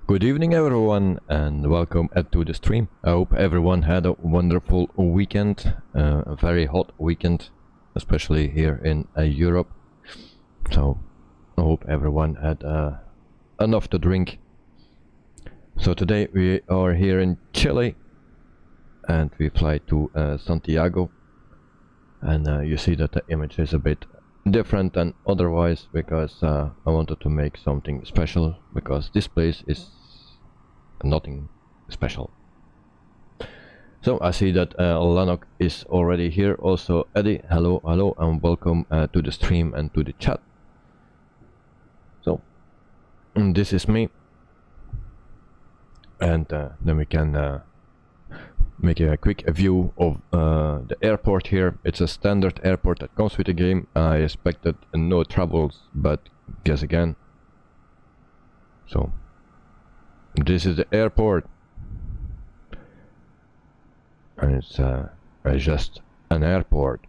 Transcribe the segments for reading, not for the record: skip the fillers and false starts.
Good evening everyone and welcome to the stream. I hope everyone had a wonderful weekend, a very hot weekend, especially here in Europe. So I hope everyone had enough to drink. So today we are here in Chile and we fly to Santiago, and you see that the image is a bit different than otherwise because I wanted to make something special, because this place is nothing special. So I see that Lanok is already here. Also Eddie, hello and welcome to the stream and to the chat. So this is me, and then we can make a quick view of the airport here. It's a standard airport that comes with the game. I expected no troubles, but guess again. So this is the airport, and it's just an airport.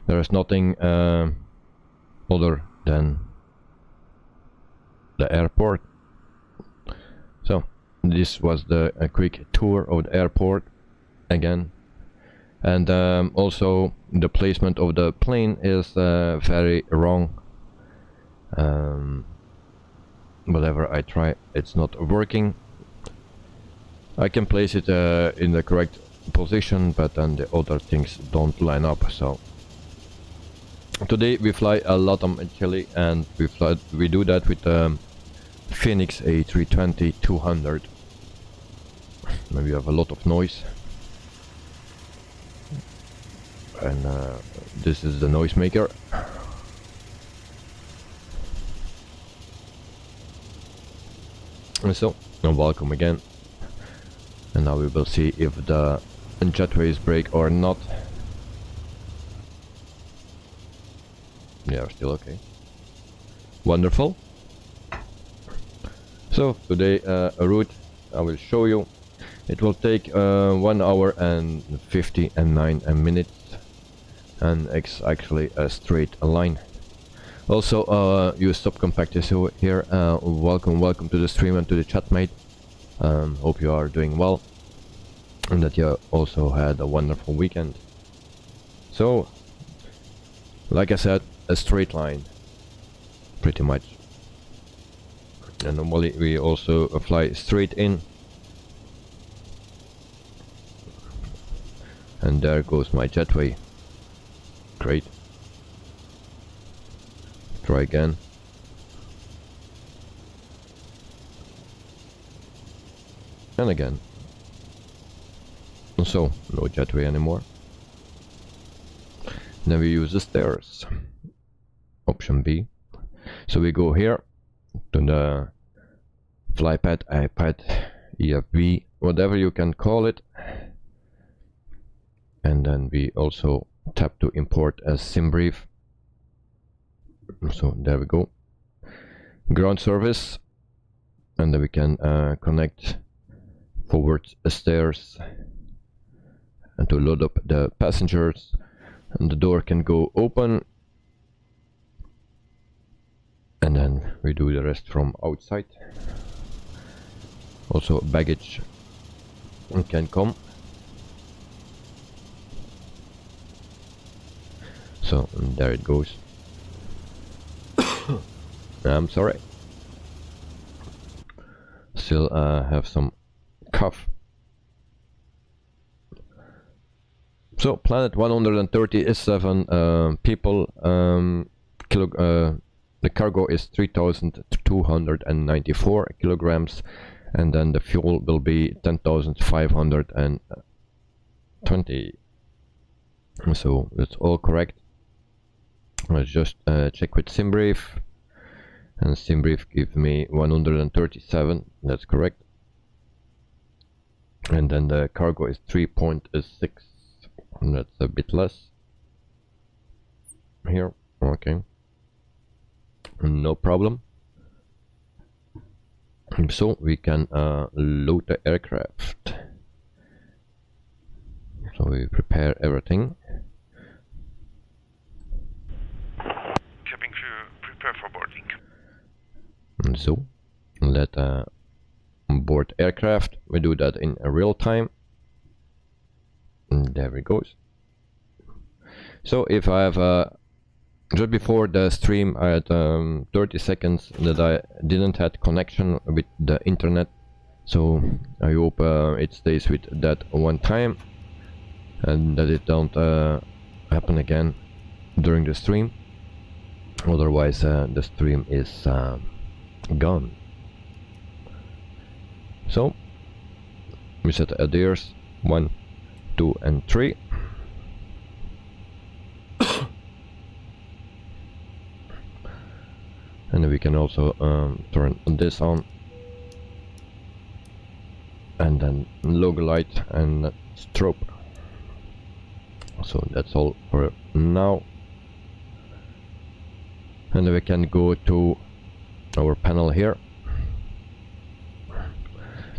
There is nothing other than the airport. So this was the quick tour of the airport again, and also the placement of the plane is very wrong. Whatever I try, it's not working. I can place it in the correct position, but then the other things don't line up. So today we fly a lot in Chile, and we do that with Fenix A320-200. Maybe you have a lot of noise, and this is the noisemaker. And so, welcome again. And now we will see if the jetways break or not. They are still okay. Wonderful. So today a route I will show you. It will take 1 hour and 59 minutes, and it's actually a straight line. Also, you subcompactors here, welcome to the stream and to the chat, mate. Hope you are doing well, and that you also had a wonderful weekend. So, like I said, a straight line, pretty much. And normally we also fly straight in. And there goes my jetway. Great. Try again. And again. So, no jetway anymore. Then we use the stairs. Option B. So we go here to the flypad, iPad, EFB, whatever you can call it. And then we also tap to import a sim brief. So there we go. Ground service, and then we can connect forward stairs and to load up the passengers, and the door can go open, and then we do the rest from outside. Also baggage can come. So there it goes. I'm sorry. Still have some cough. So planet 137 people. The cargo is 3,294 kilograms, and then the fuel will be 10,520. So that's all correct. Let's just check with SimBrief, and SimBrief gives me 137. That's correct. And then the cargo is 3.6. That's a bit less here. Okay, no problem. So we can load the aircraft. So we prepare everything. Cabin crew, prepare for boarding. So let board aircraft. We do that in real time. And there it goes. So if I have just before the stream I had 30 seconds that I didn't have connection with the internet, so I hope it stays with that one time and that it don't happen again during the stream, otherwise the stream is gone. So we set adheres 1, 2 and 3. And we can also turn this on, and then logo light and strobe. So that's all for now. And then we can go to our panel here,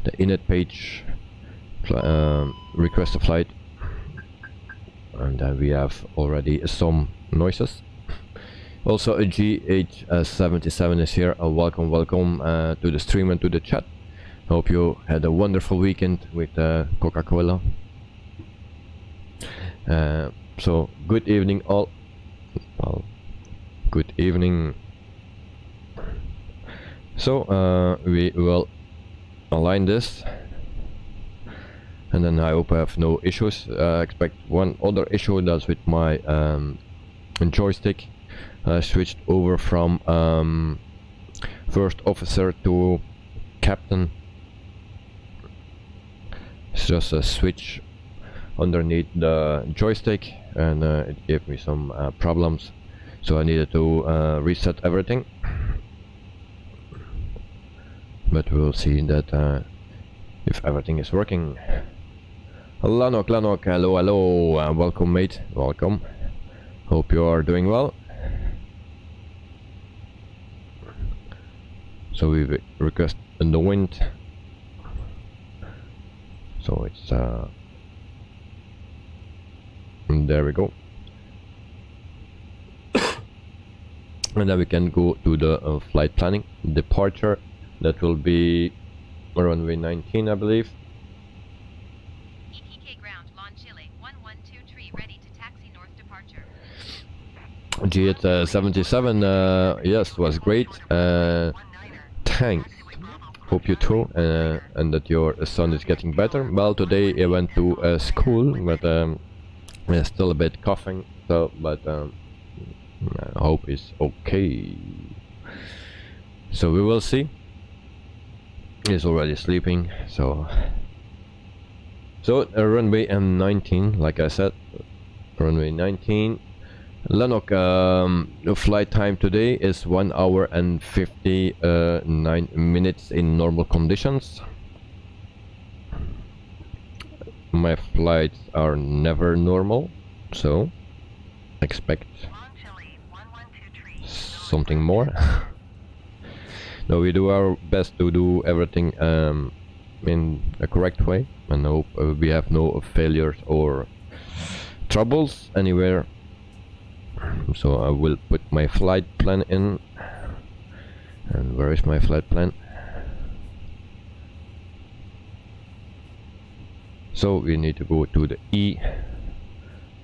the init page, request a flight, and then we have already some noises. Also a GH77 is here. Welcome to the stream and to the chat. Hope you had a wonderful weekend with Coca-Cola. So good evening all. Well, good evening. So we will align this, and then I hope I have no issues. I expect one other issue, that's with my joystick. I switched over from first officer to captain. It's just a switch underneath the joystick, and it gave me some problems, so I needed to reset everything. But we'll see that if everything is working. Lanok, hello, welcome mate, welcome. Hope you are doing well. So we request in the wind. So it's and there we go. And then we can go to the flight planning departure. That will be runway 19, I believe. Iquique ground, Lon Chile, 1123, ready to taxi north departure. GH77, yes, was great. Thanks. Hope you too, and that your son is getting better. Well, today I went to school, but still a bit coughing. So, but I hope it's okay. So we will see. He's already sleeping. So runway M19, like I said, runway 19. Lanok, the flight time today is 1 hour and 59 minutes in normal conditions. My flights are never normal, so expect something more. No, we do our best to do everything in a correct way, and hope we have no failures or troubles anywhere. So I will put my flight plan in. And where is my flight plan? So we need to go to the E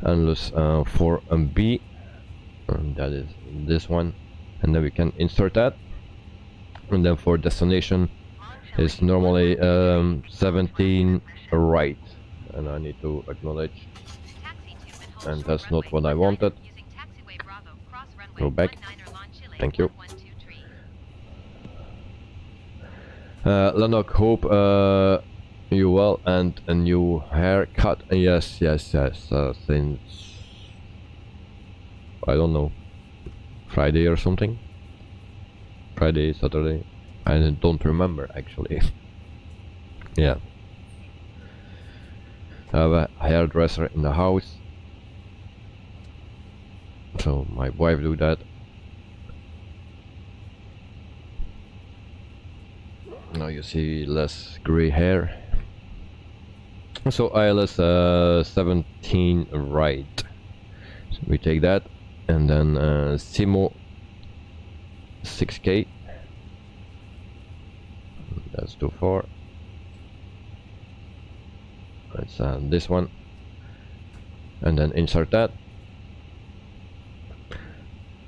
analysis for B, and that is this one, and then we can insert that. And then for destination is normally 17 right, and I need to acknowledge, and that's not what I wanted. Go back. Thank you. Lanok, hope you well, and a new haircut. Yes, since I don't know, Friday or something. Friday, Saturday, I don't remember actually. Yeah, I have a hairdresser in the house, so my wife do that. Now you see less gray hair. So ILS 17 right, so we take that, and then Simo 6K, That's too far. It's this one, and then insert that.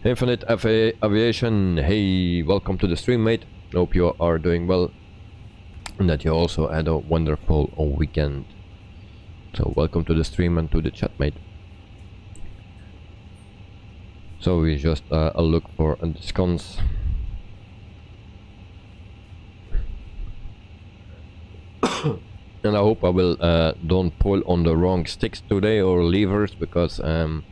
Infinite FA Aviation, hey, welcome to the stream, mate. Hope you are doing well and that you also had a wonderful weekend. So welcome to the stream and to the chat, mate. So we just look for discounts. And I hope I will don't pull on the wrong sticks today or levers, because I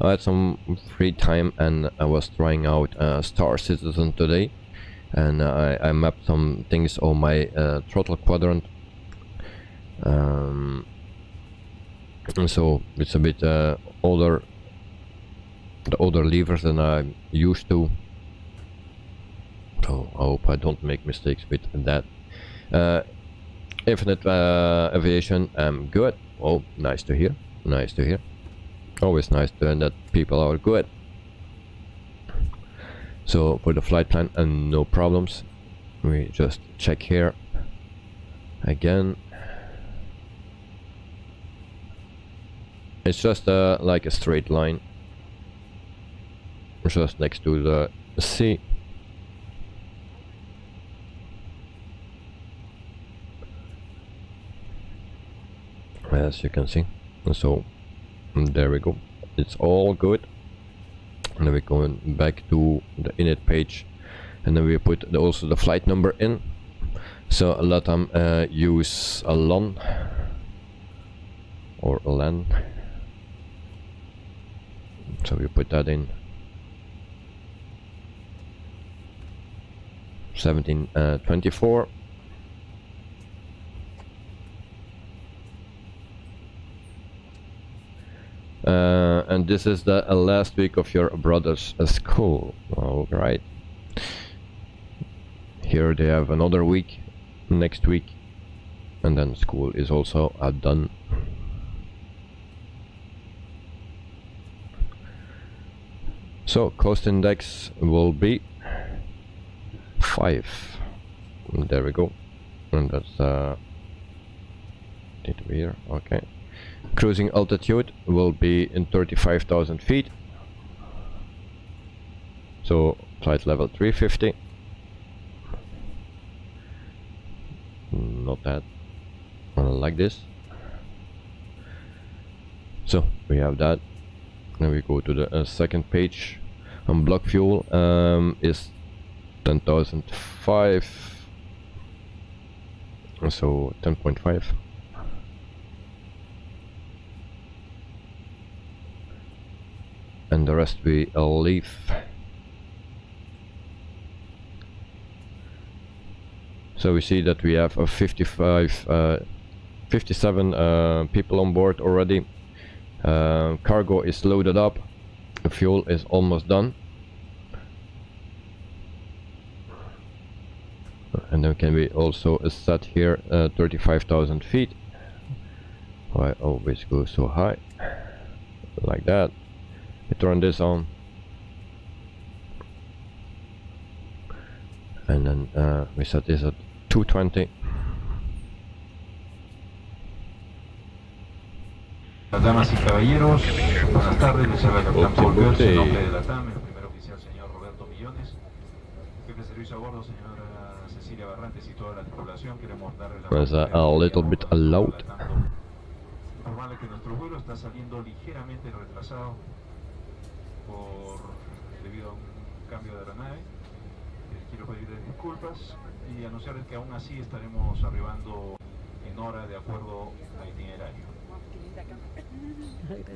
had some free time and I was trying out Star Citizen today, and I mapped some things on my throttle quadrant, and so it's a bit older, the older levers than I'm used to, so I hope I don't make mistakes with that. Infinite Aviation, good. Oh, nice to hear, nice to hear. Always nice to hear that people are good. So for the flight plan, and no problems. We just check here again. It's just like a straight line, just next to the sea. As you can see. So there we go, it's all good. And then we're going back to the init page, and then we put also the flight number in. So a lot of them use a LAN or a LAN, so we put that in. 1724. And this is the last week of your brother's school. All right. Here they have another week next week, and then school is also done. So cost index will be 5. There we go, and that's need to be here. Okay. Cruising altitude will be in 35,000 feet. So flight level 350. Not that. Like this. So we have that. Now we go to the second page. And block fuel is 10,005. So 10.5. And the rest we leave. So we see that we have a 57 people on board already. Cargo is loaded up. The fuel is almost done. And then can we also set here 35,000 feet. I always go so high, like that. We turn this on, and then we set this at 220. Damas y caballeros, buenas tardes, les habla Capitán Paul Berz, en nombre de la TAM, el primer oficial señor Roberto Millones, jefe de servicio a bordo señora Cecilia Barrantes y toda la tripulación. Queremos darles la a little bit loud. Informarle que nuestro vuelo está saliendo ligeramente retrasado debido a un cambio de aeronave. Quiero pedirles disculpas y anunciarles que aún así estaremos arribando en hora de acuerdo al itinerario.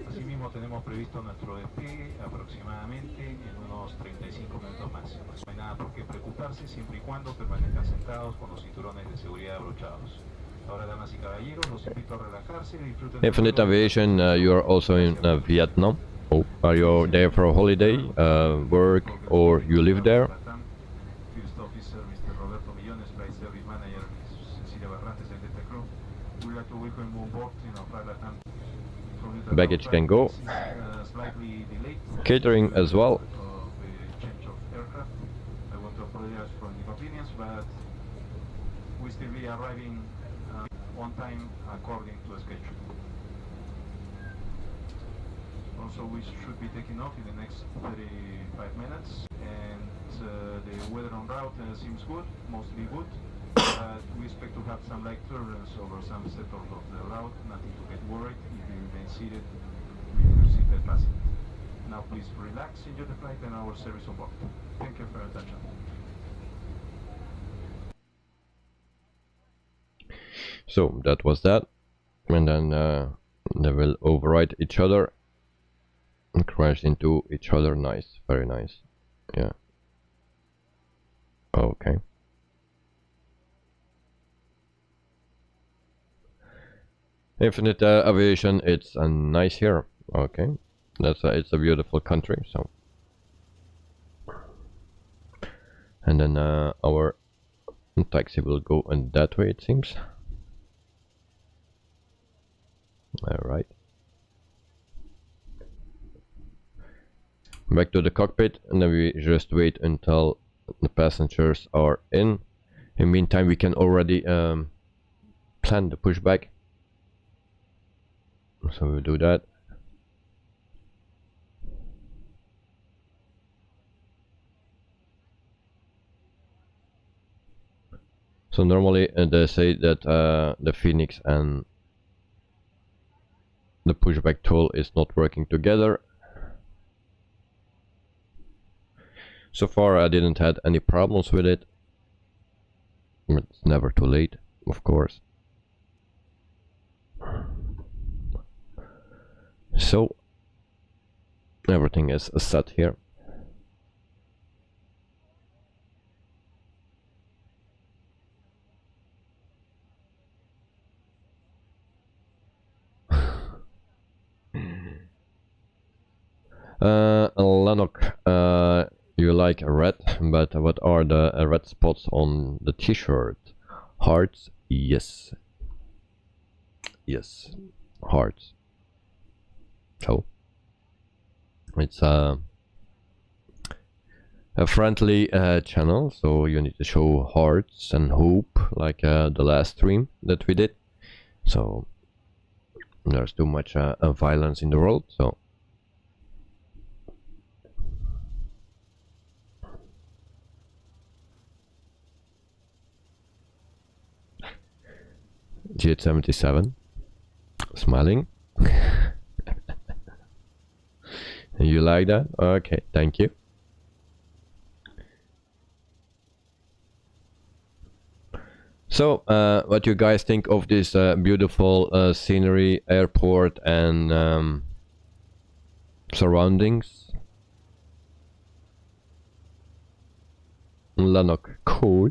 Asimismo tenemos previsto nuestro despegue aproximadamente en unos 35 minutos más. No hay nada por qué preocuparse siempre y cuando permanezcan sentados con los cinturones de seguridad abrochados. Ahora, damas y caballeros, los invito a relajarse y disfruten. Infinite Aviation, you are also in Vietnam. Oh, are you there for a holiday, work, or you live there? Baggage can go. Catering as well. we still be arriving on time according to schedule. Also, we should be taking off in the next 35 minutes, and the weather en route seems good, mostly good. We expect to have some light turbulence over some sectors of the route, nothing to get worried. If you remain seated with your seatbelt fastened. Now please relax, enjoy the flight and our service on board. Thank you for your attention. So that was that, and then they will override each other and crash into each other. Nice, very nice. Yeah. Okay. Infinite Aviation, it's nice here. Okay, it's a beautiful country. So, and then our taxi will go in that way, it seems. All right. Back to the cockpit, and then we just wait until the passengers are in. In the meantime, we can already plan the pushback. So we'll do that. So normally they say that the Fenix and the pushback tool is not working together. So far I didn't had any problems with it. It's never too late, of course. So everything is set here. Lanok, you like red, but what are the red spots on the t-shirt? Hearts? Yes. Yes, hearts. So it's a friendly channel, so you need to show hearts and hope, like the last stream that we did. So there's too much violence in the world, so G77 smiling. You like that? Okay, thank you. So what you guys think of this beautiful scenery, airport and surroundings? Lanok, cool.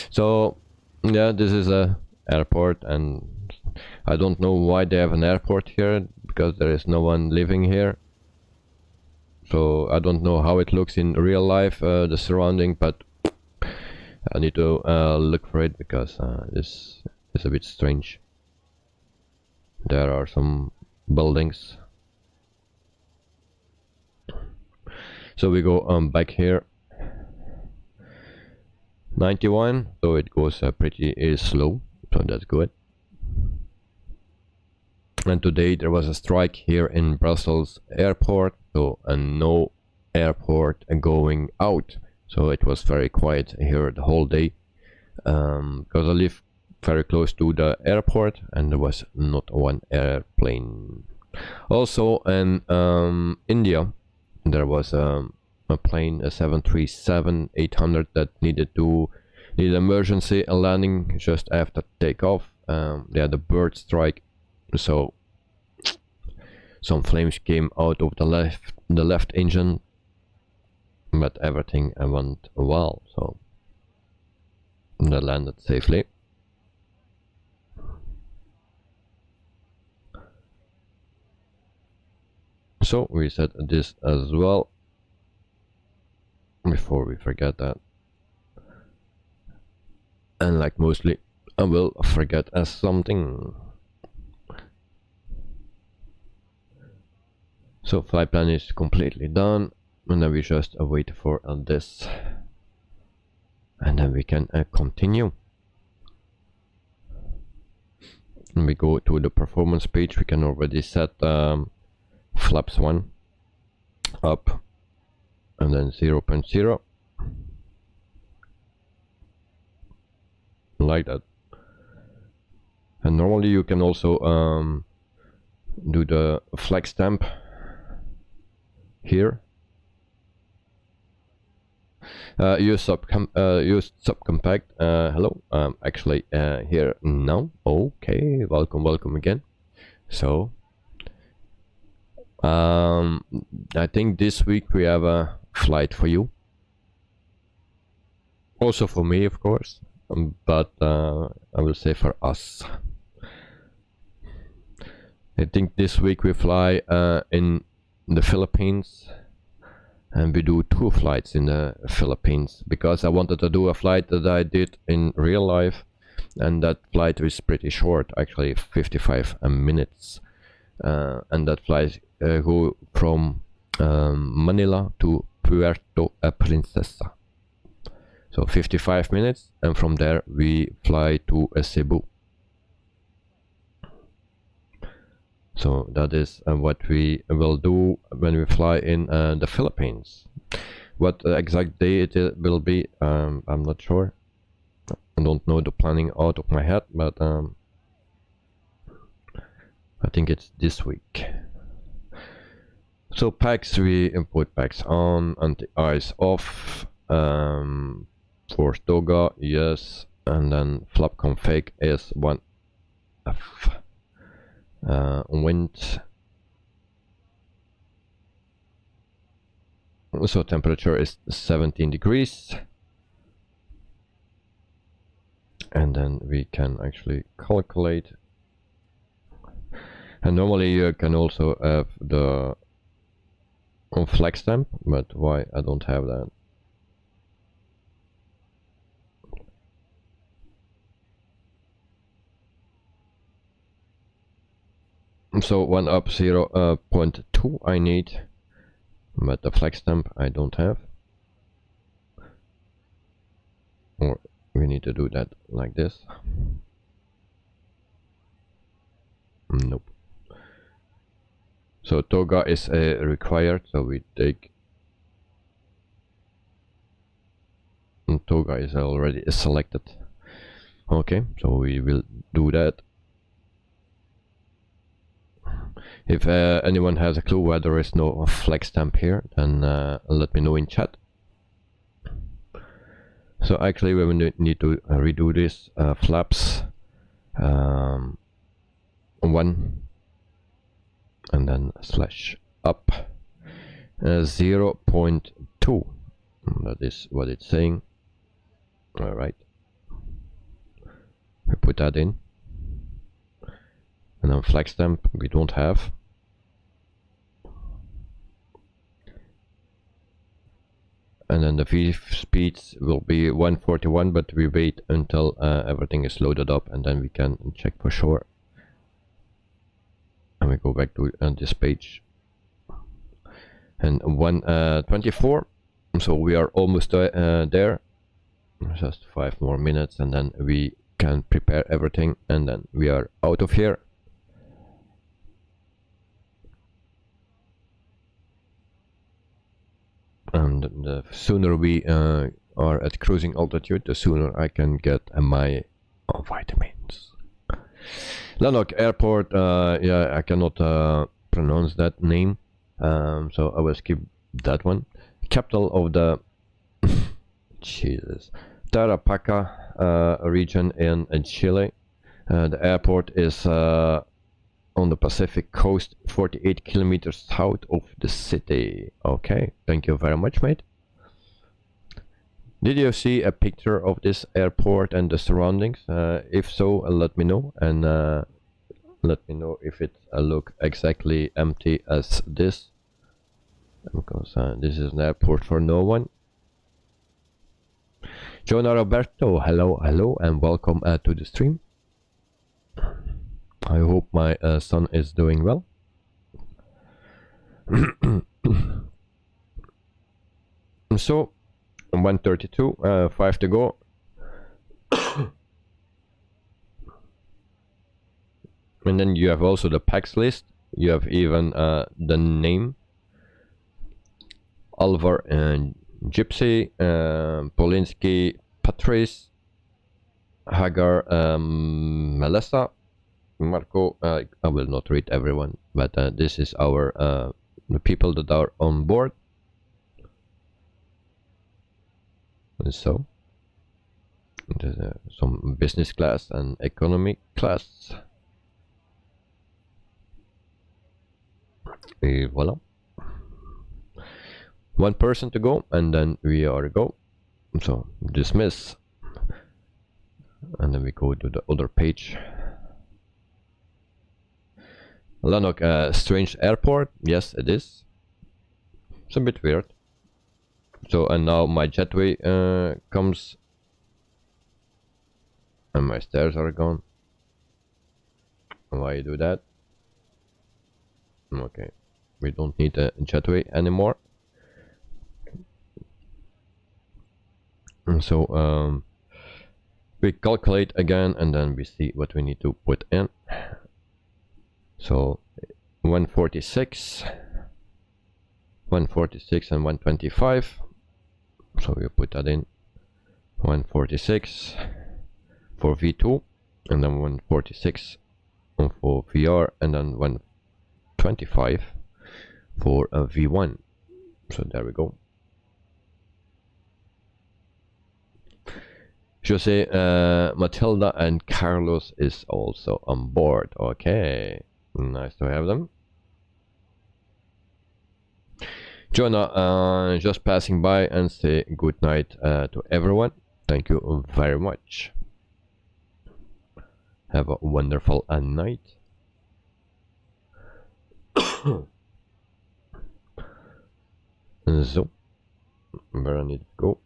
So yeah, this is a airport, and I don't know why they have an airport here, because there is no one living here. So I don't know how it looks in real life, the surrounding, but I need to look for it, because this is a bit strange. There are some buildings. So we go back here. 91, so it goes pretty slow, so that's good. And today there was a strike here in Brussels airport, so no airport going out. So it was very quiet here the whole day, because I live very close to the airport and there was not one airplane. Also in India there was a plane, a 737-800, that needed emergency landing just after takeoff. They had a bird strike, so some flames came out of the left engine, but everything went well, so they landed safely. So we set this as well before we forget that, and like mostly I will forget something. So flight plan is completely done, and then we just wait for this, and then we can continue. When we go to the performance page, we can already set flaps 1 up and then 0.0 like that. And normally you can also do the flex stamp here. Use subcompact. Hello, actually here now. Okay, welcome again. So I think this week we have a flight for you, also for me of course, but I will say for us. I think this week we fly in the Philippines, and we do 2 flights in the Philippines because I wanted to do a flight that I did in real life, and that flight is pretty short, actually 55 minutes, and that flight go from Manila to Puerto Princesa, so 55 minutes, and from there we fly to Cebu. So that is what we will do when we fly in the Philippines. What exact day it will be, I'm not sure. I don't know the planning out of my head, but I think it's this week. So packs, we import packs on, anti-ice off, force toga, yes, and then flap config is 1F. Wind, so temperature is 17 degrees, and then we can actually calculate. And normally you can also have the on flex stamp, but why I don't have that? So 1 up 0.2 I need, but the flex stamp I don't have. Or we need to do that like this. Nope. So toga is required, so we take, and toga is already selected. Okay, so we will do that. If anyone has a clue why there is no flex stamp here, then let me know in chat. So actually we will need to redo this flaps 1 and then slash up 0.2. That is what it's saying. Alright, we put that in. And then flex stamp we don't have. And then the V speeds will be 141, but we wait until everything is loaded up, and then we can check for sure. And we go back to this page. And 124, so we are almost there. Just 5 more minutes, and then we can prepare everything, and then we are out of here. And the sooner we are at cruising altitude, the sooner I can get my vitamins. Lanok Airport, yeah, I cannot pronounce that name, so I will skip that one. Capital of the Jesus, Tarapacá region in Chile. The airport is on the Pacific coast, 48 kilometers south of the city. Okay, thank you very much, mate. Did you see a picture of this airport and the surroundings? If so, let me know, and let me know if it look exactly empty as this, because this is an airport for no one. Jonah Roberto, hello, and welcome to the stream. I hope my son is doing well. So 132, 5 to go. And then you have also the packs list. You have even the name: Alvar and Gypsy, Polinsky, Patrice, Hagar, Melissa, Marco. I will not read everyone, but this is our the people that are on board. And so there's some business class and economy class. Et voila. One person to go, and then we are go. So dismiss, and then we go to the other page. Lanok, strange airport. Yes, it is. It's a bit weird. So, and now my jetway comes, and my stairs are gone. Why do that? Okay, we don't need a jetway anymore. And so we calculate again, and then we see what we need to put in. So 146, 146 and 125. So we put that in. 146 for V2, and then 146 for VR, and then 125 for a V1. So there we go. Jose, Matilda and Carlos is also on board. Okay, nice to have them. Jonah, just passing by and say good night to everyone. Thank you very much. Have a wonderful night. So, where I need to go?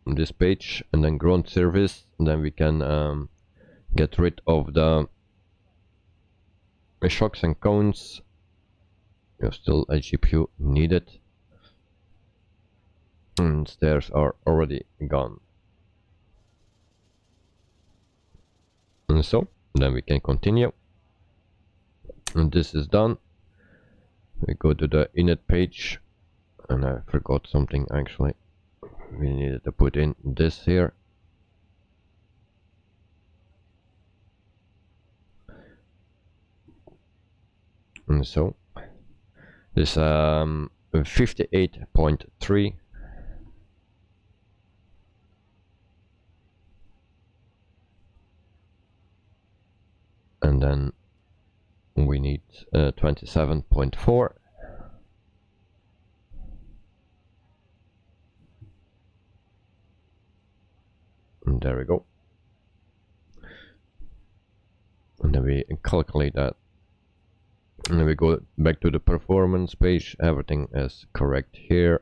On this page, and then ground service, and then we can get rid of the shocks and cones. You have still a GPU needed, and stairs are already gone. And so then we can continue, and this is done. We go to the init page, and I forgot something actually. We needed to put in this here. And so this 58.3, and then we need 27.4. And there we go. And then we calculate that. And then we go back to the performance page. Everything is correct here.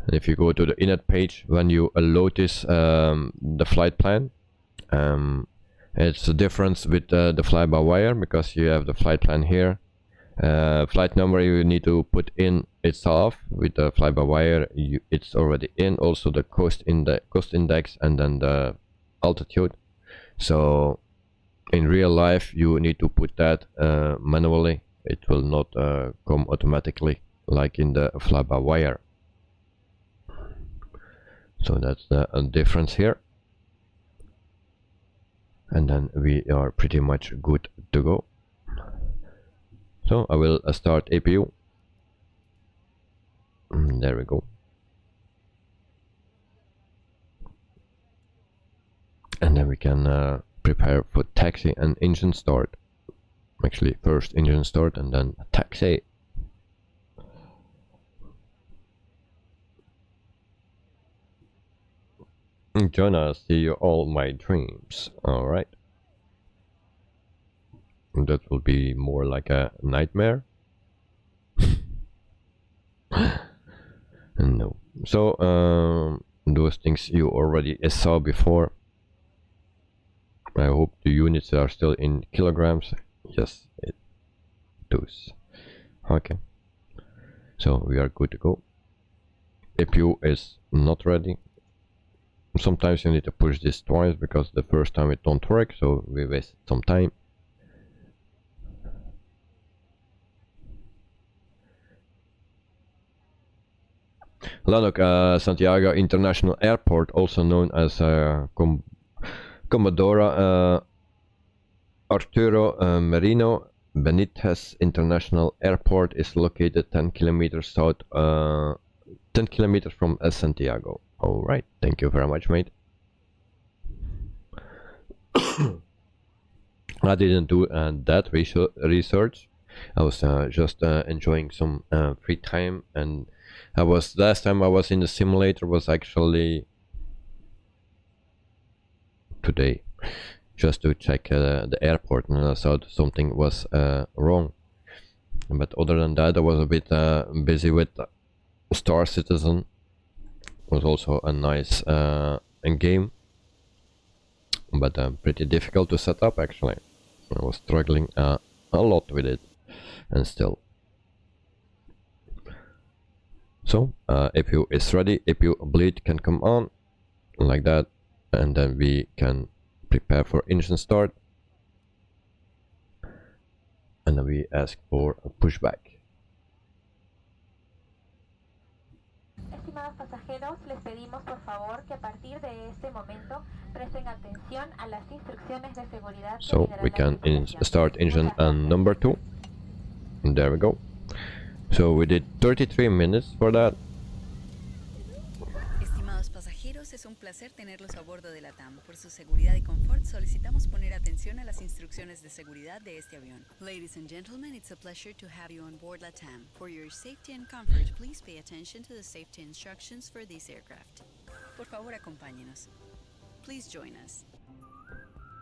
And if you go to the init page, when you load this, the flight plan, it's a difference with the fly-by-wire, because you have the flight plan here. Flight number you need to put in itself. With the fly-by-wire, it's already in. Also the cost index, and then the altitude. So in real life you need to put that manually. It will not come automatically like in the fly-by-wire. So that's the difference here. And then we are pretty much good to go. So I will start APU. There we go. And then we can prepare for taxi and engine start. Actually, first engine start and then taxi. Jonah, see you all my dreams. Alright. That will be more like a nightmare. No. So those things you already saw before. I hope the units are still in kilograms. Yes, it does. Okay. So we are good to go. APU is not ready. sometimes you need to push this twice because the first time it don't work, so we wasted some time. Santiago International Airport, also known as Commodore Arturo Merino Benitez International Airport, is located 10 kilometers south, 10 kilometers from Santiago. All right, thank you very much, mate. I didn't do that research. I was just enjoying some free time, and last time I was in the simulator was actually today, just to check the airport, and I thought something was wrong. But other than that, I was a bit busy with Star Citizen. It was also a nice game, but pretty difficult to set up actually. I was struggling a lot with it, and still. So APU is ready. APU bleed can come on like that, and then we can prepare for engine start, and then we ask for a pushback. Estimados pasajeros, les pedimos por favor que a partir de este momento presten atención a las instrucciones de seguridad. So we can start engine number 2. And there we go. So we did 33 minutes for that. Estimados pasajeros, es un placer tenerlos a bordo de la TAM. Por su seguridad y confort, solicitamos poner atención a las instrucciones de seguridad de este avión. Ladies and gentlemen, it's a pleasure to have you on board La TAM. For your safety and comfort, please pay attention to the safety instructions for this aircraft. Por favor, acompáñenos. Please join us.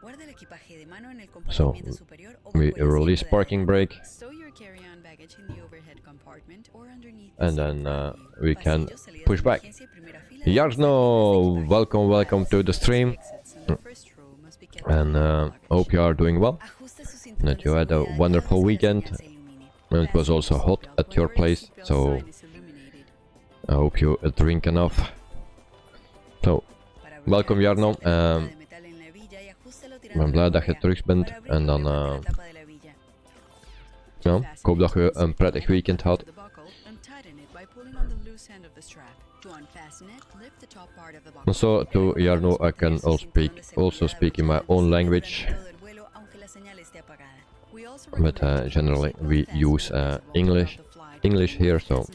Guarda el equipaje de mano en el compartimiento superior o we bajo el release asiento de parking adelante. brake, Stow your carry-on baggage in the overhead compartment or underneath the and seat then in front of you. we can Pasillos, salidas push de back. emergencia, primera fila, salidas Jarno, de equipaje. welcome to the stream, Exits in the first row must be kept and in the luggage. hope you are doing well, Ajuste su cinturón that you de had a seguridad wonderful cada vez que la weekend, señal se ilumine. and it was also Fasten your hot seatbelt at your whenever the place, seatbelt so sign is illuminated. I hope you drink enough. So, Para welcome bloquear Jarno, la tapa de metal en la hebilla y ajústelo tirando I'm la glad dat je correa. terug bent, Para abrir en y dan levantar la tapa de la hebilla. ja, ik hoop dat je een prettig weekend had. The buckle and tighten it by pulling on the loose end of the strap. To unfasten it, lift the top part of the buckle. So to Jarno, I can also speak in my own language, but generally we use English here, so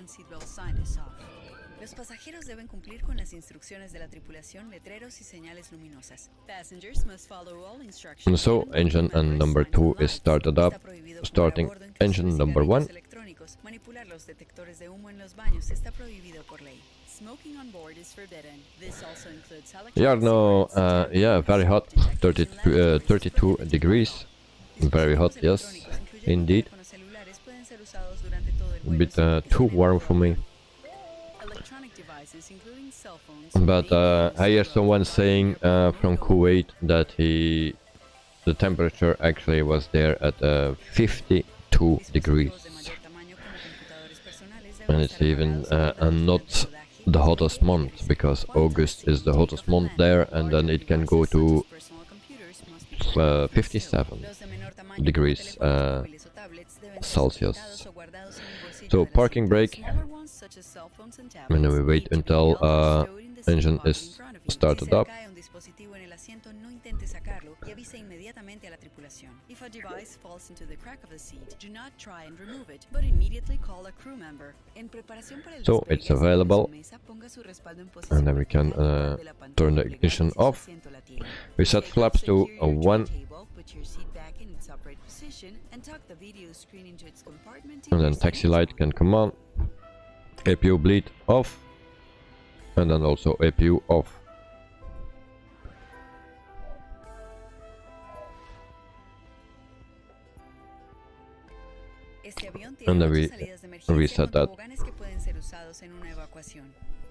Los pasajeros deben cumplir con las instrucciones de la tripulación, letreros y señales luminosas. Passengers must follow all instructions. and so engine and number 2 is started up, Está prohibido starting fumar a bordo, incluso engine de number 1. cigarrillos electrónicos. Manipular los detectores de humo en los baños está prohibido por ley. Smoking on board is forbidden. This also includes Jarno, yeah, very hot, 32 degrees, very hot, yes, indeed, a bit too warm for me. But I hear someone saying from Kuwait that the temperature actually was there at 52 degrees, and it's even not the hottest month, because August is the hottest month there, and then it can go to 57 degrees Celsius. So parking brake, and then we wait until engine is started up. If a device falls into the crack of the seat, do not try and remove it, but immediately call a crew member. En preparación para el So despegue, it's available, sobre su mesa, ponga su respaldo en posición and then we can vertical de la pantalla turn the plegable ignition si su off. asiento la tiene. We set flaps to Secure your 1, table, put your seat back in its upright position, and tuck the video screen into its compartment. and then taxi light can come on, APU bleed off, and then also APU off. Este avión And tiene then we 8 salidas de emergencia reset con that. toboganes que pueden ser usados en una evacuación.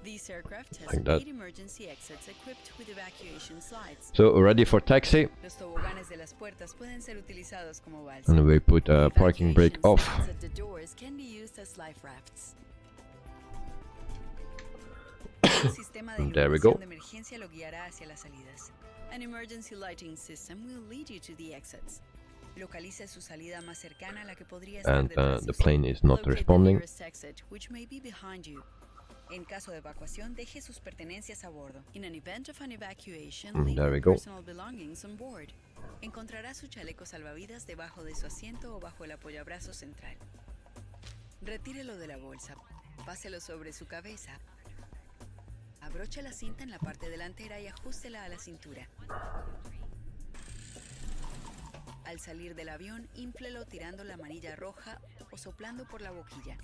This aircraft has Like that. 8 emergency exits equipped with evacuation slides. So ready for taxi, Los toboganes de las puertas pueden ser utilizados como balsas. and we put parking brake Evacuation off. slides at the doors can be used as life rafts. Un sistema de There we go. iluminación de emergencia lo guiará hacia las salidas. An emergency lighting system will lead you to the exits. Localice su salida más cercana a la que podría estar And detrás the de usted. plane is not Locate the responding. nearest exit, which may be behind you. En caso de evacuación, deje sus pertenencias a bordo. In an event of an evacuation, leave There your we go. personal belongings on board. Encontrará su chaleco salvavidas debajo de su asiento o bajo el apoyabrazos central. Retírelo de la bolsa, páselo sobre su cabeza, abroche la cinta en la parte delantera y ajústela a la cintura. Al salir del avión, inflelo tirando la manilla roja o soplando por la boquilla.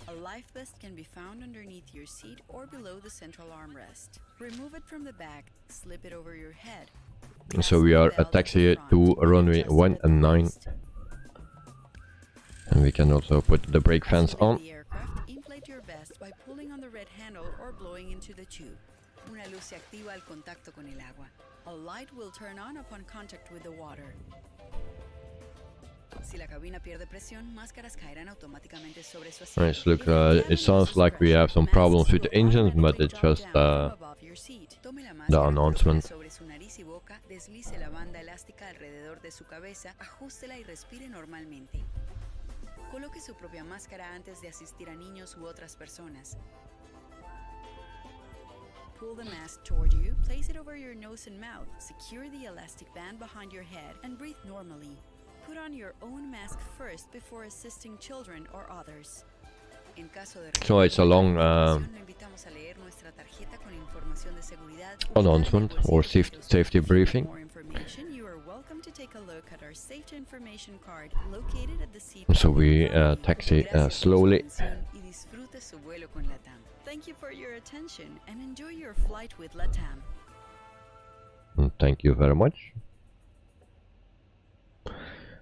A life vest can be found underneath your seat or below the central armrest. Remove it from the bag, slip it over your head. So we are a taxi to runway 19. And we can also put the brake fans on. The aircraft, inflate your vest by pulling on the red handle or blowing into the tube. Una luz se activa al contacto con el agua. A light will turn on upon contact with the water. Si la cabina pierde presión, máscaras caerán automáticamente sobre su asiento. Nice, look, it sounds like we have some problems with the engines, but it's just the announcement. Sobre su nariz y boca, deslice la banda elástica alrededor de su cabeza, ajústela y respire normalmente. Coloque su propia máscara antes de asistir a niños u otras personas. Pull the mask toward you, place it over your nose and mouth, secure the elastic band behind your head, and breathe normally. Put on your own mask first before assisting children or others. En caso de So it's a long invitamos a leer nuestra tarjeta con información de seguridad announcement or safety briefing. For more information, you are welcome to take a look at our safety information card located at the seat. So we taxi slowly. Y disfrute su vuelo con LATAM. Thank you for your attention and enjoy your flight with LATAM. Thank you very much.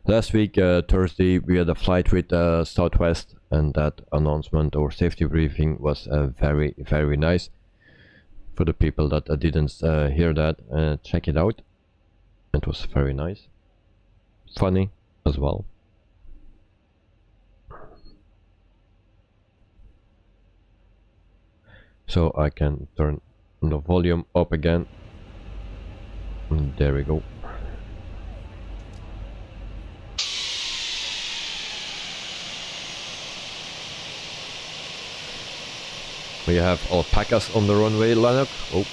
Last week, Thursday, we had a flight with Southwest, and that announcement or safety briefing was very, very nice. For the people that didn't hear that, check it out. It was very nice. Funny as well. So I can turn the volume up again. And there we go. We have alpacas on the runway, Lanok. Oh,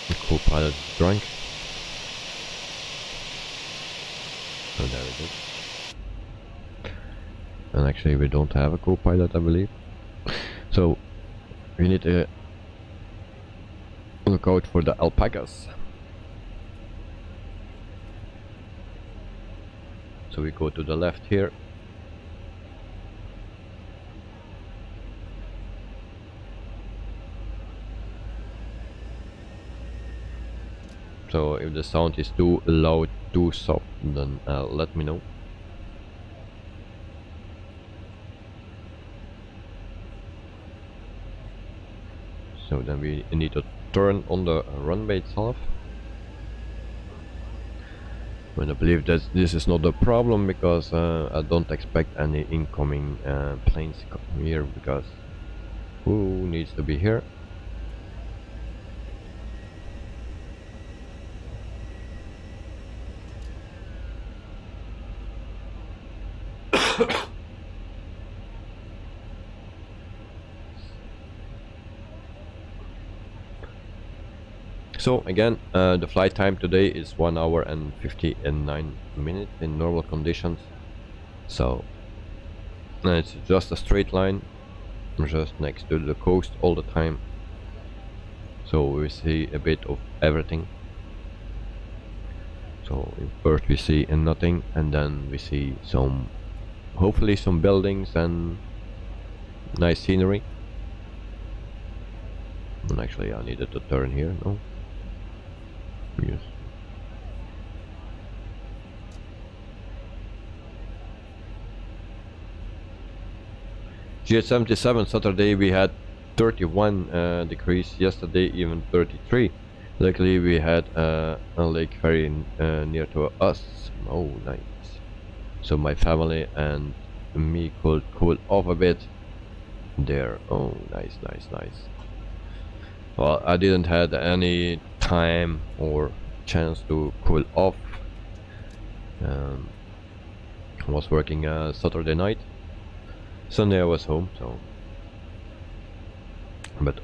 the co-pilot is drunk. Oh, there it is. And actually we don't have a co-pilot, I believe. So we need to look out for the alpacas. So we go to the left here. So if the sound is too loud, too soft, then let me know. So then we need to turn on the runway itself. And I believe that this is not a problem because I don't expect any incoming planes here, because who needs to be here? So again, the flight time today is 1 hour and 59 minutes in normal conditions. So it's just a straight line, just next to the coast all the time. So we see a bit of everything. So first we see nothing, and then we see some, hopefully some buildings and nice scenery. And actually I needed to turn here, no? Yes. GH77 Saturday we had 31 degrees, yesterday even 33. Luckily we had a lake very near to us. Oh, nice. So my family and me could cool off a bit. there. Oh, nice, nice, nice. Well, I didn't had any time or chance to cool off. I was working Saturday night. Sunday I was home, so. But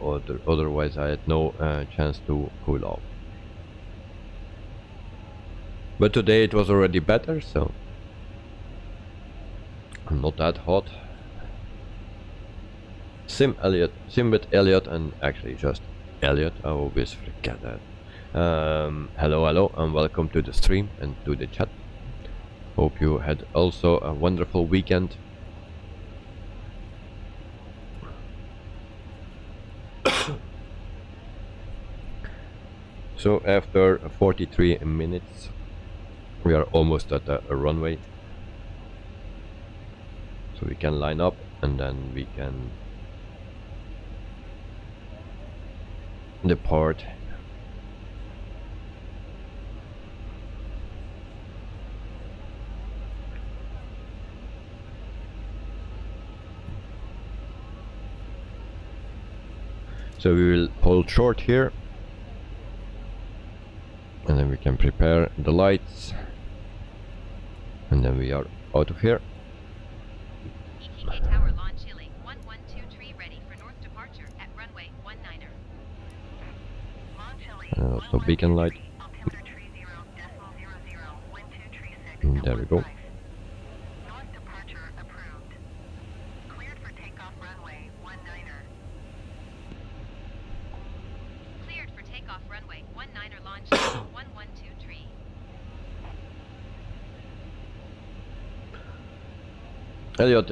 otherwise I had no chance to cool off. But today it was already better, so not that hot. Simbit Elliot, and actually just Elliot, I always forget that. Hello, hello, and welcome to the stream and to the chat. Hope you had also a wonderful weekend. So after 43 minutes, we are almost at a runway. So we can line up and then we can depart. So we will hold short here, and then we can prepare the lights, and then we are out of here. Iquique Tower launch Chile 1123 ready for north departure at runway 19er. And also beacon light. And there we go. Elliot,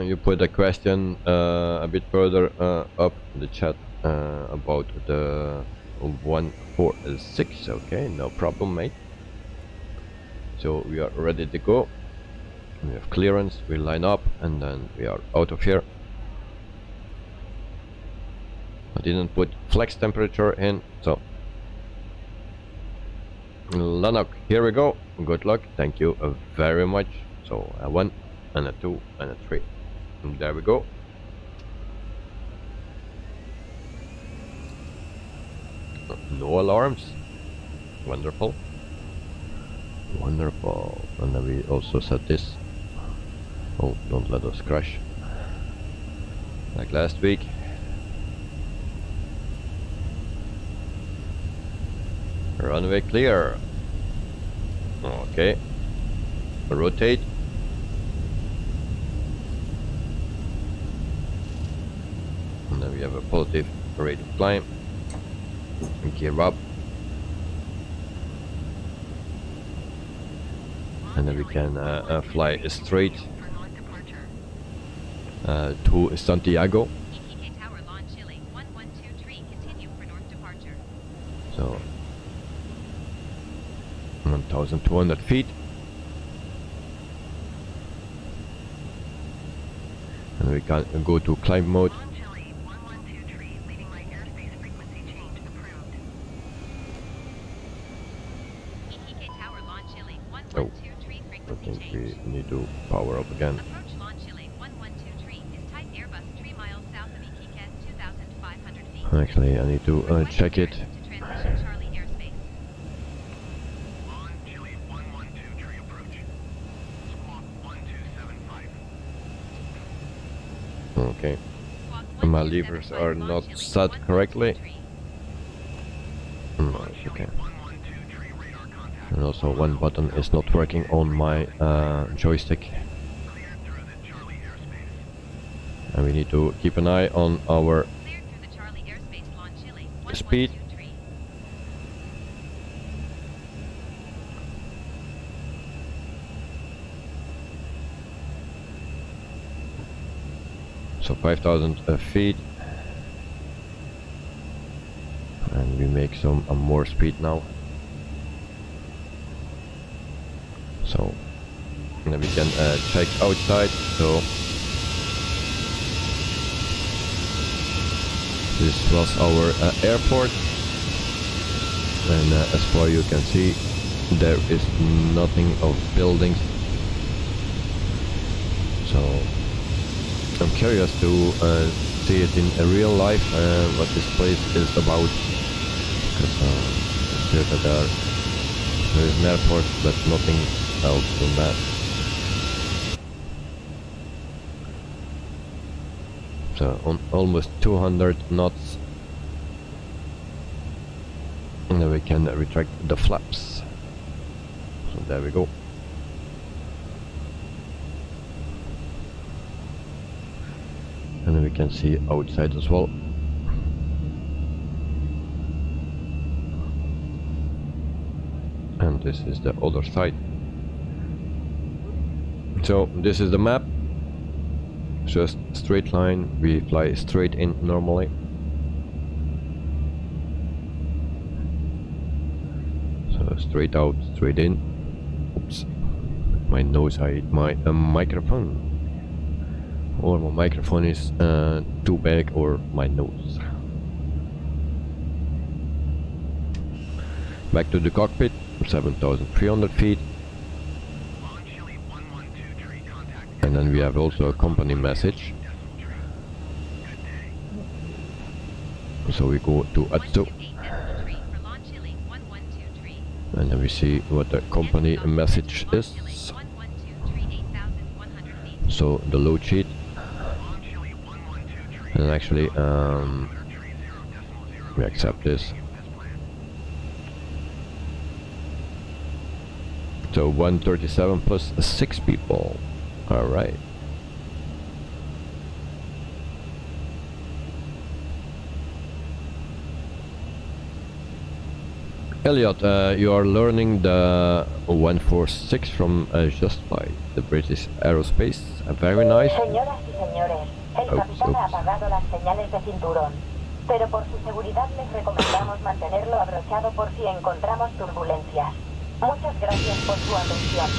you put a question a bit further up in the chat about the 146. Okay, no problem, mate. So we are ready to go. We have clearance, we line up, and then we are out of here. I didn't put flex temperature in, so Lanok, here we go. Good luck, thank you very much. So a 1 and a 2 and a 3, and there we go. No alarms. Wonderful, wonderful. And then we also set this. Oh, don't let us crash like last week. Runway clear. Okay, rotate. And then we have a positive rate of climb. And gear up. And then we can fly straight to Santiago. Iquique Tower launch Chile 1123 continue for north departure. So 1,200 feet. And we can go to climb mode. Oh, I think we need to power up again. Approach launch Chile 1123 is type Airbus 3 miles south of Iquique, 2,500 feet. Actually, I need to check it. To transition Charlie airspace. On Chile 112 approach. Squawk 1275. Okay. Squawk My 1275 levers are launch not Chile set correctly. 1123. No, it's okay. And also one button is not working on my joystick. And we need to keep an eye on our Cleared through the Charlie airspace launch Chile speed. 1123. So 5,000 feet. And we make some more speed now. So and then we can check outside. So this was our airport, and as far you can see, there is nothing of buildings. So I'm curious to see it in real life, what this place is about. Because it's clear that there is an airport, but nothing else than that. So on almost 200 knots, and then we can retract the flaps. So there we go. And then we can see outside as well. And this is the other side. So this is the map. Just straight line, we fly straight in normally. So straight out, straight in. Oops, my nose, I hit my microphone. Or my microphone is too big, or my nose. Back to the cockpit, 7,300 feet. And then we have also a company message. So we go to Atto. And then we see what the company message is. So the load sheet. And actually we accept this. So 137 plus 6 people. All right. Elliot, you are learning the 146 from Justify, the British Aerospace. Very nice. Señoras y señores, el capitán ha apagado las señales de cinturón, pero por su seguridad les recomendamos mantenerlo abrochado por si encontramos turbulencias. Muchas gracias por su atención.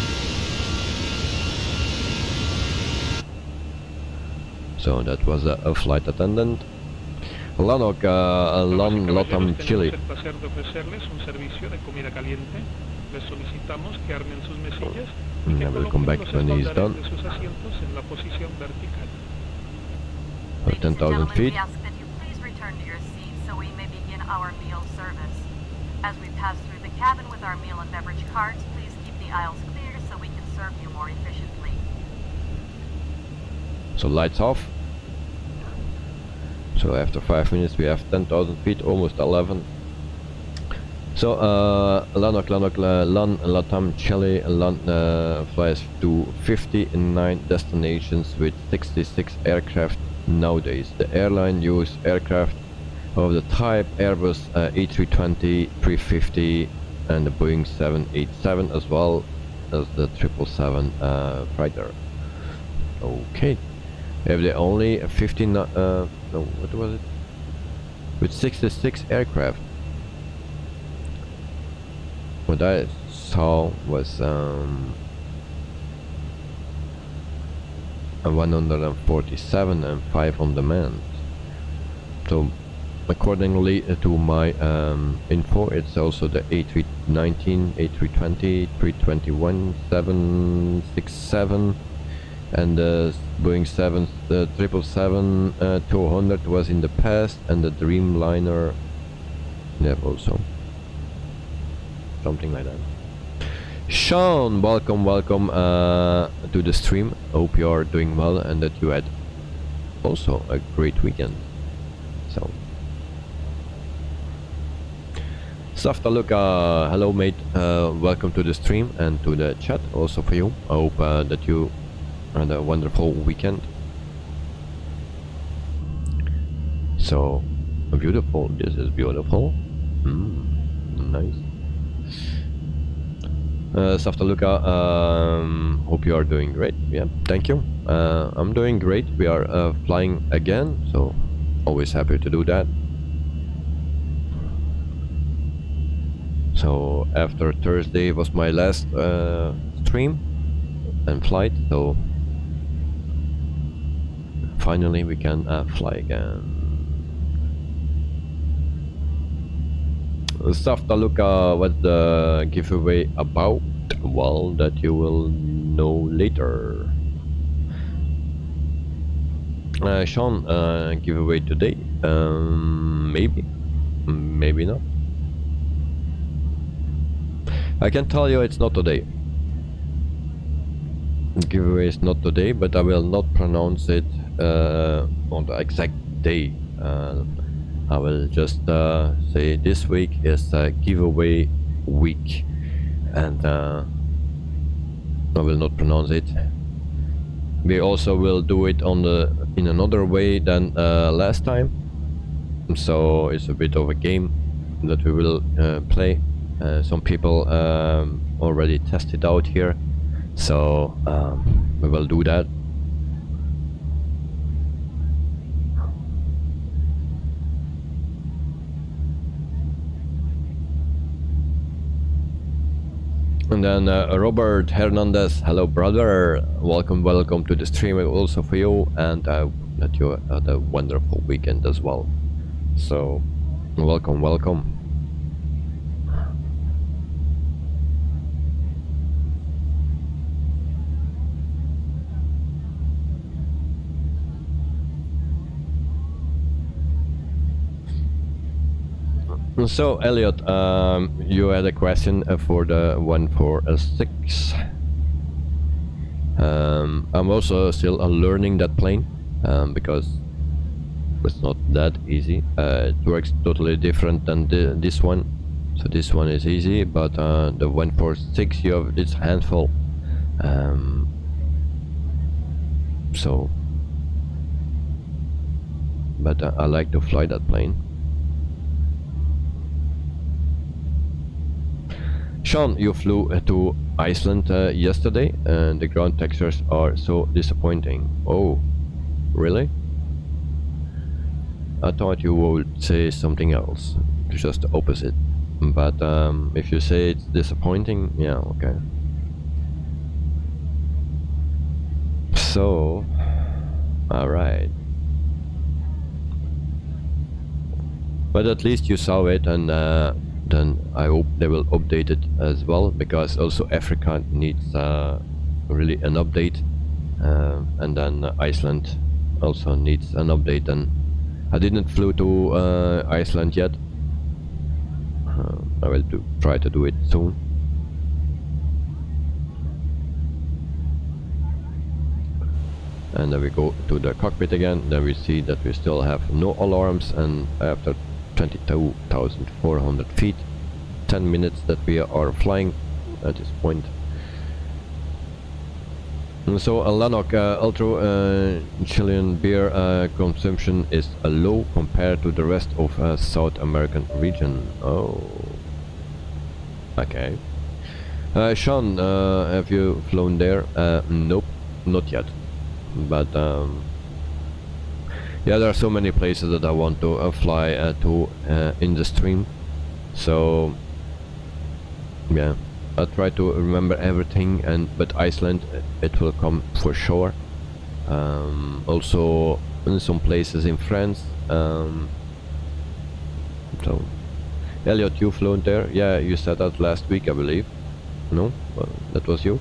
So that was a flight attendant. Lanok, Latam, Chile. El placer de ofrecerles un servicio de comida caliente. Les solicitamos que armen sus mesillas y que will come back coloquen when los he's done. espaldares de sus asientos en la posición vertical. 10,000 feet. We ask that you please return to your seats so we may begin our meal service. As we pass through the cabin with our meal and beverage carts, please keep the aisles clear so we can serve you more efficiently. So lights off. So after 5 minutes we have 10,000 feet, almost 11. So Lanok, LAN, Latam, Chile, LAN flies to 59 destinations with 66 aircraft nowadays. The airline use aircraft of the type Airbus A320-350 and the Boeing 787, as well as the 777 fighter. Okay. Have they only 15 no, what was it? With 66 aircraft. What I saw was 147 and 5 on demand. So accordingly to my info, it's also the A319, A320, 321, 767 and the Boeing 777-200 was in the past, and the Dreamliner, yeah, also something like that. Sean, welcome to the stream. Hope you are doing well and that you had also a great weekend. So Saftaluka, hello mate, welcome to the stream and to the chat also for you. I hope that you had a wonderful weekend. So beautiful, this is beautiful. Nice. Saftaluka, hope you are doing great. Yeah, thank you. I'm doing great. We are flying again, so always happy to do that. So after Thursday was my last stream and flight, so finally we can fly again. Saftaluka, what's the giveaway about? Well, that you will know later. Sean, giveaway today? Maybe, maybe not. I can tell you it's not today. Giveaway is not today, but I will not pronounce it on the exact day. I will just say this week is giveaway week, and I will not pronounce it. We also will do it on in another way than last time, so it's a bit of a game that we will play. Some people already tested out here, so we will do that. And then Robert Hernandez, hello brother, welcome to the stream also for you, and that you had a wonderful weekend as well. So welcome. So Elliot, you had a question for the 146. I'm also still learning that plane because it's not that easy. It works totally different than this one. So this one is easy, but the 146 you have this handful. So, but I like to fly that plane. Sean, you flew to Iceland yesterday, and the ground textures are so disappointing. Oh, really? I thought you would say something else, just the opposite. But if you say it's disappointing, yeah, okay. So, alright. But at least you saw it, and then I hope they will update it as well, because also Africa needs really an update, and then Iceland also needs an update. And I didn't flew to Iceland yet. I will try to do it soon. And then we go to the cockpit again. Then we see that we still have no alarms, and after 22,400 feet, 10 minutes that we are flying at this point. And so Lanok, ultra Chilean beer consumption is low compared to the rest of South American region. Oh, okay. Sean, have you flown there? Nope, not yet. But yeah, there are so many places that I want to fly to in the stream. So yeah, I try to remember everything, but Iceland, it will come for sure. Also in some places in France. So Elliot, you flown there? Yeah, you said that last week, I believe. No, that was you.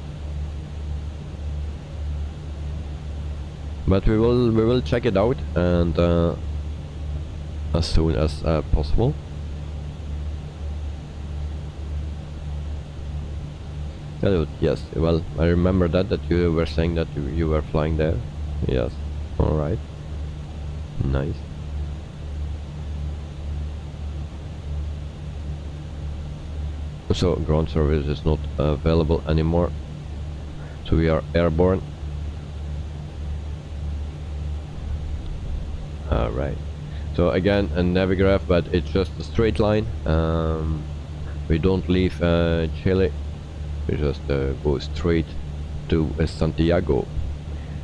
But we will check it out, and as soon as possible. Hello, yes, well, I remember that you were saying that you were flying there. Yes, alright. Nice. So ground service is not available anymore, so we are airborne. Alright, so again a Navigraph, but it's just a straight line. We don't leave Chile, we just go straight to Santiago.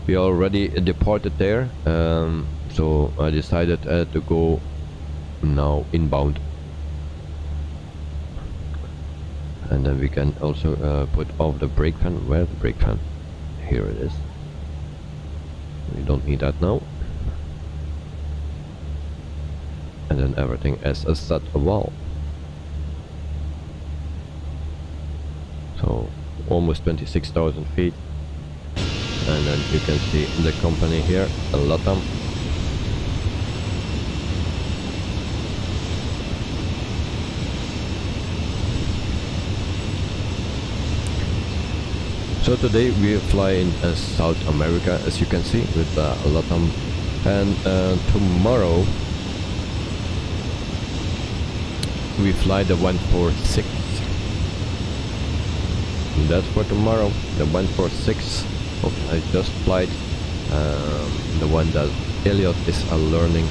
We already departed there, so I decided to go now inbound. And then we can also put off the brake fan. Where's the brake fan? Here it is. We don't need that now. And then everything is set well. So almost 26,000 feet. And then you can see the company here, LATAM. So today we fly in South America, as you can see, with LATAM, and tomorrow we fly the 146. That's for tomorrow. The 146 I just flight, the one that Elliot is learning,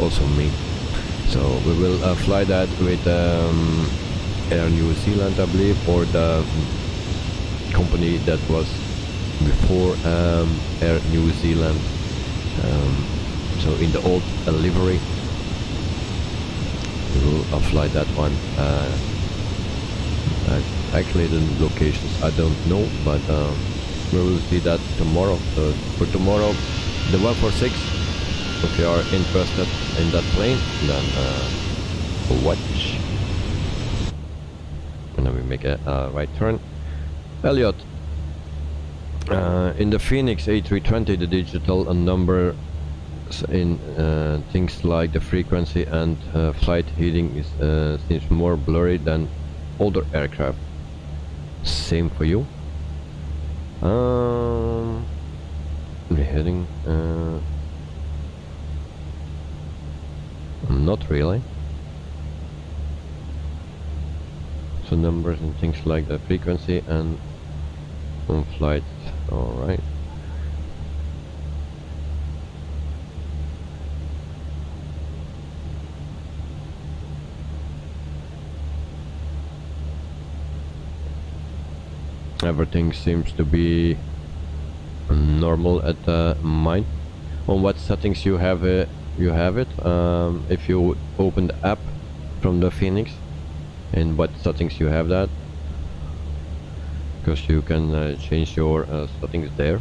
also me. So we will fly that with Air New Zealand, I believe, or the company that was before Air New Zealand. So in the old livery, we will fly that one. Actually, the locations I don't know, but we will see that tomorrow. So for tomorrow, the 146. If you are interested in that plane, then watch. And then we make a right turn. Elliot, in the Fenix A320, the digital number in things like the frequency and flight heading is seems more blurry than older aircraft. Same for you? The heading, not really. So numbers and things like the frequency and on flight, alright. Everything seems to be normal at mine. On what settings you have it? If you open the app from the Fenix, in what settings you have that, because you can change your settings there.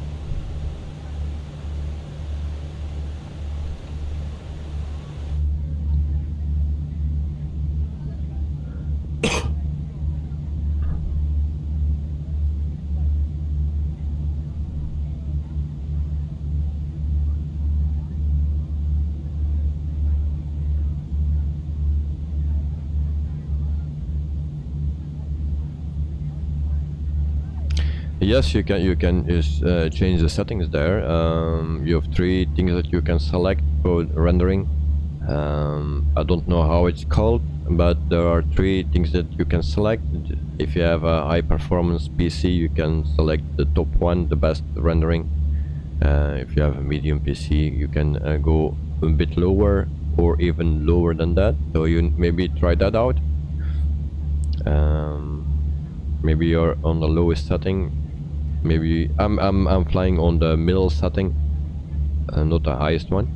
Yes, you can change the settings there. You have 3 things that you can select for rendering. I don't know how it's called, but there are 3 things that you can select. If you have a high performance PC, you can select the top one, the best rendering. If you have a medium PC, you can go a bit lower or even lower than that. So you maybe try that out. Maybe you're on the lowest setting. Maybe I'm flying on the middle setting, not the highest one,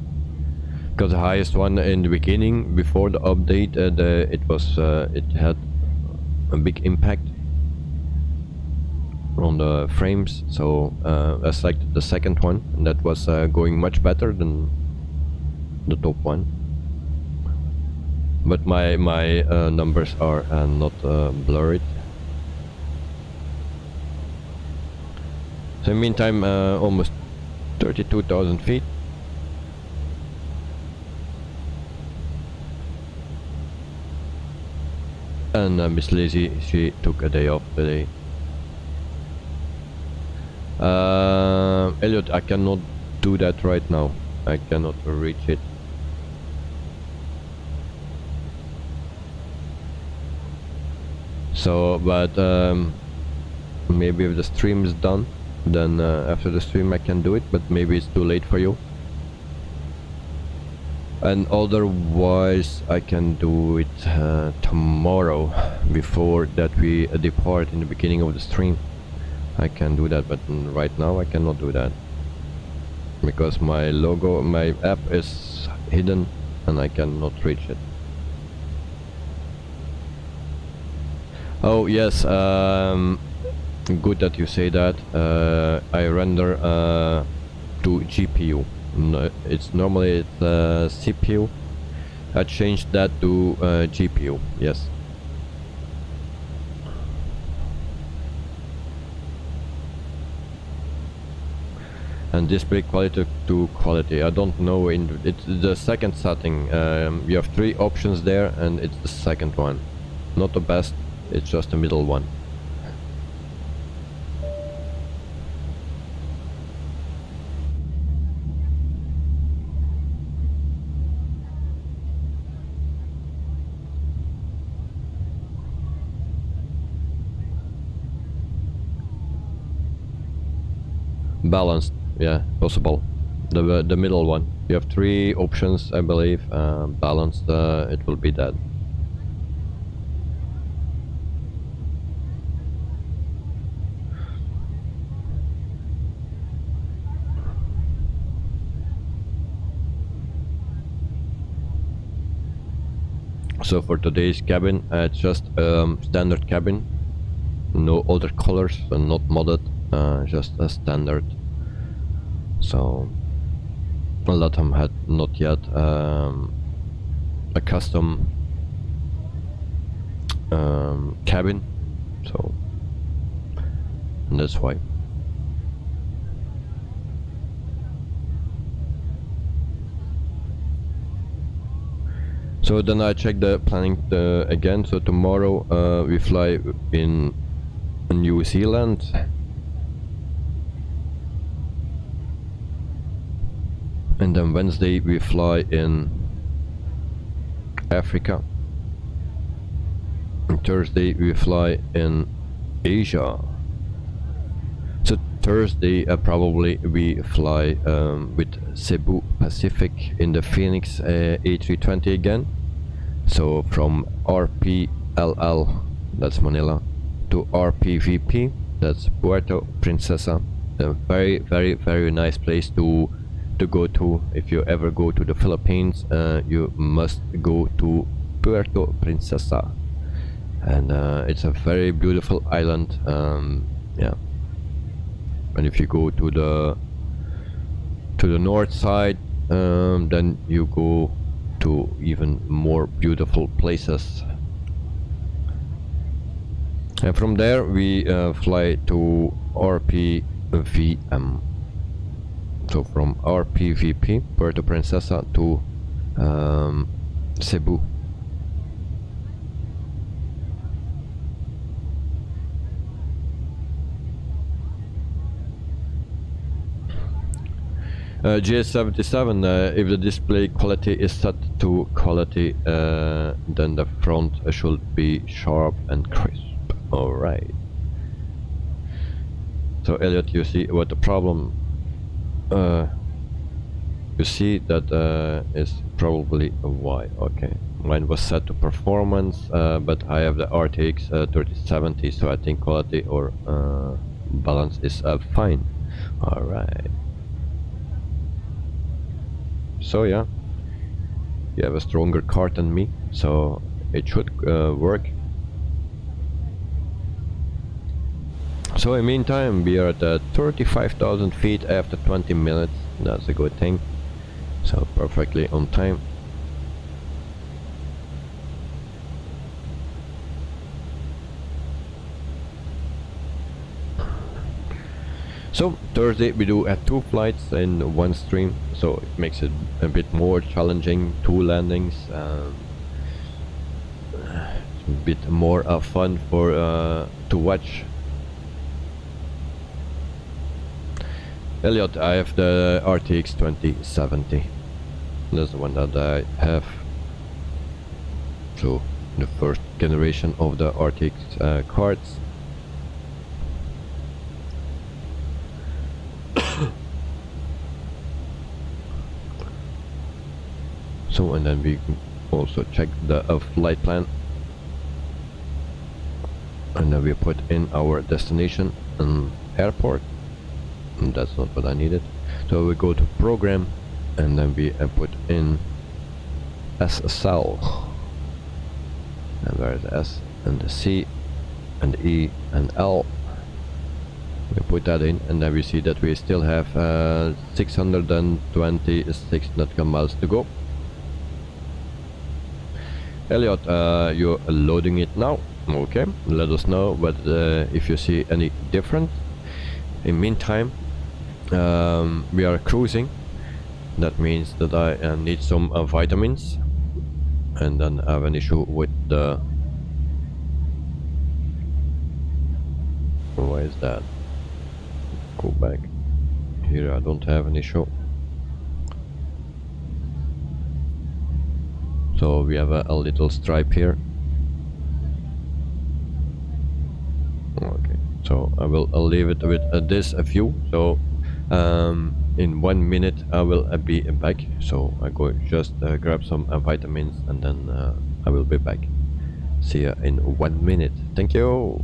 because the highest one in the beginning before the update, it had a big impact on the frames. So I selected the second one, and that was going much better than the top one. But my numbers are not blurred. So in the meantime, almost 32,000 feet. And Miss Lazy, she took a day off today. Elliot, I cannot do that right now. I cannot reach it. So, but maybe if the stream is done, then after the stream I can do it, but maybe it's too late for you. And otherwise I can do it tomorrow, before that we depart in the beginning of the stream. I can do that, but right now I cannot do that, because my logo, my app is hidden and I cannot reach it. Oh yes, good that you say that. I render to GPU. No, it's normally CPU. I changed that to GPU. Yes. And display quality to quality. I don't know. It's the second setting. You have 3 options there, and it's the second one. Not the best. It's just the middle one. balanced, yeah, possible. The middle one. You have 3 options, I believe. Balanced, it will be that. So for today's cabin, it's just standard cabin, no other colors, and not modded, just a standard. So a lot of them had not yet a custom cabin, so and that's why. So then I check the planning again. So tomorrow we fly in New Zealand. And then Wednesday we fly in Africa. And Thursday we fly in Asia. So Thursday probably we fly with Cebu Pacific in the Fenix A320 again. So from RPLL, that's Manila, to RPVP, that's Puerto Princesa. A very, very, very nice place to go to. If you ever go to the Philippines, you must go to Puerto Princesa, and it's a very beautiful island. Yeah. And if you go to the north side, then you go to even more beautiful places. And from there we fly to RPVM. So from RPVP, Puerto Princesa, to Cebu. GS77, if the display quality is set to quality, then the front should be sharp and crisp. Alright. So Elliot, you see what the problem, you see that is probably a Y. Okay, mine was set to performance, but I have the RTX 3070, so I think quality or balance is fine. Alright. So yeah, you have a stronger card than me, so it should work. So in the meantime, we are at 35,000 feet after 20 minutes. That's a good thing. So perfectly on time. So Thursday we do 2 flights in 1 stream, so it makes it a bit more challenging. 2 landings, a bit more fun for to watch. Elliot, I have the RTX 2070. That's the one that I have. So the first generation of the RTX cards. So and then we can also check the flight plan, and then we put in our destination and airport, and that's not what I needed. So we go to program, and then we put in SCEL, and where is the S and the C and the E and L. We put that in, and then we see that we still have 626 nautical miles to go. Elliot, you're loading it now. Okay, let us know what if you see any difference. In meantime, we are cruising. That means that I need some vitamins, and then I have an issue with the. Why is that? Go back. Here I don't have an issue. So we have a little stripe here. Okay, so I'll leave it with this view. So In 1 minute I will be back, so I go just grab some vitamins and then I will be back. See you in 1 minute. Thank you.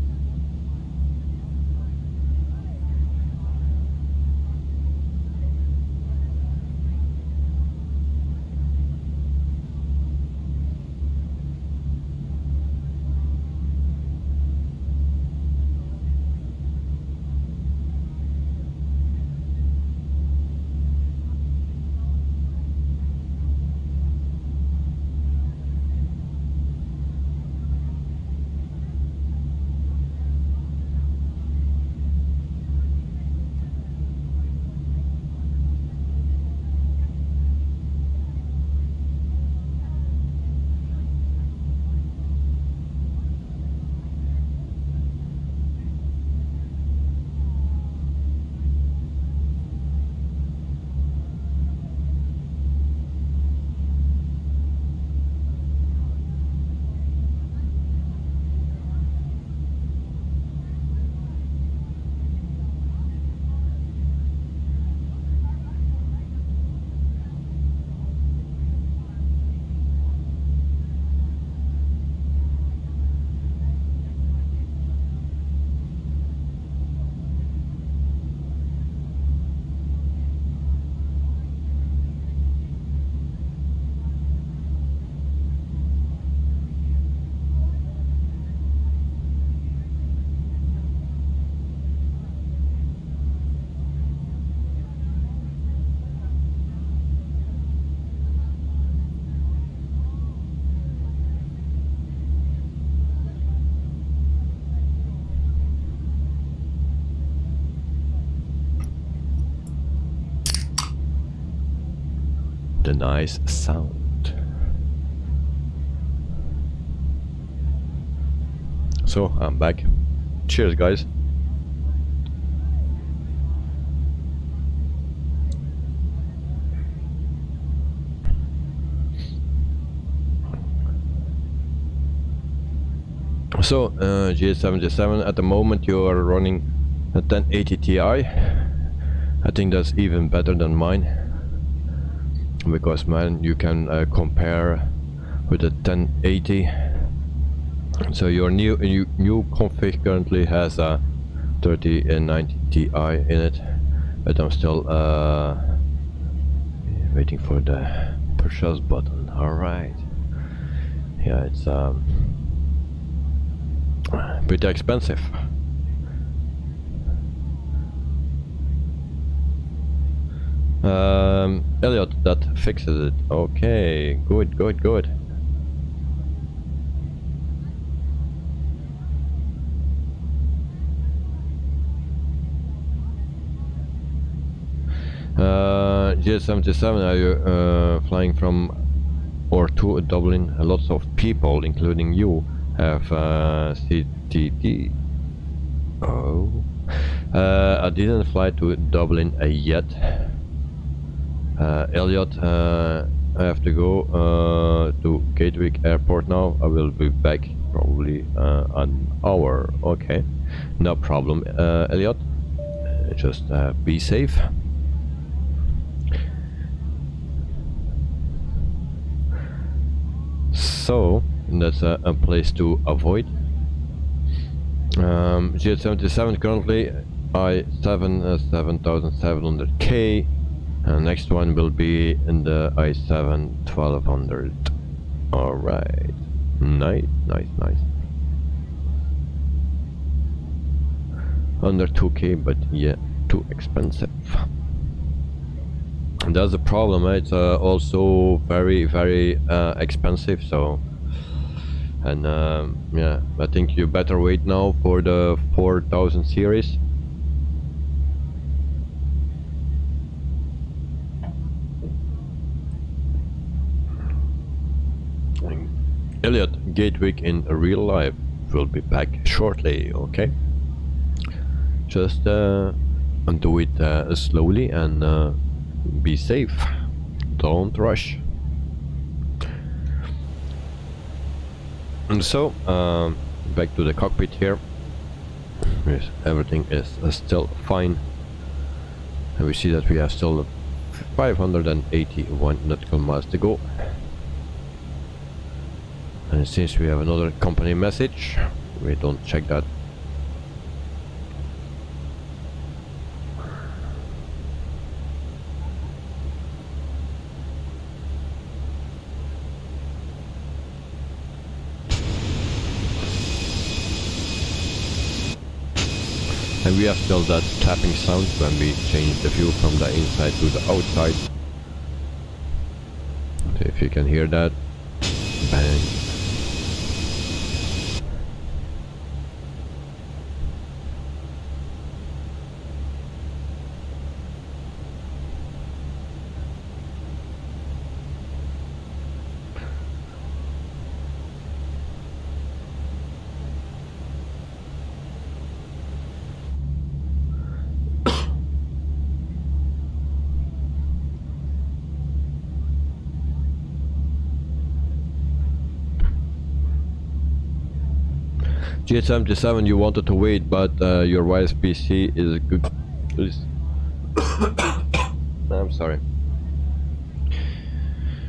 The nice sound. So I'm back. Cheers, guys. So G77, at the moment you are running a 1080 Ti. I think that's even better than mine, because man, you can compare with the 1080. So your new config currently has a 3090 Ti in it, but I'm still waiting for the purchase button. All right, yeah, it's pretty expensive. Elliot, that fixes it. Okay, good, good, good. G77, are you flying from or to Dublin? Lots of people, including you, have CTD. Oh, I didn't fly to Dublin yet. Elliot, I have to go to Gatwick Airport now. I will be back probably an hour. Okay, no problem, Elliot. Just be safe. So that's a place to avoid. G77 currently i7 7700K. Next one will be in the i7 1200. All right, nice, nice, nice. Under 2K, but yeah, too expensive. That's the problem. It's also very, very expensive. So, and yeah, I think you better wait now for the 4000 series. Elliot, Gatwick in real life will be back shortly. Okay, just do it slowly and be safe. Don't rush. And so back to the cockpit here. Yes, everything is still fine. And we see that we have still 581 nautical miles to go. And since we have another company message, we don't check that. And we have still that tapping sound when we change the view from the inside to the outside. So if you can hear that, bang. G77, you wanted to wait, but your wife's PC is good. I'm sorry.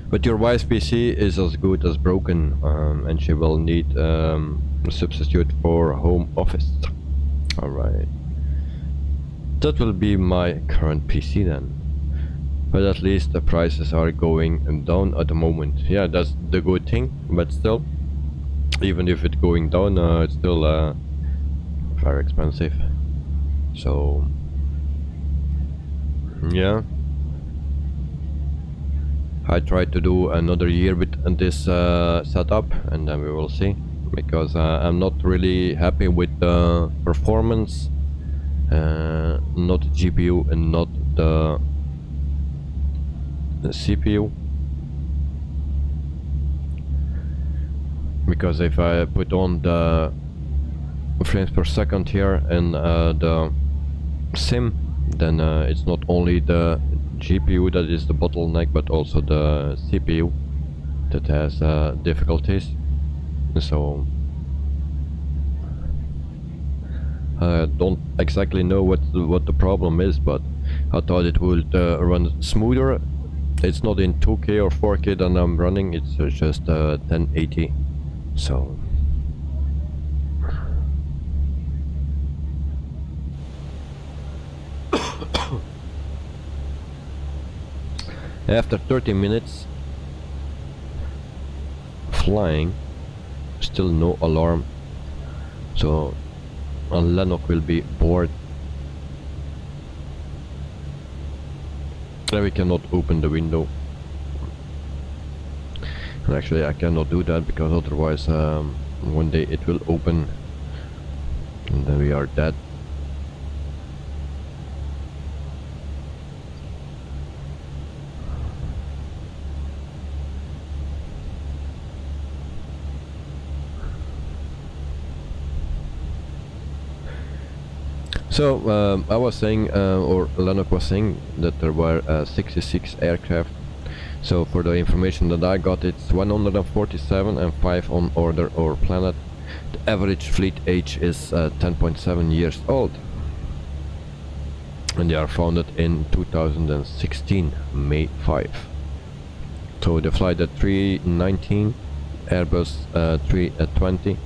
But your wife's PC is as good as broken, and she will need a substitute for home office. Alright. That will be my current PC then. But at least the prices are going down at the moment. Yeah, that's the good thing, but still. Even if it's going down, it's still very expensive. So yeah, I tried to do another year with this setup, and then we will see, because I'm not really happy with the performance, not the GPU and not the CPU. Because if I put on the frames per second here and the sim, then it's not only the GPU that is the bottleneck, but also the CPU that has difficulties. So I don't exactly know what the problem is, but I thought it would run smoother. It's not in 2K or 4K that I'm running, it's just 1080. So after 30 minutes flying, still no alarm, so Lennox will be bored. And we cannot open the window. And actually I cannot do that, because otherwise one day it will open and then we are dead. So I was saying, or Lennox was saying, that there were 66 aircraft. So for the information that I got, it's 147 and 5 on order or planet. The average fleet age is 10.7 years old. And they are founded in 2016, May 5. So they fly the 319, Airbus 320,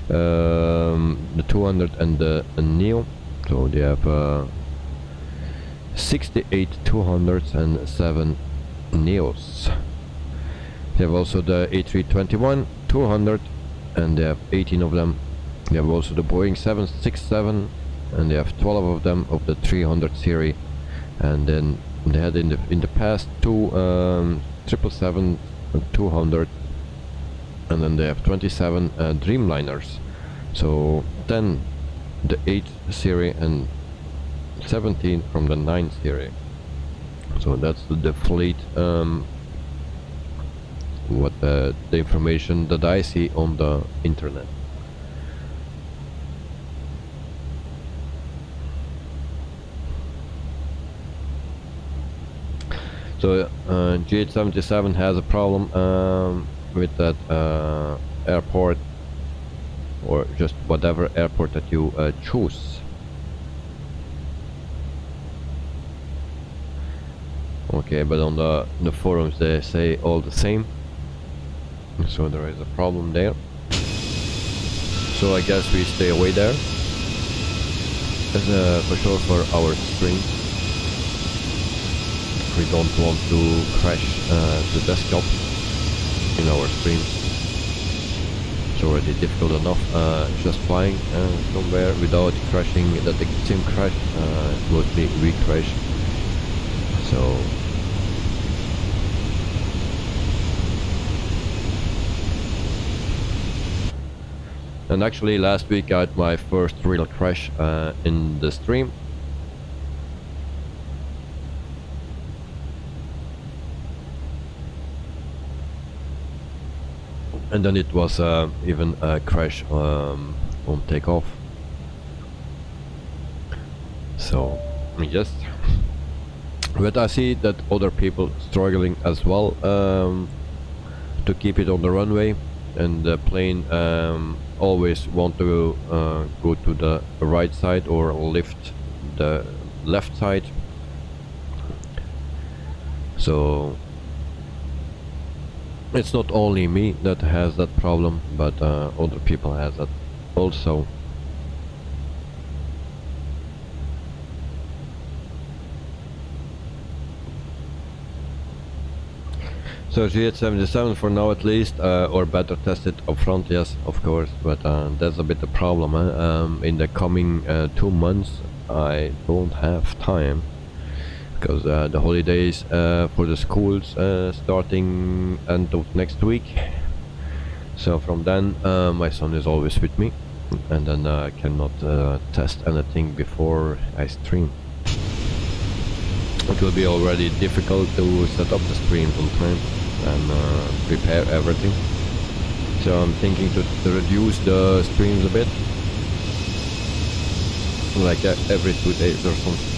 the 200 and the Neo. So they have 68 200s and 7 Neos. They have also the A321-200, and they have 18 of them. They have also the Boeing 767, and they have 12 of them of the 300 series. And then they had in the past two 777-200, and then they have 27 Dreamliners. So 10 the 8 series and 17 from the 9 series. So that's the fleet, what the information that I see on the internet. So G77 has a problem with that airport, or just whatever airport that you choose. Okay, but on the forums they say all the same, so there is a problem there. So I guess we stay away there. That's for sure for our stream. We don't want to crash the desktop in our stream. It's already difficult enough just flying somewhere without crashing. That the sim crash, mostly we crash. So and actually last week I had my first real crash in the stream. And then it was even a crash on takeoff. So yes, but I see that other people struggling as well to keep it on the runway, and the plane always want to go to the right side or lift the left side. So it's not only me that has that problem, but other people has that also. So GH77 for now at least, or better tested up front, yes, of course, but that's a bit the problem. In the coming 2 months I don't have time, because the holidays for the schools starting end of next week. So from then my son is always with me, and then I cannot test anything before I stream. It will be already difficult to set up the streams on time and prepare everything. So I'm thinking to reduce the streams a bit, like every 2 days or something,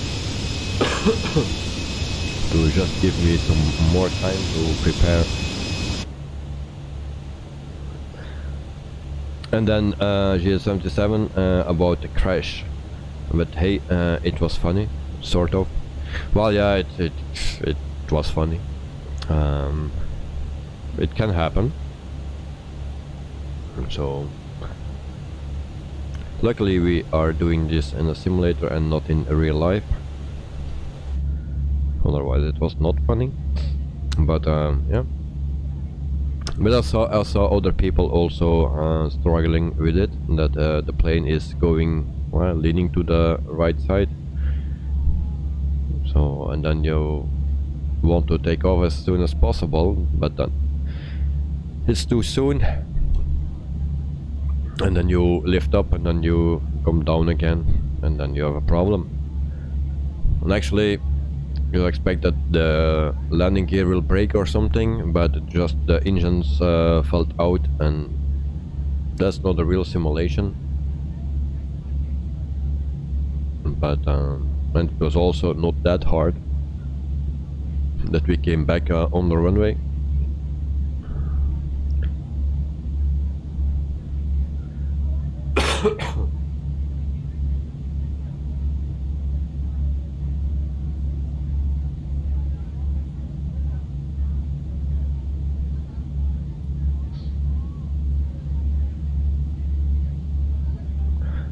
to just give me some more time to prepare. And then GS77 about the crash, but hey, it was funny, sort of. Well, yeah, it was funny. It can happen. So luckily we are doing this in a simulator and not in real life. Otherwise it was not funny. But yeah. But I saw other people also struggling with it. That the plane is going, well, leaning to the right side. So, and then you want to take off as soon as possible, but then it's too soon, and then you lift up and then you come down again, and then you have a problem. And actually you expect that the landing gear will break or something, but just the engines fell out, and that's not a real simulation. But and it was also not that hard that we came back on the runway.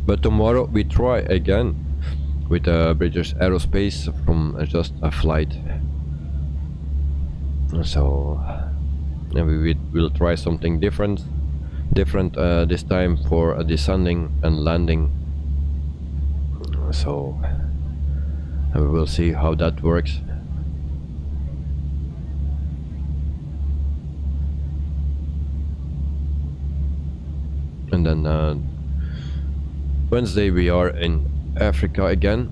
But tomorrow we try again with British Aerospace from just a flight. So we will try something different this time for descending and landing. So we will see how that works. And then Wednesday we are in Africa again,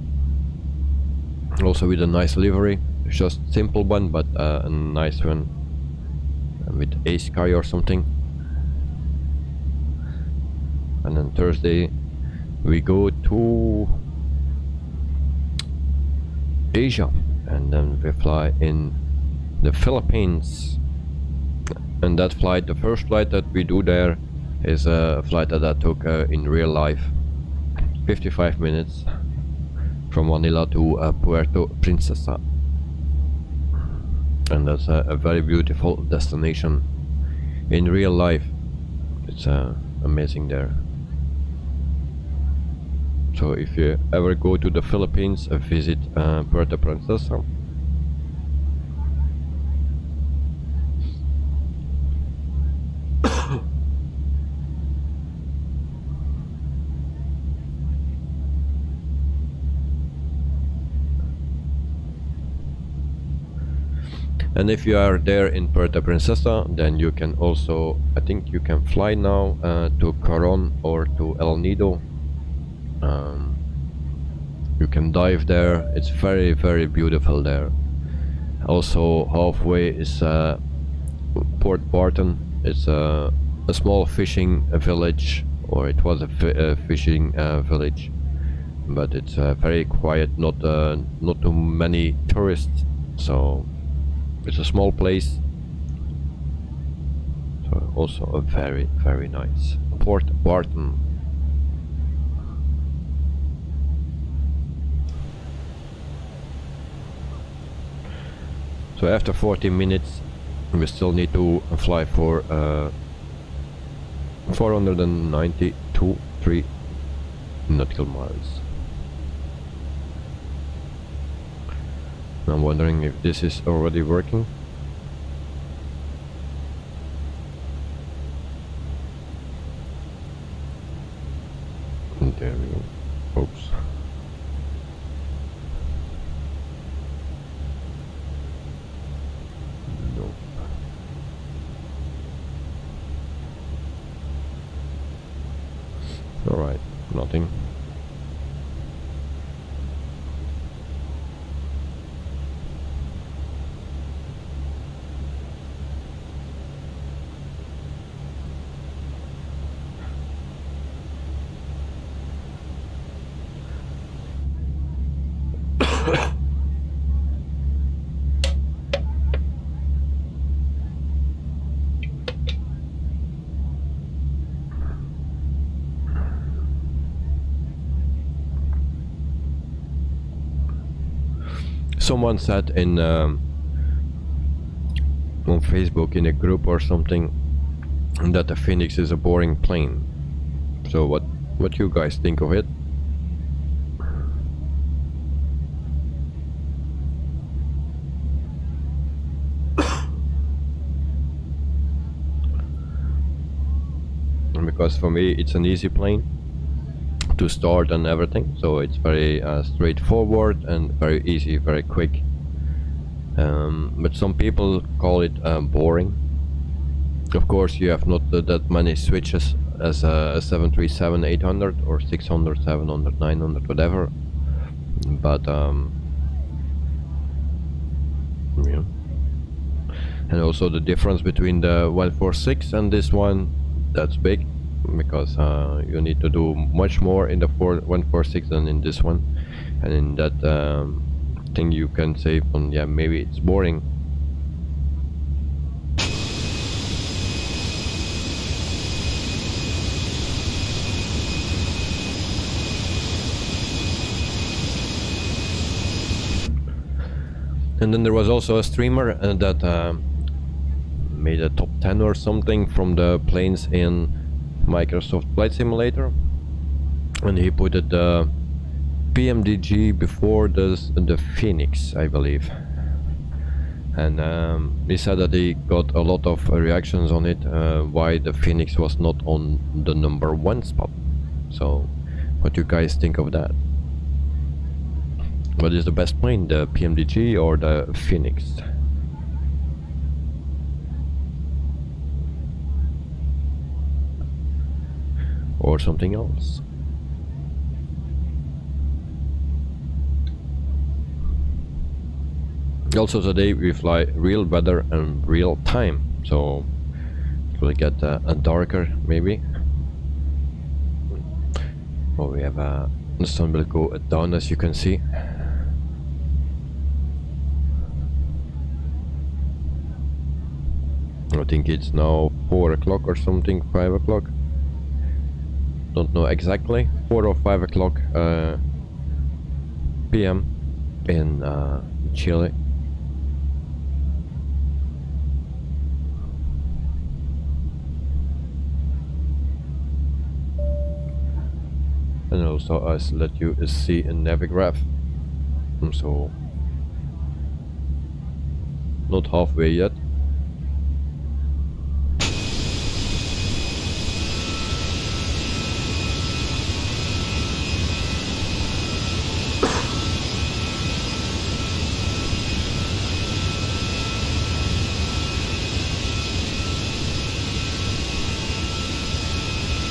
also with a nice livery, just simple one, but a nice one with a sky or something. And then Thursday we go to Asia, and then we fly in the Philippines. And that flight, the first flight that we do there, is a flight that I took in real life. 55 minutes from Manila to Puerto Princesa. and that's a very beautiful destination. In real life, it's amazing there. So if you ever go to the Philippines, visit Puerto Princesa. And if you are there in Puerto Princesa, then you can also, I think you can fly now to Coron or to El Nido. You can dive there. It's very, very beautiful there. Also halfway is Port Barton. It's a small fishing village, or it was a fishing village, but it's very quiet, not too many tourists, so it's a small place. So also a very, very nice Port Barton. So after 40 minutes we still need to fly for 492.3 nautical miles. I'm wondering if this is already working. And there we go. Oops. Nope. Alright, nothing. Someone said in on Facebook in a group or something that the Phoenix is a boring plane. So what you guys think of it? Because for me it's an easy plane to start and everything, so it's very straightforward and very easy, very quick. But some people call it boring. Of course you have not that many switches as a 737-800 or 600, 700, 900, whatever, but yeah. And also the difference between the 146 and this one, that's big, because you need to do much more in the 146 than in this one, and in that thing you can say on, yeah, maybe it's boring. And then there was also a streamer that made a top 10 or something from the planes in Microsoft Flight Simulator, and he put it PMDG before the Phoenix, I believe, and he said that he got a lot of reactions on it, why the Phoenix was not on the #1 spot. So what do you guys think of that? What is the best plane, the PMDG or the Phoenix? Or something else? Also today we fly real weather and real time, so it will get darker maybe. Oh, we have the sun will go down, as you can see. I think it's now 4 o'clock or something, 5 o'clock. Don't know exactly, 4 or 5 o'clock PM in Chile. and also as let you see a navigraph. So not halfway yet.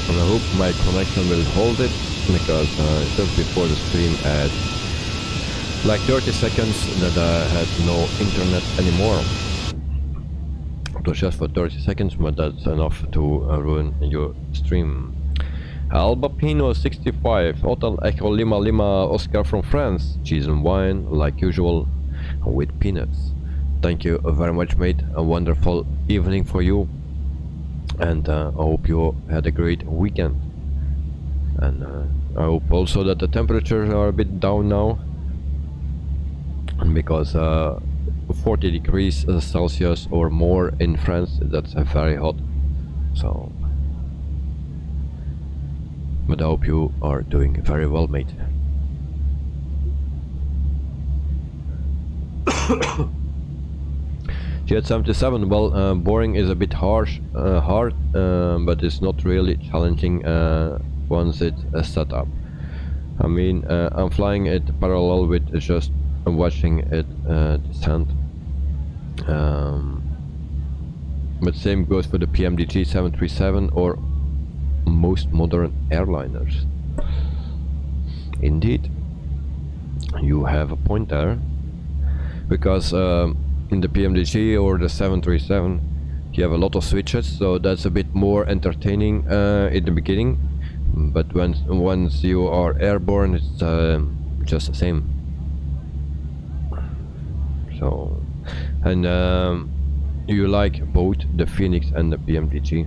And I hope my connection will hold it, because just before the stream at like 30 seconds that I had no internet anymore. It was just for 30 seconds, but that's enough to ruin your stream. Alba Pino 65, Hotel Echo Lima Lima Oscar from France, cheese and wine like usual with peanuts. Thank you very much, mate. A wonderful evening for you, and I hope you had a great weekend. And I hope also that the temperatures are a bit down now, because 40 degrees Celsius or more in France, that's very hot. So, but I hope you are doing very well, mate. Jet 77, well, boring is a bit hard, but it's not really challenging once it's set up. I mean, I'm flying it parallel with just watching it descend. But same goes for the PMDG 737 or most modern airliners. Indeed, you have a point there, because in the PMDG or the 737 you have a lot of switches, so that's a bit more entertaining in the beginning, but once you are airborne, it's just the same. So, and you like both the Fenix and the PMDG.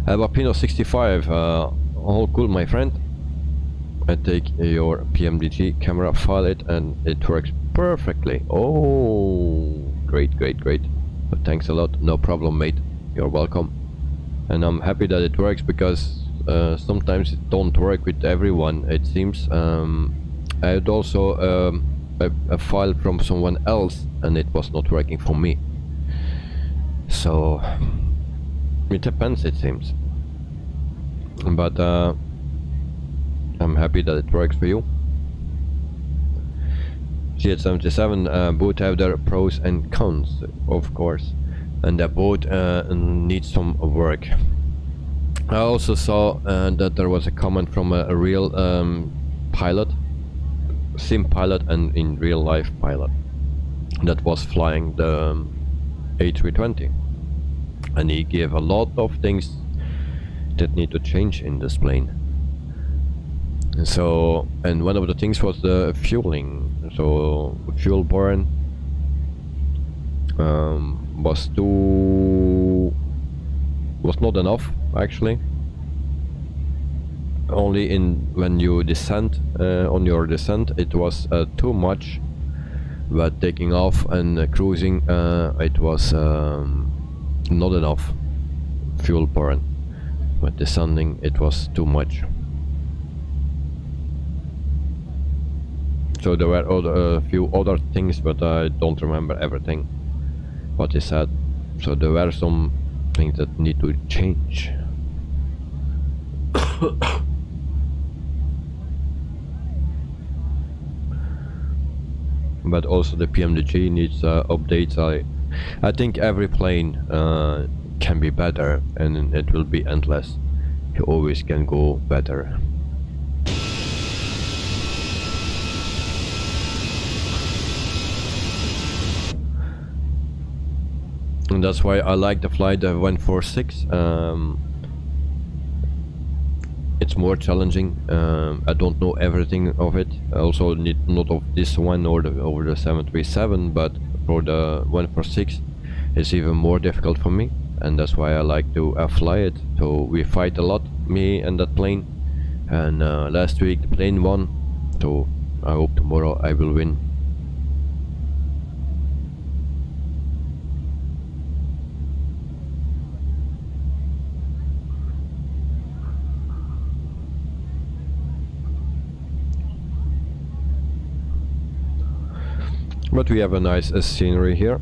Avapino 65, all cool, my friend. I take your PMDG camera, file it, and it works perfectly. Oh, great, great, great. But thanks a lot. No problem, mate. You're welcome. And I'm happy that it works, because sometimes it don't work with everyone, it seems. I had also a file from someone else, and it was not working for me. So it depends, it seems. But I'm happy that it works for you. GH77 both have their pros and cons, of course, and they both need some work. I also saw that there was a comment from a real pilot, sim pilot, and in real life pilot that was flying the A320, and he gave a lot of things that need to change in this plane. So, and one of the things was the fueling. So fuel burn was not enough, actually. Only when you descend, on your descent, it was too much, but taking off and cruising, it was not enough fuel burn. But descending, it was too much. So there were a few other things, but I don't remember everything what he said. So there were some things that need to change. But also the PMDG needs updates. I think every plane can be better, and it will be endless. You always can go better. And that's why I like to fly the 146. It's more challenging. I don't know everything of it. I also need not of this one or over the 737, but for the 146 it's even more difficult for me, and that's why I like to fly it. So we fight a lot, me and that plane, and last week the plane won, so I hope tomorrow I will win. But we have a nice scenery here.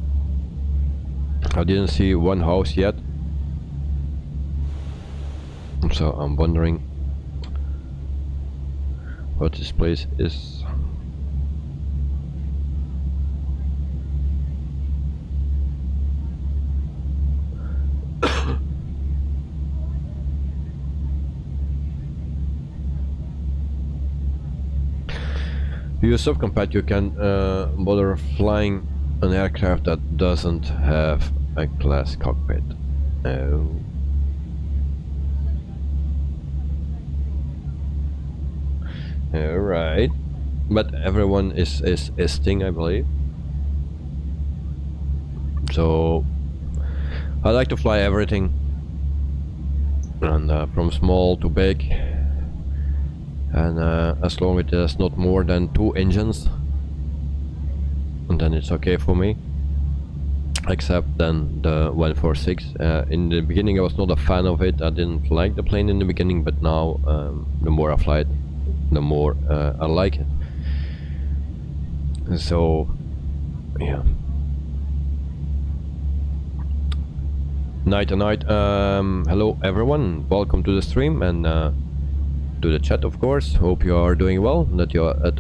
I didn't see one house yet, so I'm wondering what this place is. Use subcompat, you can bother flying an aircraft that doesn't have a glass cockpit. Oh. Alright. But everyone is Sting, I believe. So I like to fly everything, and from small to big. And as long as there's not more than 2 engines, and then it's okay for me. Except then the 146. In the beginning I was not a fan of it. I didn't like the plane in the beginning, but now the more I fly it, the more I like it. So yeah. Night. Hello everyone, welcome to the stream, and to the chat, of course. Hope you are doing well, that you are at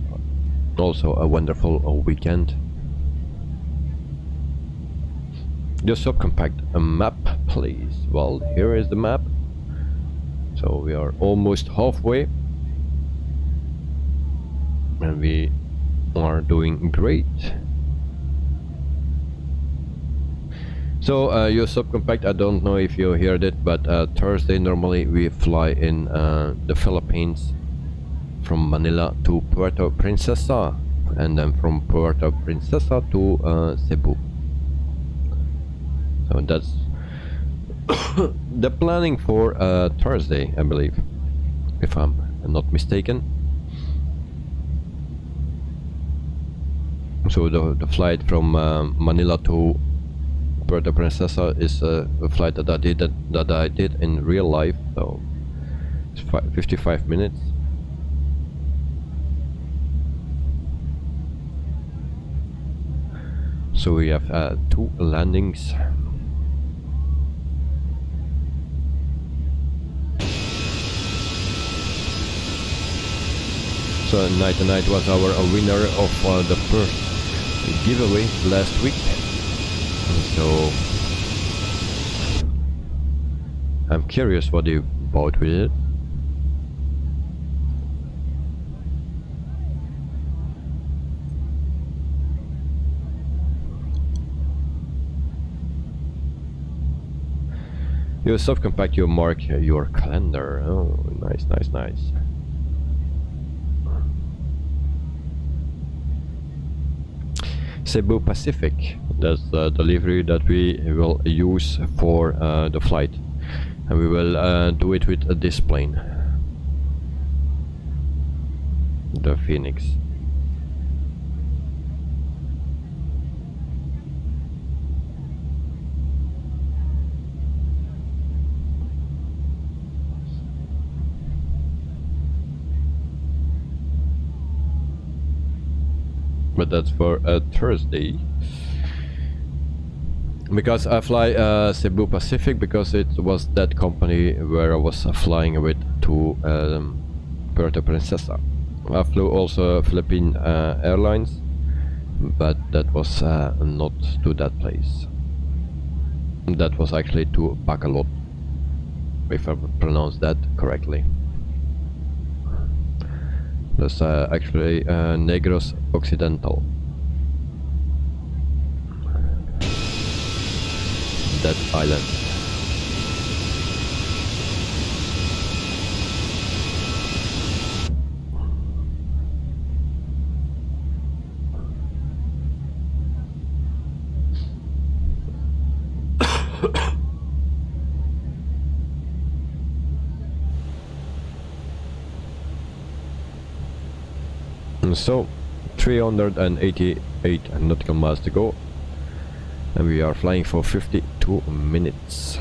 also a wonderful weekend. The subcompact map, please. Well, here is the map. So we are almost halfway, and we are doing great. So your subcompact, I don't know if you heard it, but Thursday normally we fly in the Philippines from Manila to Puerto Princesa, and then from Puerto Princesa to Cebu. So that's the planning for Thursday, I believe, if I'm not mistaken. So the flight from Manila to Puerto Princesa is a flight that I did in real life, so it's 55 minutes. So we have 2 landings. So Night was our winner of the first giveaway last week. So I'm curious what you bought with it. You subcompact, you mark your calendar. Oh, nice. Cebu Pacific, that's the delivery that we will use for the flight, and we will do it with this plane, the Phoenix. But that's for Thursday, because I fly Cebu Pacific because it was that company where I was flying with to Puerto Princesa. I flew also Philippine Airlines, but that was not to that place. That was actually to Bacolod, if I pronounced that correctly. That's actually Negros Occidental. That island. So 388 nautical miles to go, and we are flying for 52 minutes.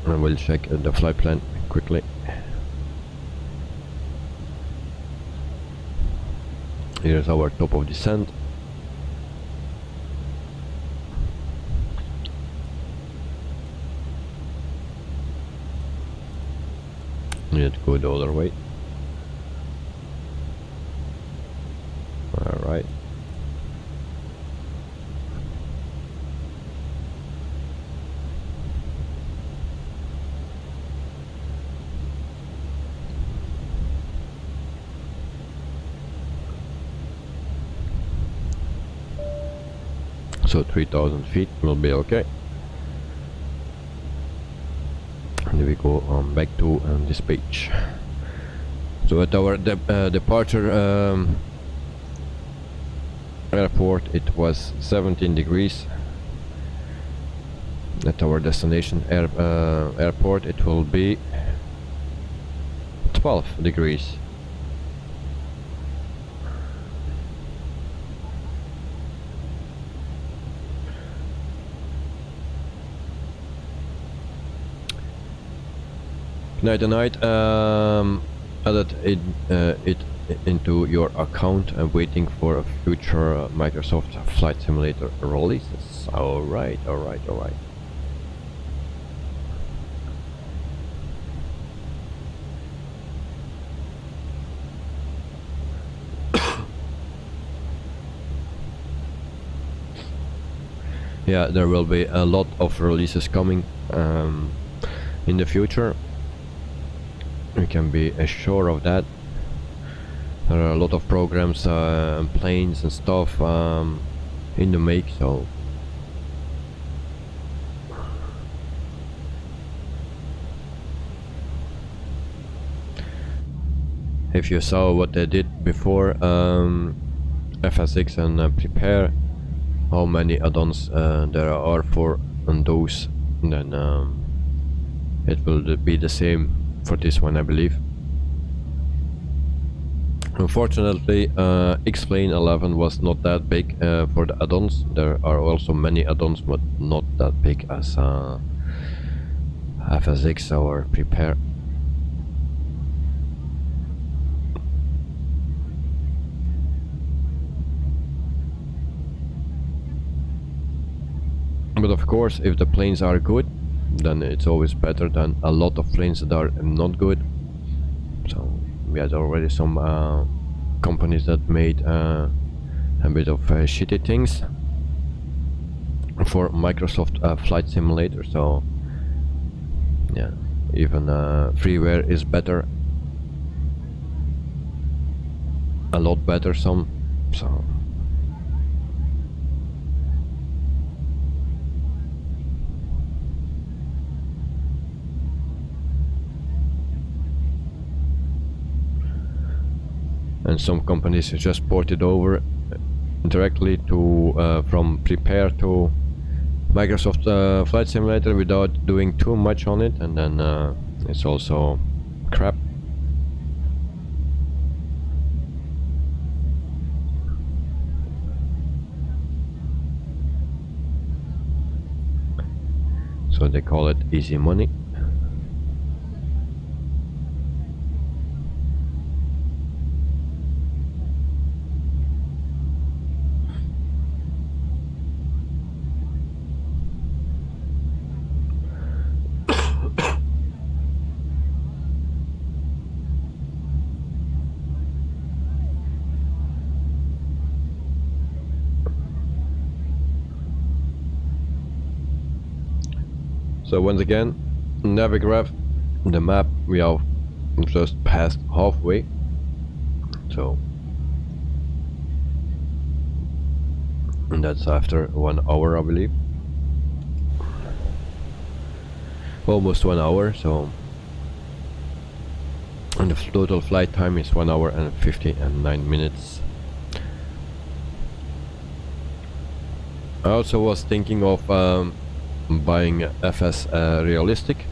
And we'll check the flight plan quickly. Here's our top of descent. Let's go the other way. Alright. So 3000 feet will be okay. And we go back to this page. So at our departure airport it was 17 degrees. At our destination airport it will be 12 degrees. Night, added it into your account and waiting for a future Microsoft Flight Simulator releases. Alright. Yeah, there will be a lot of releases coming in the future. We can be sure of that. There are a lot of programs and planes and stuff in the make, so if you saw what they did before FS6 and Prepare, how many add-ons there are for those, then it will be the same for this one, I believe. Unfortunately, X-Plane 11 was not that big for the add-ons. There are also many add-ons, but not that big as FS6 or Prepare. But of course, if the planes are good, then it's always better than a lot of planes that are not good. So we had already some companies that made a bit of shitty things for Microsoft Flight Simulator. So yeah, even freeware is better, a lot better some. So and some companies just ported over directly to from Prepare to Microsoft Flight Simulator without doing too much on it, and then it's also crap. So they call it easy money. So once again, Navigraph, the map, we have just passed halfway. So, and that's after 1 hour, I believe. Almost 1 hour, so, and the total flight time is 1 hour and 59 minutes. I also was thinking of buying FS Realistic.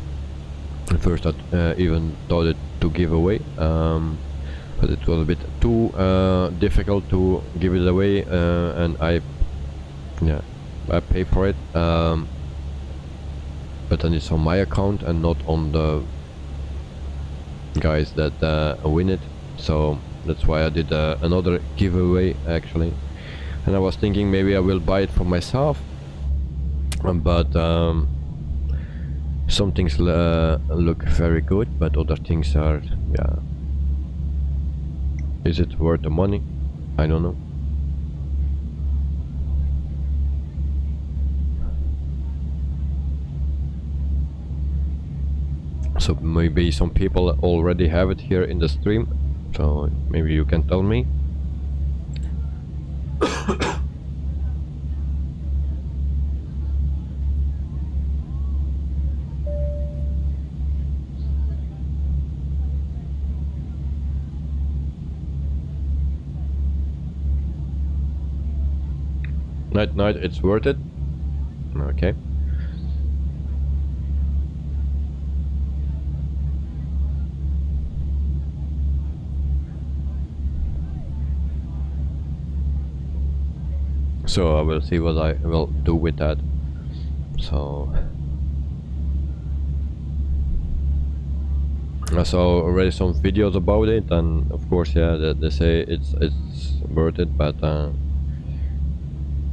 At first I even thought it to give away, but it was a bit too difficult to give it away, and I pay for it, but then it's on my account and not on the guys that win it. So that's why I did another giveaway actually, and I was thinking maybe I will buy it for myself. But Some things look very good, but other things are, yeah. Is it worth the money? I don't know. So maybe some people already have it here in the stream, so maybe you can tell me. Night, it's worth it. Okay. So I will see what I will do with that. So I saw already some videos about it, and of course, yeah, they say it's worth it, but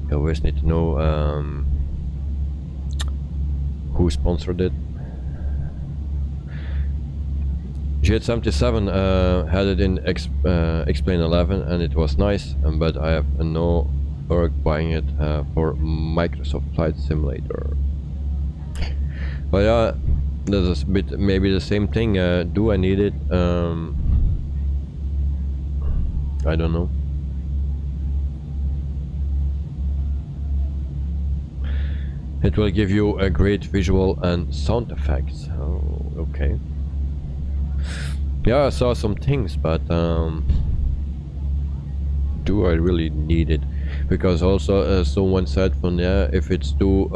you always need to know who sponsored it. Jet77 had it in Explain 11, and it was nice, but I have no work buying it for Microsoft Flight Simulator. But yeah, there's a bit maybe the same thing. Do I need it? I don't know. It will give you a great visual and sound effects. Oh, okay. Yeah, I saw some things, but do I really need it? Because also someone said from, yeah, if it's too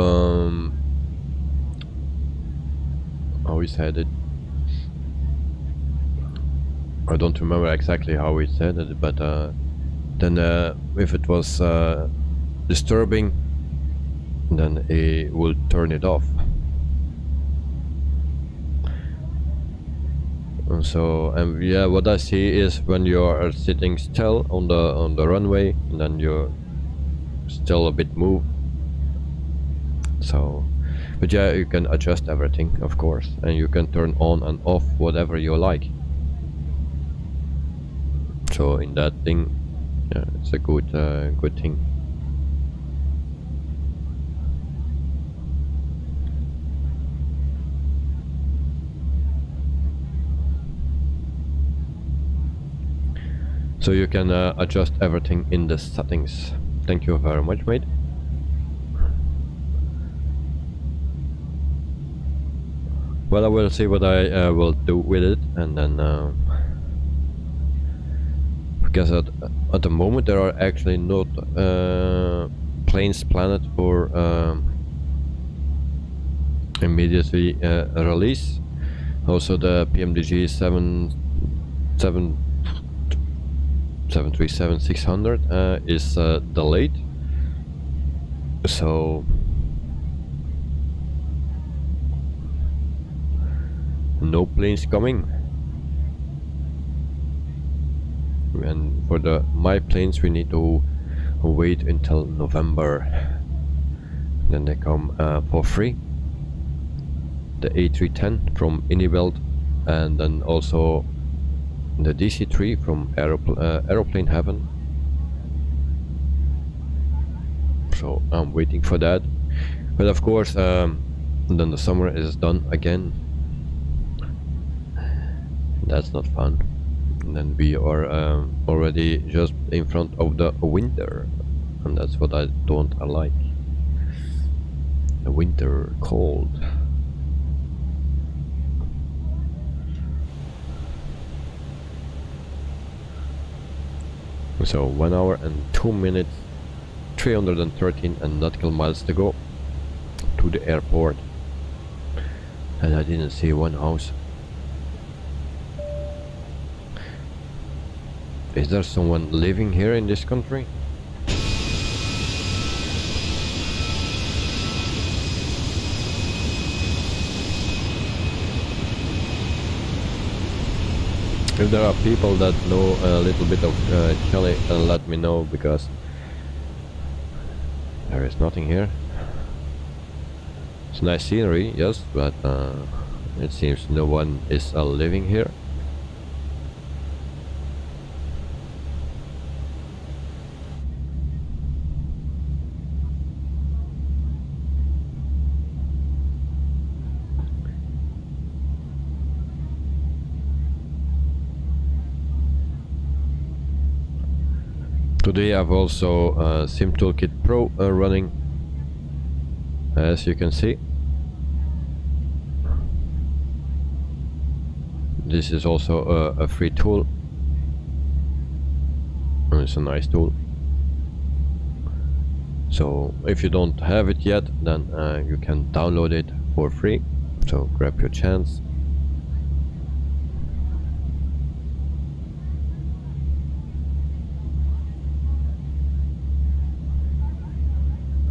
how he said it, I don't remember exactly how he said it, but then if it was disturbing, then he will turn it off. And so yeah, what I see is when you are sitting still on the runway, and then you're still a bit moved. So, but yeah, you can adjust everything, of course, and you can turn on and off whatever you like. So in that thing, yeah, it's a good good thing. So you can adjust everything in the settings. Thank you very much, mate. Well, I will see what I will do with it, and then because at the moment there are actually not planes planned for immediately release. Also the PMDG 737-600 is delayed, so no planes coming. And for my planes we need to wait until November, then they come for free. The A310 from Inibelt, and then also the DC-3 from Aeroplane Heaven. So I'm waiting for that. But of course, then the summer is done again. That's not fun. And then we are already just in front of the winter, and that's what I don't like. The winter cold. So 1 hour and 2 minutes, 313 nautical miles to go to the airport, and I didn't see one house. Is there someone living here in this country? If there are people that know a little bit of Chile, let me know, because there is nothing here. It's nice scenery, yes, but it seems no one is living here. Today I've also Sim Toolkit Pro running, as you can see. This is also a free tool. It's a nice tool. So if you don't have it yet, then you can download it for free. So grab your chance.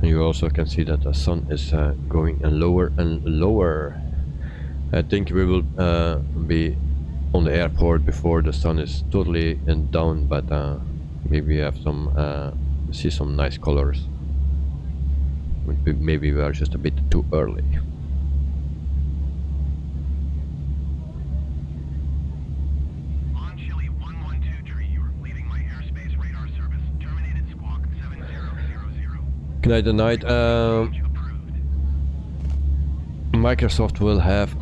You also can see that the sun is going lower and lower. I think we will be on the airport before the sun is totally down, but maybe we have some see some nice colors. Maybe we are just a bit too early. Good night, the night. Microsoft will have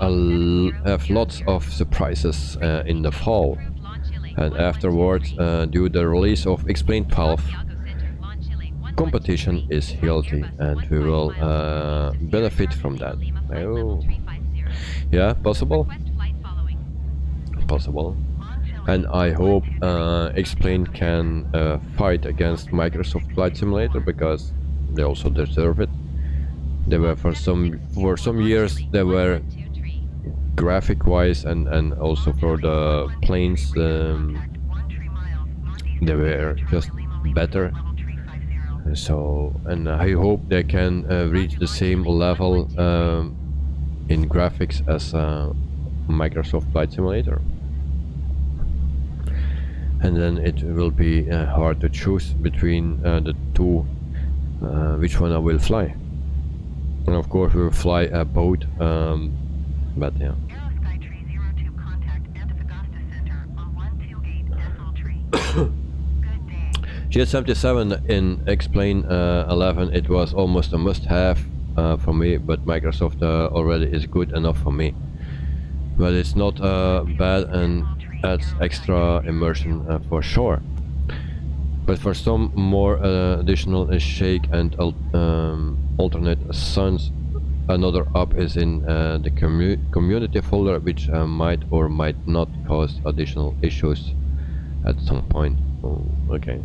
lots of surprises in the fall, and afterwards, due to the release of Explain 12, competition is healthy, and we will benefit from that. Oh, yeah, possible. And I hope Explain can fight against Microsoft Flight Simulator, because they also deserve it. They were for some years they were graphic wise and also for the planes they were just better. So, and I hope they can reach the same level in graphics as Microsoft Flight Simulator. And then it will be hard to choose between the two. Which one I will fly, and of course we will fly a boat, but yeah. GS77 in Explain 11, it was almost a must-have for me, but Microsoft already is good enough for me. But it's not bad and adds extra immersion for sure. But for some more additional shake and alternate sounds, another app is in the community folder, which might or might not cause additional issues at some point. Oh, okay.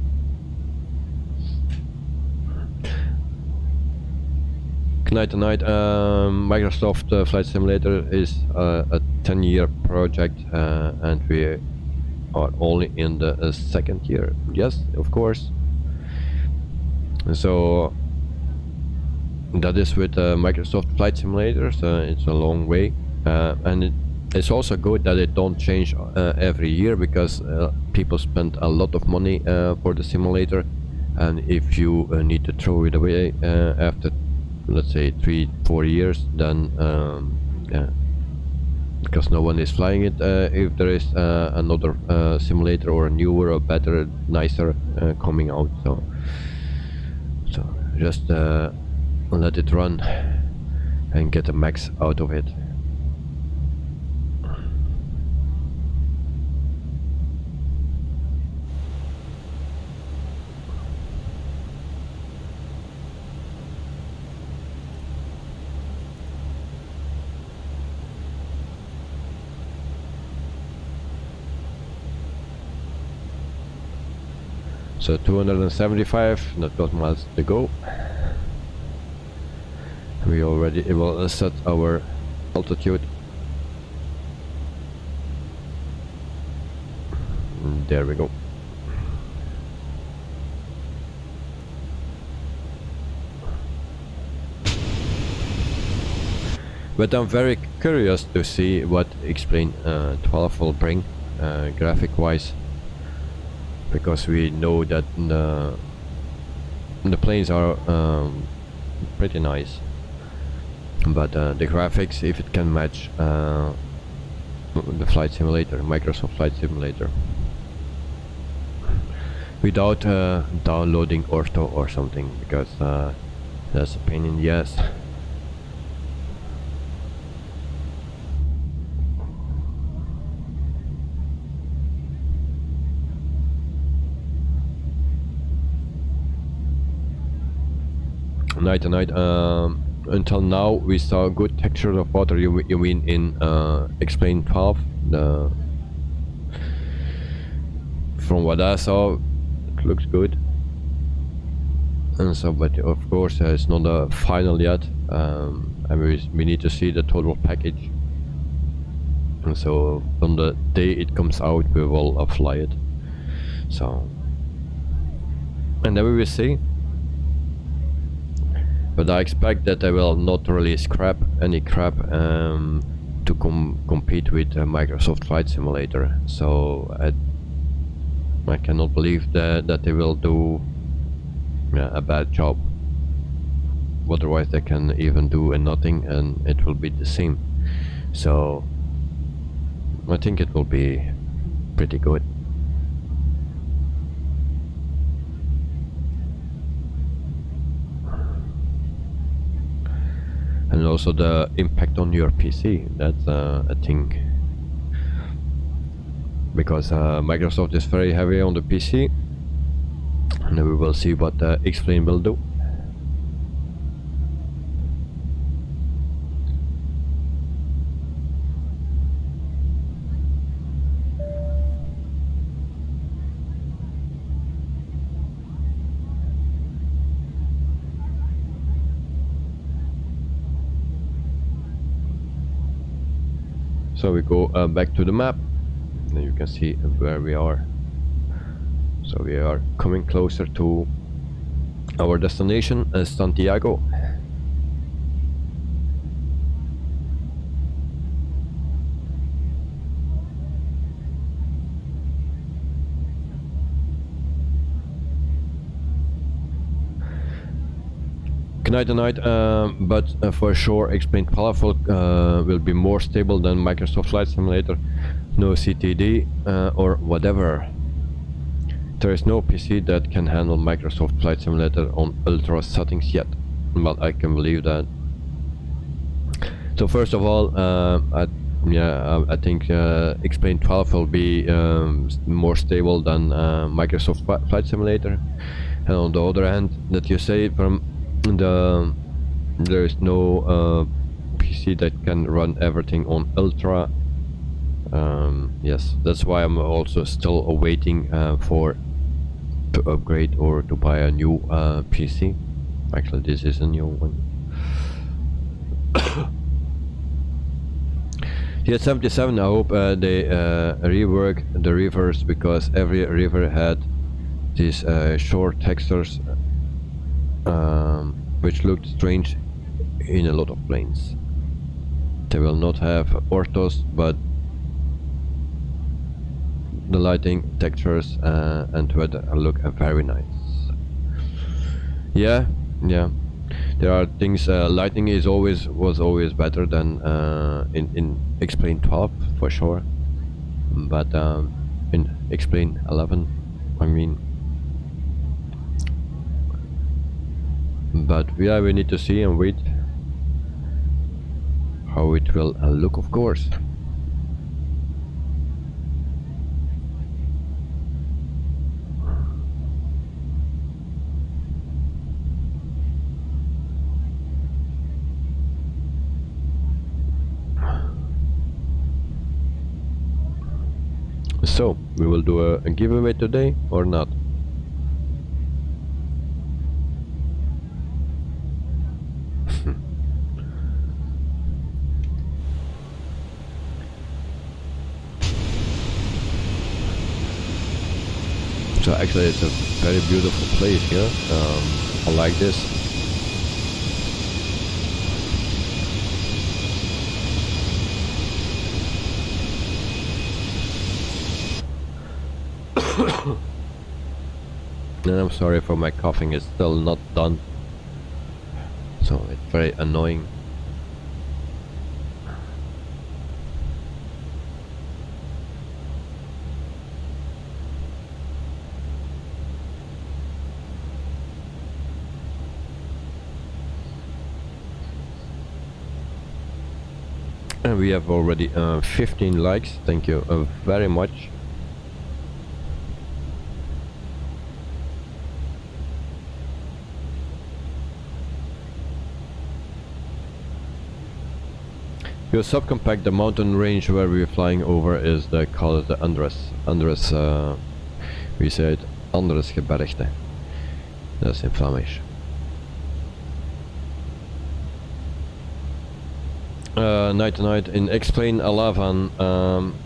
Tonight, Microsoft Flight Simulator is a 10-year project, and we are only in the second year. Yes, of course. So that is with Microsoft Flight Simulators. It's a long way, and it's also good that it don't change every year, because people spend a lot of money for the simulator, and if you need to throw it away after, let's say, 3-4 years, then yeah, because no one is flying it, if there is another simulator or a newer or better, nicer coming out. So just let it run and get the max out of it. So 275, not got miles to go. We already will set our altitude. There we go. But I'm very curious to see what Explain 12 will bring graphic wise, because we know that the planes are pretty nice. but the graphics, if it can match the flight simulator, Microsoft Flight Simulator, without downloading Ortho or something, because that's a pain in the ass. Night. Until now we saw good textures of water. You mean in Explain 12? From what I saw, it looks good. And so, but of course it's not final yet. And we need to see the total package. And so on the day it comes out, we will fly it. So, and then we will see. But I expect that they will not release any crap to compete with Microsoft Flight Simulator. So I cannot believe that they will do a bad job. Otherwise they can even do nothing and it will be the same. So I think it will be pretty good. And also the impact on your PC, that's a thing. Because Microsoft is very heavy on the PC. And then we will see what Explain will do. So we go back to the map, and you can see where we are. So we are coming closer to our destination, Santiago. Tonight, but for sure Explain 12 will be more stable than Microsoft Flight Simulator. No CTD or whatever. There is no PC that can handle Microsoft Flight Simulator on ultra settings yet, but I can believe that. So first of all, I think Explain 12 will be more stable than Microsoft Flight Simulator. And on the other hand, that you say from there is no PC that can run everything on ultra. Yes, that's why I'm also still waiting to upgrade or to buy a new PC. Actually, this is a new one. Yeah, 77. I hope they rework the rivers, because every river had these short textures. Which looked strange in a lot of planes. They will not have orthos, but the lighting, textures and weather look very nice. Yeah. There are things. Lighting was always better than in Explain 12 for sure, but in Explain 11, I mean. But yeah, we need to see and wait how it will look, of course. So, we will do a giveaway today or not? So actually it's a very beautiful place here. I like this. And I'm sorry for my coughing, it's still not done. So it's very annoying. And we have already 15 likes. Thank you very much. Your subcompact, the mountain range where we're flying over, is the called the Andes. We say it Andesgebergte. That's in Flemish. Night in Explain 11,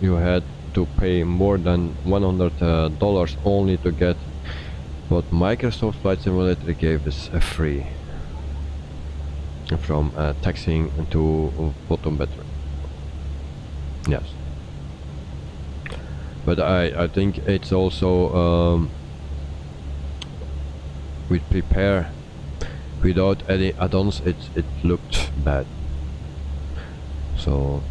you had to pay more than $100 only to get what Microsoft Flight Simulator gave us free. From taxiing to photometry. Yes. But I think it's also with Prepare without any add-ons it looked bad. So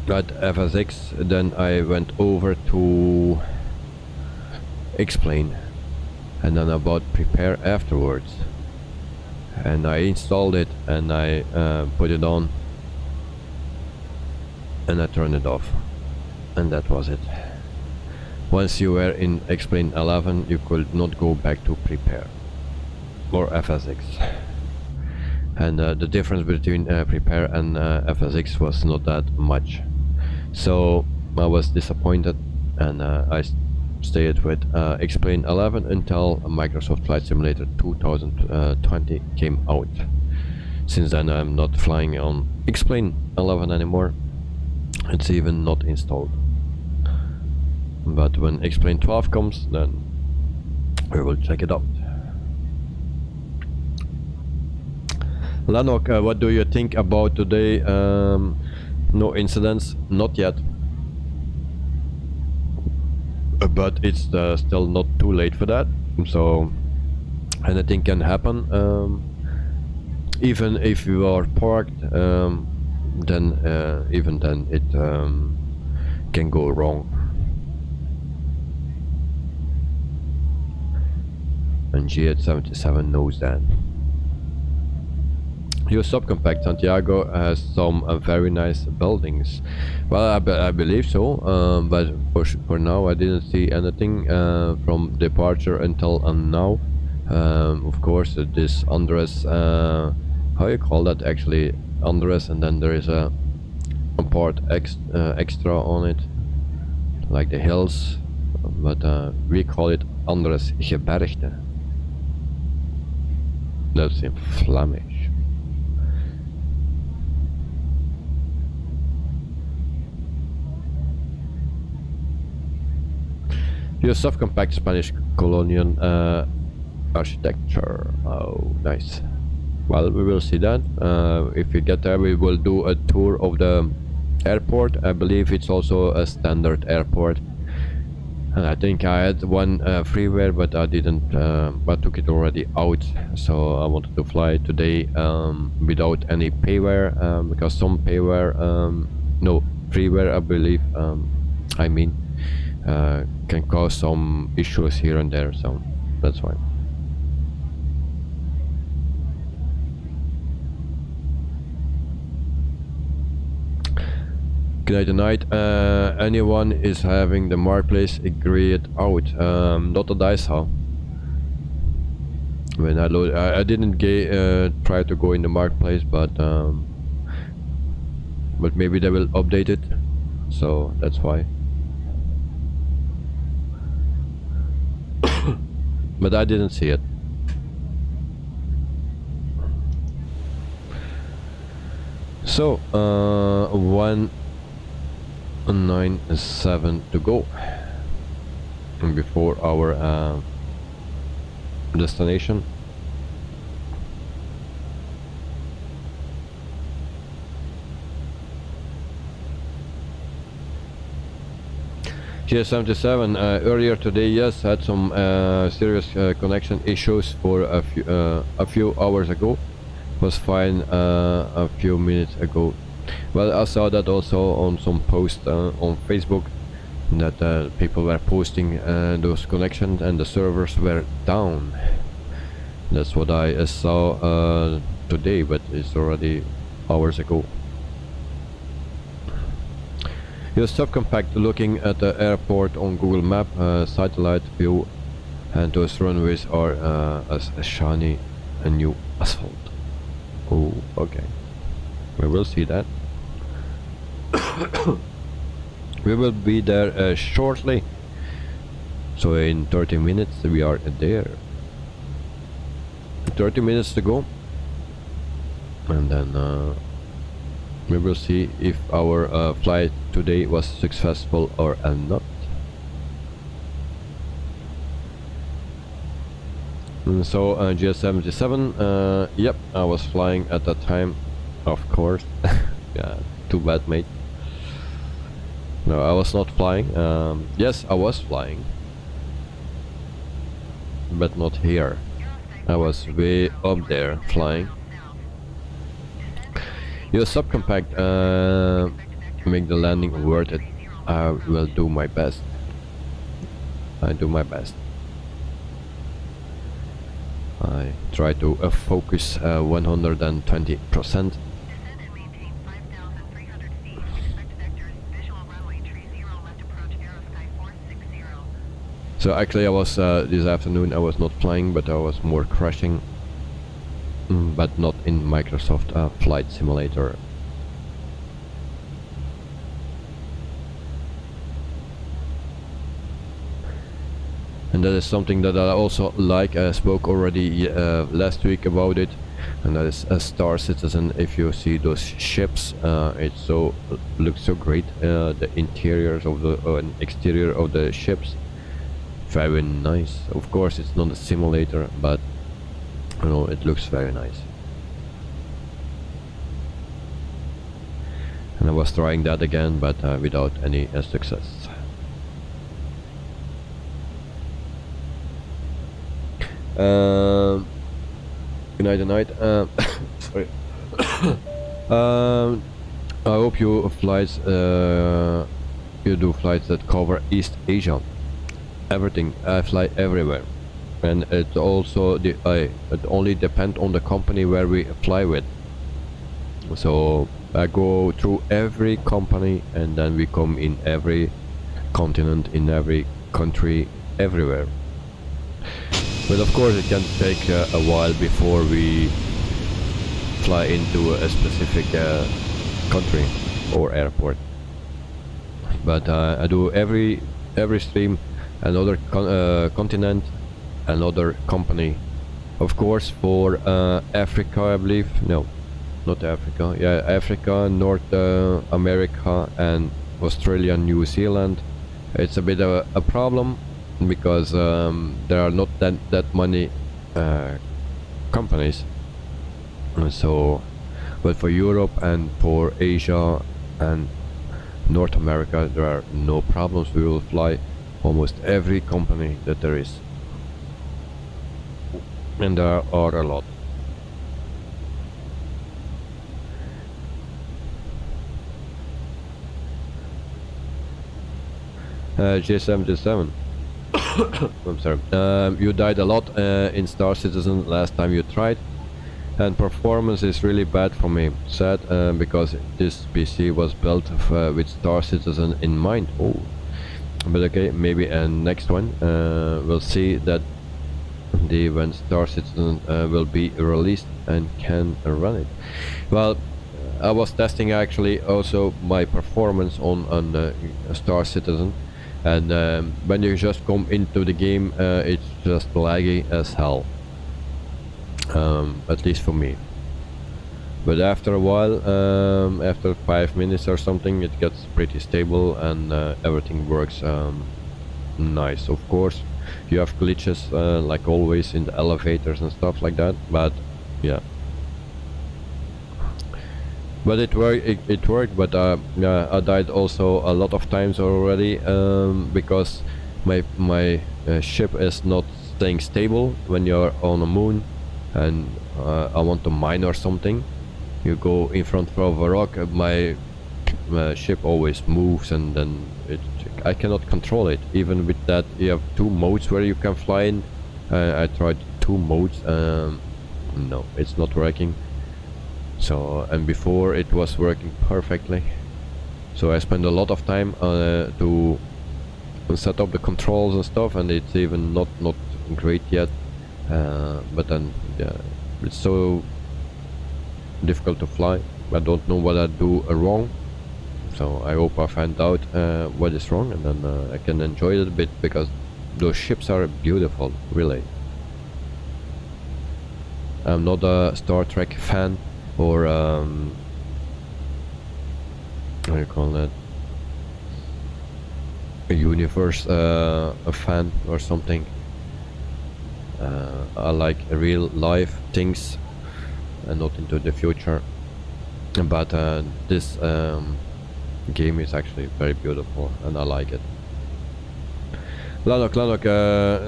at FSX then I went over to Explain and then about Prepare afterwards. And I installed it and I put it on and I turned it off, and that was it. Once you were in Explain 11 you could not go back to Prepare or FSX, and the difference between Prepare and FSX was not that much, so I was disappointed, and I stayed with Explain 11 until Microsoft Flight Simulator 2020 came out. Since then I'm not flying on Explain 11 anymore. It's even not installed. But when Explain 12 comes, then we will check it out. Lanok, what do you think about today? No incidents, not yet. But it's still not too late for that, so anything can happen. Even if you are parked, then even then it can go wrong. And G877 knows that. Your subcompact Santiago has some very nice buildings. Well, I believe so, but for now I didn't see anything from departure until now. Of course, this Andres, how you call that actually, Andres, and then there is a part extra on it, like the hills, but we call it Andesgebergte. That's in Flemish. Your subcompact Spanish colonial architecture. Oh, nice. Well, we will see that. If we get there, we will do a tour of the airport. I believe it's also a standard airport. And I think I had one freeware, but I didn't. I took it already out. So I wanted to fly today without any payware, because some payware, no freeware, I believe. I mean. Can cause some issues here and there, so that's fine. Good night. Anyone is having the marketplace agree it out? Not a dice, huh? When I load, I didn't try to go in the marketplace, but maybe they will update it, so that's why. But I didn't see it. So 197 to go before our destination. G77 earlier today, yes, had some serious connection issues for a few hours ago. Was fine a few minutes ago. Well, I saw that also on some posts on Facebook, that people were posting those connections and the servers were down. That's what I saw today, but it's already hours ago. Your subcompact looking at the airport on Google Map, satellite view, and those runways are as shiny and new asphalt. Oh, okay. We will see that. We will be there shortly. So in 30 minutes we are there. 30 minutes to go. And then we will see if our flight today was successful or not. And so GS77, yep, I was flying at that time, of course. Yeah, too bad, mate. No, I was not flying. Yes, I was flying, but not here. I was way up there flying. Your subcompact, make the landing worth it. I will do my best. I do my best. I try to focus 120%. So actually I was this afternoon I was not flying, but I was more crashing, but not in Microsoft Flight Simulator. And that is something that I also like. I spoke already last week about it, and that is a Star Citizen. If you see those ships, it looks so great. The interiors of the exterior of the ships, very nice. Of course, it's not a simulator, but you know, it looks very nice. And I was trying that again, but without any success. Good night. Sorry. I hope you flights you do flights that cover East Asia. Everything. I fly everywhere, and it also it only depends on the company where we fly with. So I go through every company, and then we come in every continent, in every country, everywhere. But of course it can take a while before we fly into a specific country or airport. But I do every stream, another continent, another company. Of course for Africa, I believe. No, not Africa. Yeah, Africa, North America, and Australia, New Zealand. It's a bit of a problem, because there are not that many companies. So, but for Europe and for Asia and North America, there are no problems. We will fly almost every company that there is, and there are a lot. J77. I'm sorry. You died a lot in Star Citizen last time you tried, and performance is really bad for me. Sad, because this PC was built with Star Citizen in mind. Oh, but okay, maybe next one we'll see that when Star Citizen will be released and can run it. Well, I was testing actually also my performance on Star Citizen. And when you just come into the game, it's just laggy as hell, at least for me. But after a while, after 5 minutes or something, it gets pretty stable, and everything works nice. Of course, you have glitches like always in the elevators and stuff like that, but yeah. But it worked, but yeah, I died also a lot of times already, because my ship is not staying stable when you're on the moon, and I want to mine or something. You go in front of a rock, my ship always moves, and then I cannot control it. Even with that, you have 2 modes where you can fly in. I tried 2 modes, no, it's not working. So, and before it was working perfectly. So I spend a lot of time to set up the controls and stuff, and it's even not great yet. But then yeah, it's so difficult to fly. I don't know what I do wrong, so I hope I find out what is wrong, and then I can enjoy it a bit, because those ships are beautiful, really. I'm not a Star Trek fan, or what do you call that, a universe a fan or something. I like real life things and not into the future, but this game is actually very beautiful and I like it. Lanok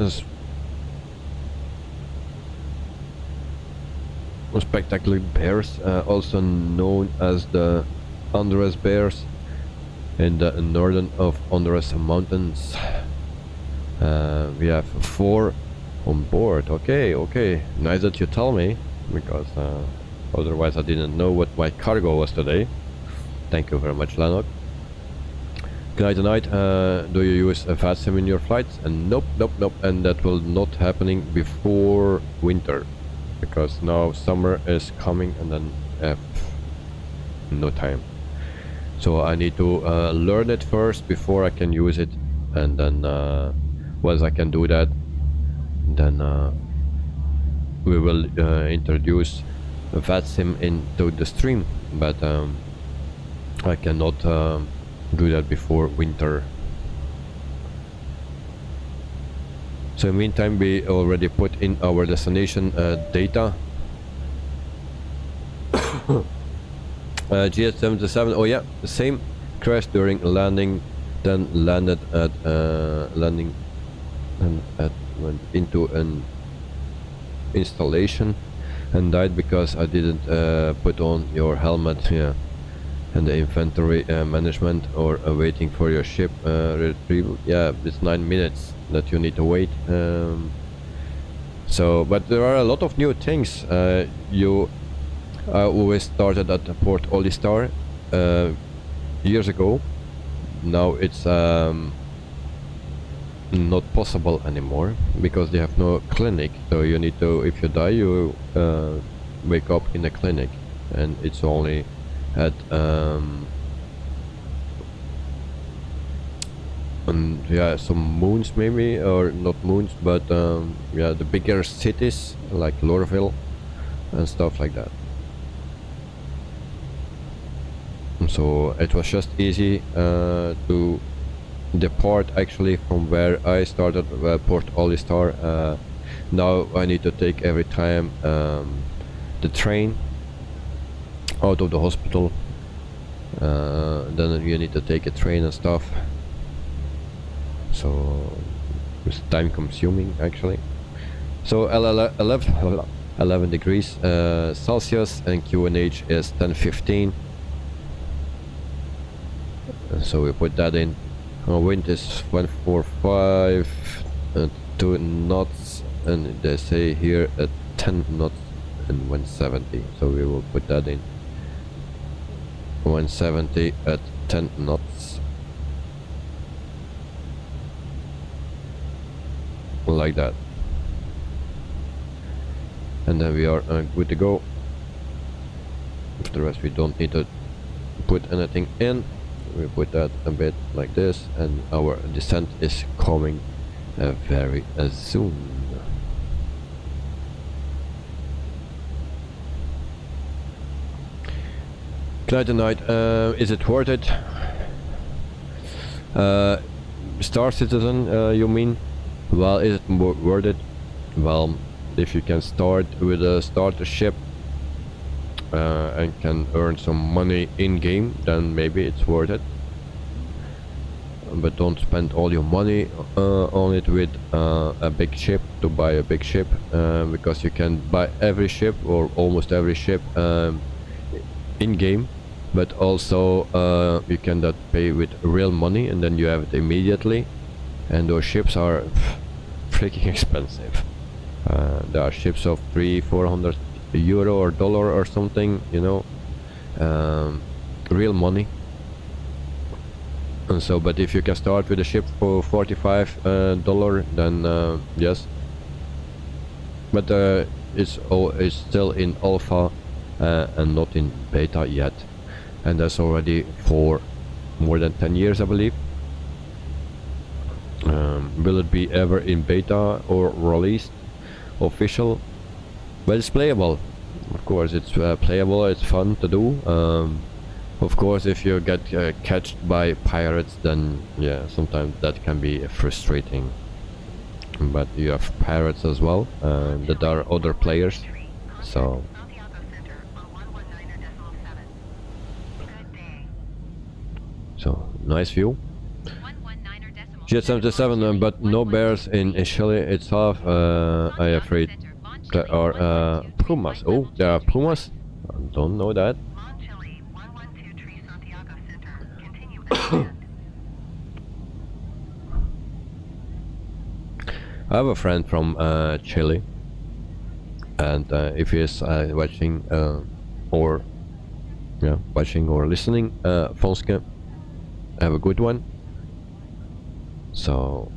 is spectacular bears, also known as the Honduras bears, in the northern of Honduras mountains. We have 4 on board. Okay, nice that you tell me, because otherwise I didn't know what my cargo was today. Thank you very much, Lanok. Good night. Do you use a VATSIM in your flights? And nope, and that will not happening before winter, because now summer is coming and then no time. So I need to learn it first before I can use it, and then once I can do that, then we will introduce VATSIM into the stream, but I cannot do that before winter. So in the meantime, we already put in our destination data. GS77, oh yeah, the same, crashed during landing, then landed at landing and went into an installation and died because I didn't put on your helmet. Yeah, and the inventory management, or waiting for your ship retrieval. Yeah, it's 9 minutes that you need to wait. So, but there are a lot of new things. I always started at the Port Olistar years ago. Now it's not possible anymore because they have no clinic. So you need to, if you die, you wake up in a clinic, and it's only at yeah, some moons maybe, or not moons, but yeah, the bigger cities like Lorville and stuff like that. So it was just easy to depart actually from where I started, Port Olistar. Now I need to take every time the train out of the hospital. Then you need to take a train and stuff. So it's time consuming actually. So 11 degrees Celsius, and QNH is 1015. So we put that in. Our wind is 145 and 2 knots, and they say here at 10 knots and 170. So we will put that in 170 at 10 knots, like that, and then we are good to go. For the rest, we don't need to put anything in. We put that a bit like this, and our descent is coming very soon. Tonight, is it worth it? Star Citizen, you mean? Well, is it worth it? Well, if you can start with a starter ship and can earn some money in game, then maybe it's worth it. But don't spend all your money on it with a big ship, to buy a big ship, because you can buy every ship or almost every ship in game, but also you cannot pay with real money, and then you have it immediately, and those ships are freaking expensive. There are ships of 300-400 euro or dollar or something, you know, real money. And so, but if you can start with a ship for $45, then yes. But it's still in alpha and not in beta yet, and that's already for more than 10 years, I believe. Will it be ever in beta or released official? But it's playable. Of course, it's playable. It's fun to do. Of course, if you get catched by pirates, then yeah, sometimes that can be frustrating. But you have pirates as well, that are other players, so nice view. Jet77, but no bears in Chile itself. I am afraid there are pumas. Oh, there are pumas? I don't know that. I have a friend from Chile, and if he is watching or listening, Fonske, have a good one. So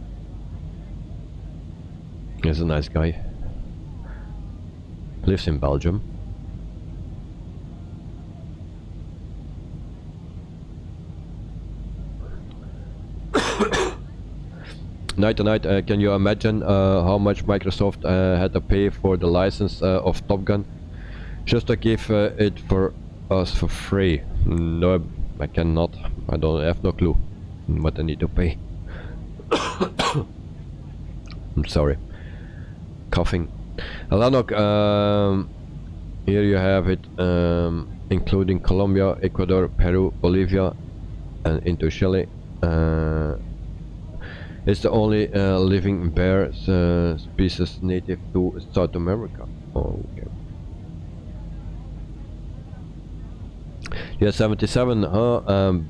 he's a nice guy. Lives in Belgium. Night to night, can you imagine how much Microsoft had to pay for the license of Top Gun just to give it for us for free? No, I cannot. I don't have no clue what I need to pay. I'm sorry. Coughing. Alanok, here you have it, including Colombia, Ecuador, Peru, Bolivia, and into Chile. It's the only living bear species native to South America. Oh, okay. Yeah, 77.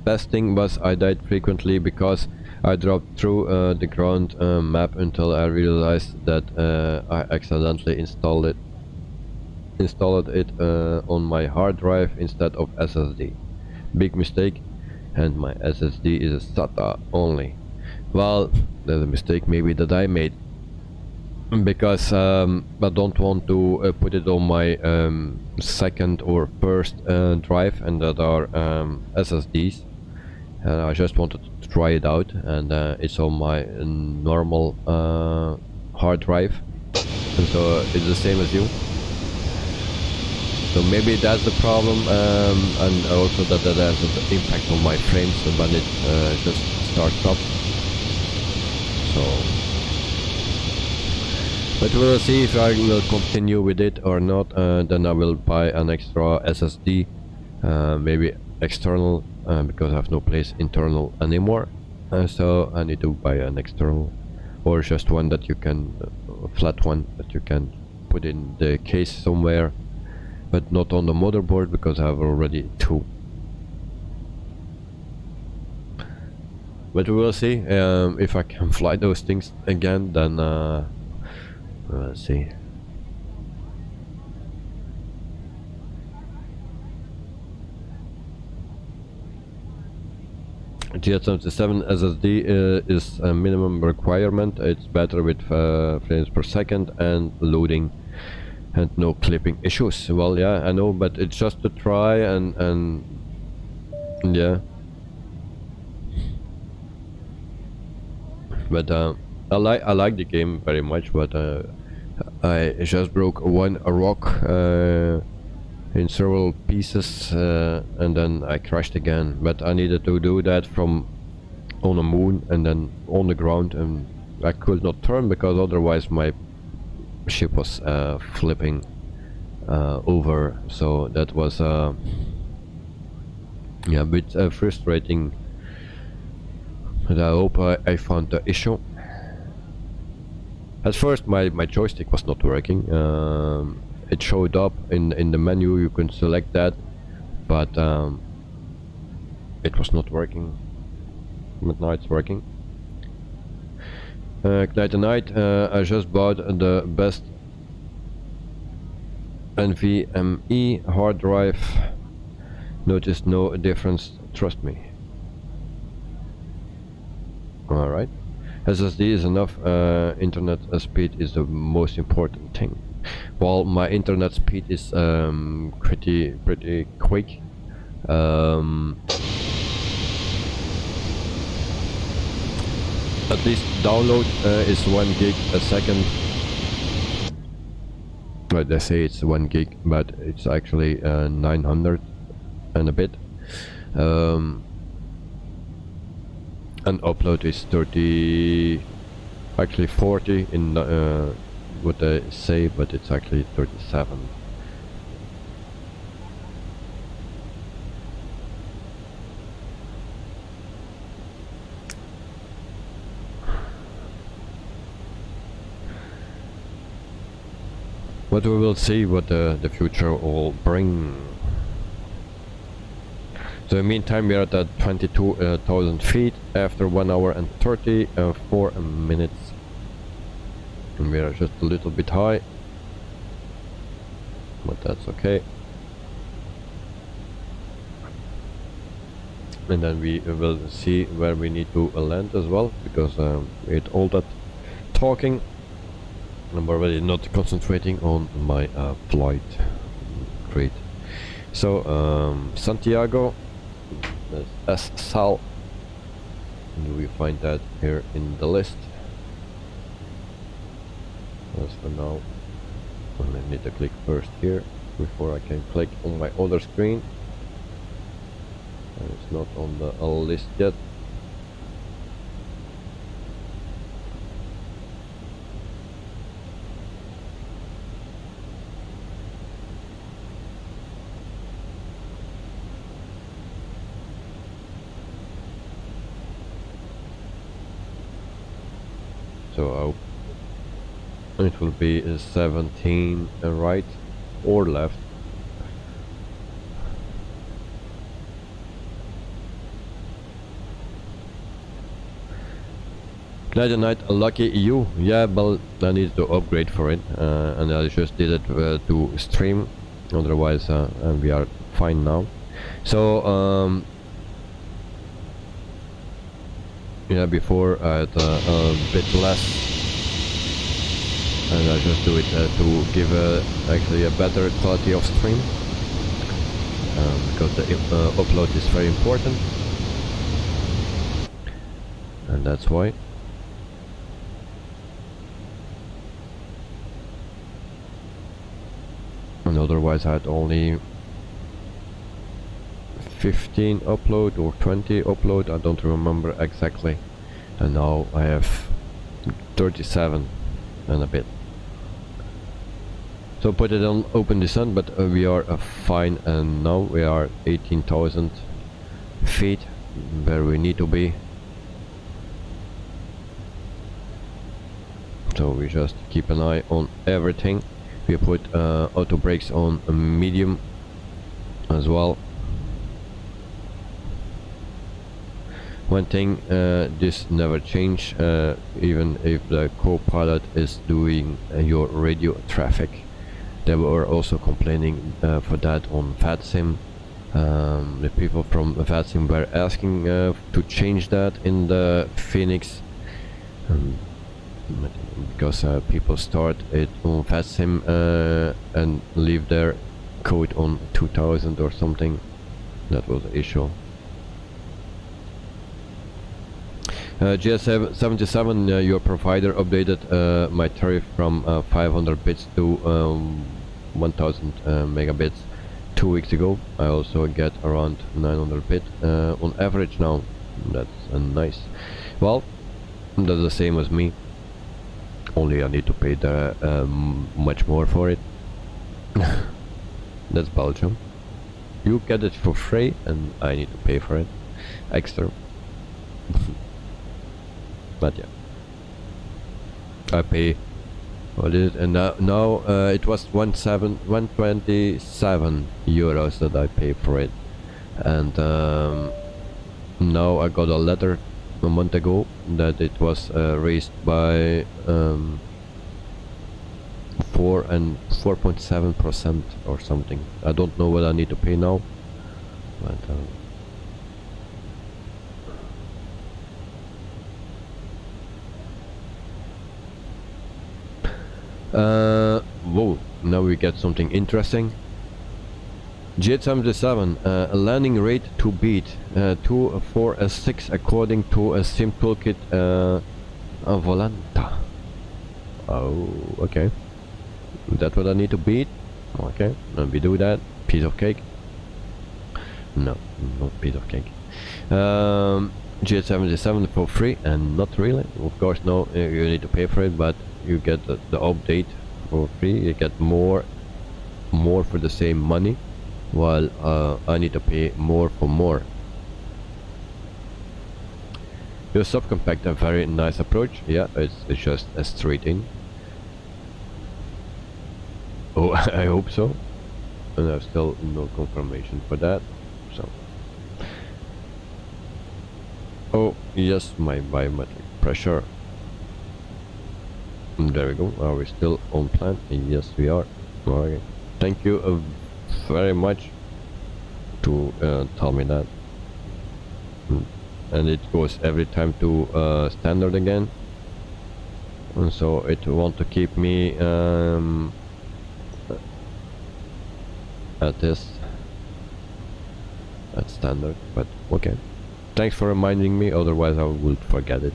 Best thing was I died frequently because I dropped through the ground map until I realized that I accidentally installed it on my hard drive instead of SSD. Big mistake, and my SSD is a SATA only. Well, there's a mistake maybe that I made, because I don't want to put it on my second or first drive, and that are SSDs. I just wanted to try it out, and it's on my normal hard drive, and so it's the same as you. So maybe that's the problem, and also that has an impact on my frames when it just starts up. So, but we'll see if I will continue with it or not. Then I will buy an extra SSD, maybe external, because I have no place internal anymore. So I need to buy an external, or just one that you can, flat one that you can put in the case somewhere, but not on the motherboard, because I have already two. But we will see if I can fly those things again. Then we'll see. GS77 SSD is a minimum requirement. It's better with frames per second and loading and no clipping issues. Well, yeah, I know, but it's just to try, and yeah. But I like the game very much, but I just broke a rock in several pieces, and then I crashed again. But I needed to do that from on the moon and then on the ground, and I could not turn because otherwise my ship was flipping over. So that was yeah, a bit frustrating. But I hope I found the issue. At first my joystick was not working. It showed up in the menu, you can select that, but it was not working. But now it's working. Tonight I just bought the best NVMe hard drive. Notice no difference, trust me. Alright. SSD is enough. Internet speed is the most important thing. Well, my internet speed is pretty quick. At least download is 1 gig a second. Well, they say it's 1 gig, but it's actually 900 and a bit. And upload is 30, actually 40 in what they say, but it's actually 37. But we will see what the future will bring. So in the meantime, we are at 22,000 feet after 1 hour and 34 minutes. And we are just a little bit high, but that's okay. And then we will see where we need to land as well, because with all that talking, I'm already not concentrating on my flight. Great. So Santiago, that's SCEL, and we find that here in the list. As for now, I need to click first here before I can click on my other screen, and it's not on the list yet. So it will be 17 right or left. Night, lucky you. Yeah, but I need to upgrade for it, and I just did it to stream. Otherwise, we are fine now. So yeah, before I had a bit less, and I just do it to give actually a better quality of stream, because the upload is very important, and that's why. And otherwise I had only 15 upload or 20 upload, I don't remember exactly, and now I have 37 and a bit. So put it on open descent, but we are fine, and now we are 18,000 feet where we need to be. So we just keep an eye on everything. We put auto brakes on medium as well. One thing, this never change, even if the co-pilot is doing your radio traffic. They were also complaining for that on VATSIM. The people from VATSIM were asking to change that in the Fenix, because people start it on VATSIM and leave their code on 2000 or something. That was the issue. GS77, your provider updated my tariff from 500 bits to 1000 megabits 2 weeks ago. I also get around 900 bit on average now. That's nice. Well, that's the same as me, only I need to pay the much more for it. That's Belgium. You get it for free and I need to pay for it extra. But yeah, I pay what is it, and now it was 127 euros that I pay for it, and now I got a letter a month ago that it was raised by 4.7% or something. I don't know what I need to pay now, but Whoa, now we get something interesting. J77, landing rate to beat 2, 4, 6 according to a sim toolkit Volanta. Oh, okay. That's what I need to beat. Okay, and we do that. Piece of cake. No, not piece of cake. J77 for free, and not really. Of course, no, you need to pay for it, but you get the update for free. You get more for the same money, while I need to pay more for more. Your subcompact, a very nice approach. Yeah, it's just a straight in. Oh, I hope so. And I've still no confirmation for that. So. Oh yes, my biometric pressure. There we go. Are we still on plan? Yes, we are. Okay. Thank you very much to tell me that. And it goes every time to standard again. And so it want to keep me at this at standard, but okay. Thanks for reminding me, otherwise I would forget it.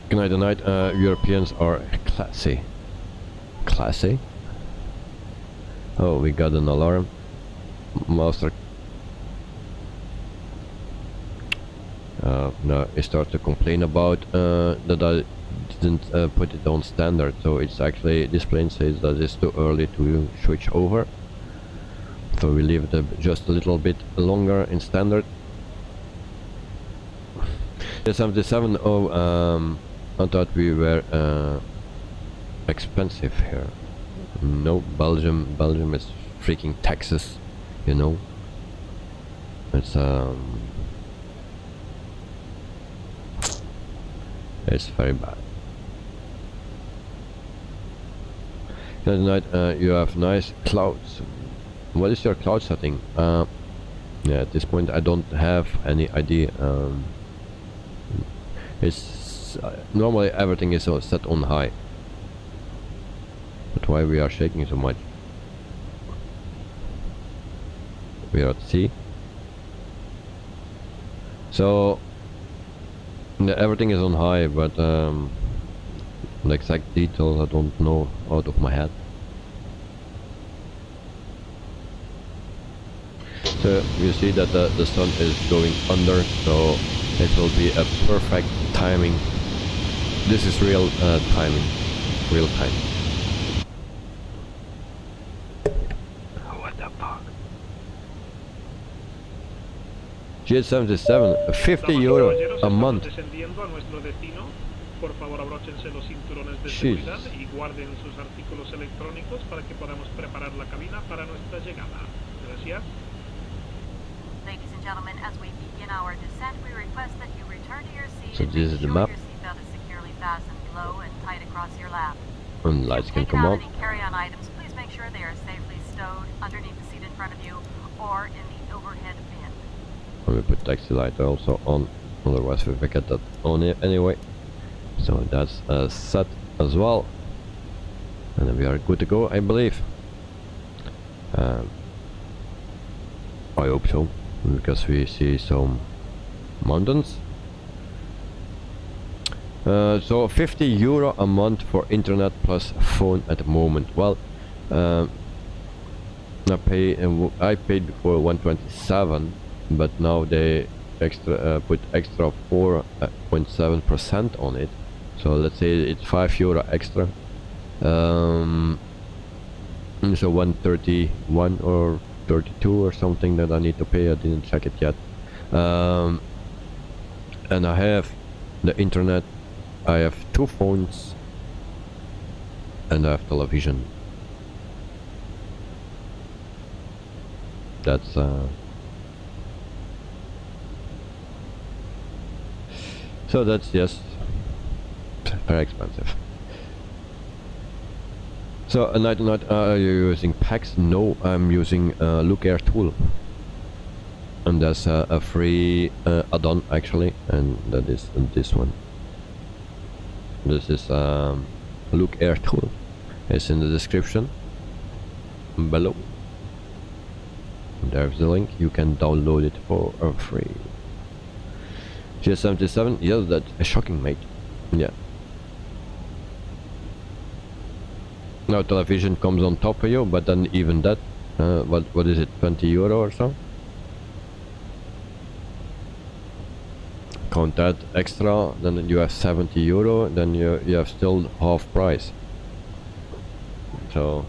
Good night, tonight. Europeans are classy. Classy? Oh, we got an alarm. Master. Now I start to complain about that I didn't put it on standard, so it's actually displaying says that it's too early to switch over. So we leave it just a little bit longer in standard. The 77. Oh, I thought we were expensive here. No, Belgium is freaking Texas, you know. It's very bad. Tonight you have nice clouds. What is your cloud setting? Yeah, at this point I don't have any idea. It's normally everything is set on high. But why we are shaking so much? We are at sea. So everything is on high, but the exact details I don't know out of my head. So you see that the sun is going under, so it will be a perfect timing. This is real timing, real time. What the fuck? J77, 50 euro a month. Por favor, abróchense los cinturones de seguridad y guarden sus artículos electrónicos para que podamos preparar la cabina para nuestra llegada. Gracias. Ladies and gentlemen, as we begin our descent, we request that you return to your seat. So this is the map. Your seatbelt is securely fastened low and tight across your lap. And lights can come on. If you take out any carry-on items, please make sure they are safely stowed underneath the seat in front of you or in the overhead bin. And we put taxi light also on, otherwise we forget that on it anyway. So that's set as well, and then we are good to go, I believe. I hope so, because we see some mountains. So 50 euro a month for internet plus phone at the moment. Well, I paid before 127, but now they put extra 4.7% on it. So let's say it's 5 euro extra. So 131 or 32 or something that I need to pay. I didn't check it yet. And I have the internet. I have 2 phones, and I have television. That's so that's just very expensive. So night, are you using packs? No, I'm using Look Air tool. and there's a free add-on actually, and that is this one. This is Look Air tool. It's in the description below. There's the link. You can download it for free. GS77, yes, that's a shocking, mate. Yeah. Now television comes on top of you, but then even that, what is it, 20 euro or so? Count that extra, then you have 70 euro, then you have still half price. So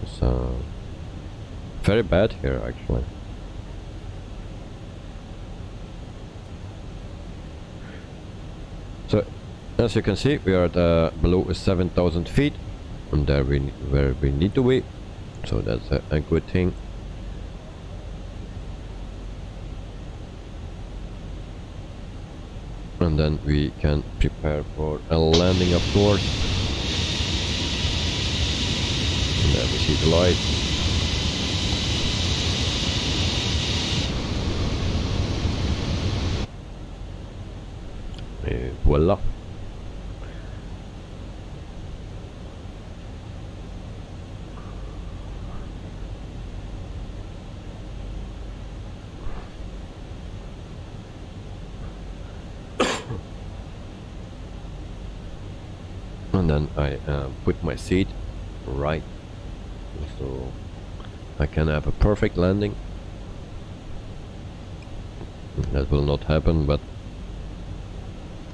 it's very bad here actually. So as you can see, we are at below 7,000 feet, and there where we need to be. So that's a good thing. And then we can prepare for a landing, of course. And there we see the light. Et voila. And then I put my seat right, so I can have a perfect landing. That will not happen, but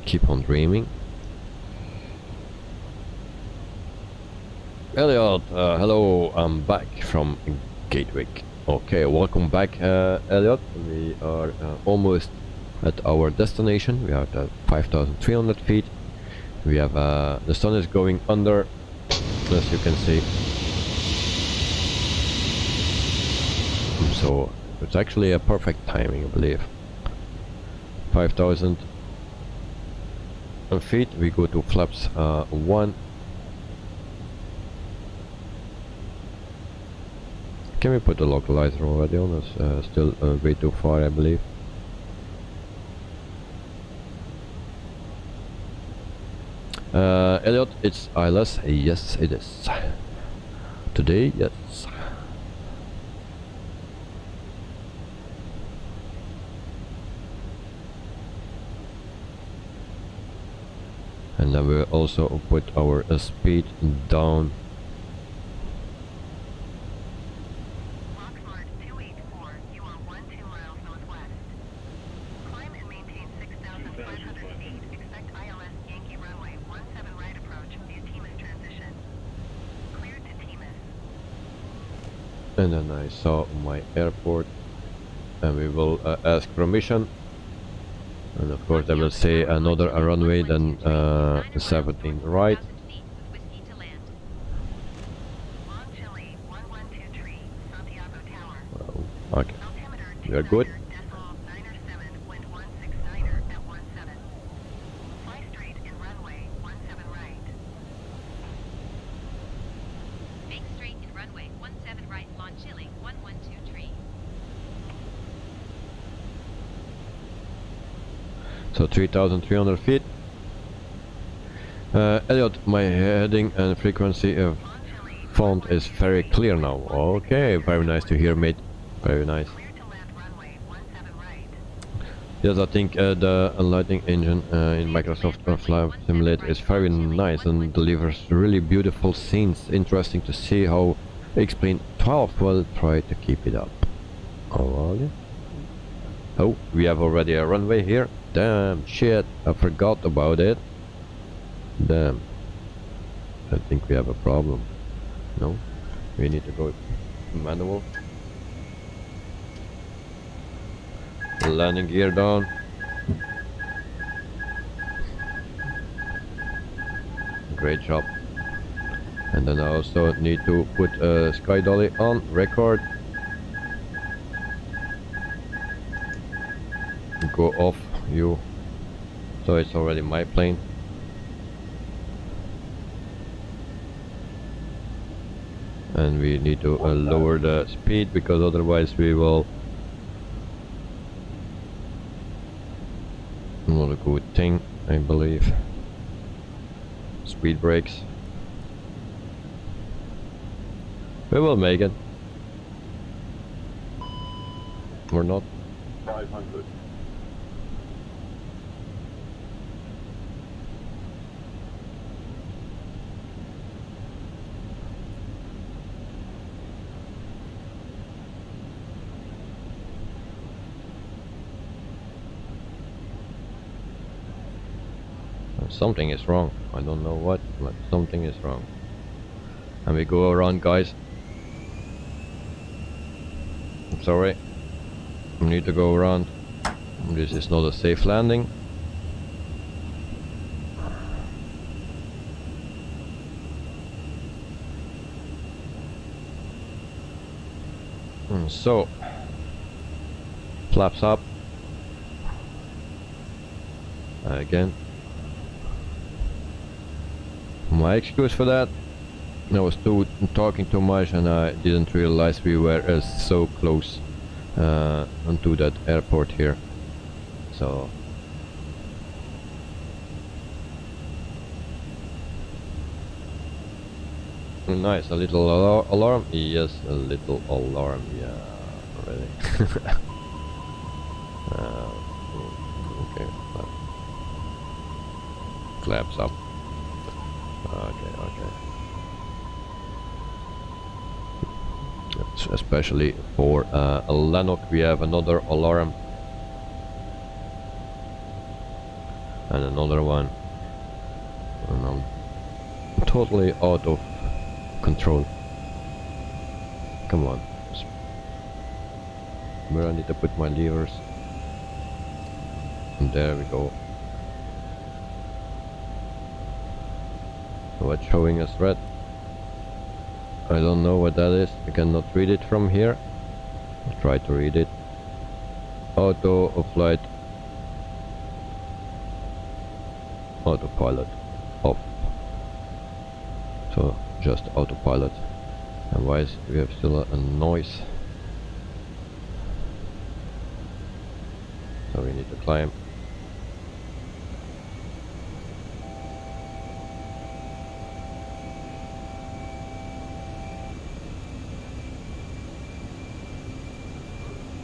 keep on dreaming. Elliot, hello, I'm back from Gatwick. Okay, welcome back, Elliot. We are almost at our destination. We are at 5,300 feet. We have the sun is going under, as you can see. So it's actually a perfect timing, I believe. 5,000 feet. We go to flaps 1. Can we put the localizer already on us? Still way too far, I believe. Elliot, it's ILS. Yes, it is. Today, yes. And then we'll also put our speed down. Lockford 284, you are 12 miles northwest. Climb and maintain 6,500 feet. Expect ILS Yankee runway 17 right approach via TMIS transition. Cleared to TMIS. And then I saw my airport, and we will ask permission. And of course I will say another runway than 17 right. Long Chile 1123, Santiago Tower. Okay, Altimeter we are good. decimal 907, wind 169er at 17. Fly straight and runway 17 right. Make straight in runway 17 right, Long Chile 1123. So 3,300 feet. Elliot, my heading and frequency of font is very clear now. Okay, very nice to hear, mate. Very nice. Clear to land runway 17 right. Yes, I think the lighting engine in Microsoft Flight Simulator is very nice and delivers really beautiful scenes. Interesting to see how X-Plane 12 will try to keep it up. Oh, we have already a runway here. Damn, shit, I forgot about it. Damn. I think we have a problem. No? We need to go manual. Landing gear down. Great job. And then I also need to put Sky Dolly on record. Go off you. So it's already my plane. and we need to lower the speed, because otherwise we will not a good thing, I believe. Speed brakes. We will make it. Or not. 500. Something is wrong. I don't know what, but something is wrong. And we go around, guys. I'm sorry. We need to go around. This is not a safe landing. And so, flaps up. Again. My excuse for that, I was talking too much and I didn't realize we were so close onto that airport here. So nice, a little alarm. Yes, a little alarm. Yeah, really. Okay, flaps up. Okay. Especially for Lennox, we have another alarm and another one, and I'm totally out of control. Come on, where I need to put my levers, and there we go. What's showing us red? I don't know what that is. I cannot read it from here. I'll try to read it. Auto flight. Autopilot off. So just autopilot. And why is we have still a noise? So we need to climb.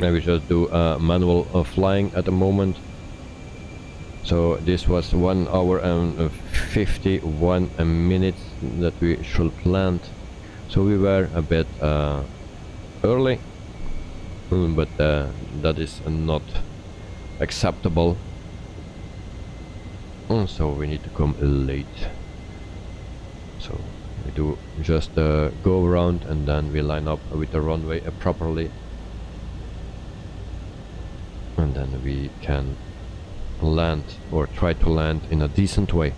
Maybe just do manual flying at the moment. So this was 1 hour and 51 minutes that we should land. So we were a bit early, but that is not acceptable. So we need to come late. So we do just go around and then we line up with the runway properly. And then we can land, or try to land in a decent way,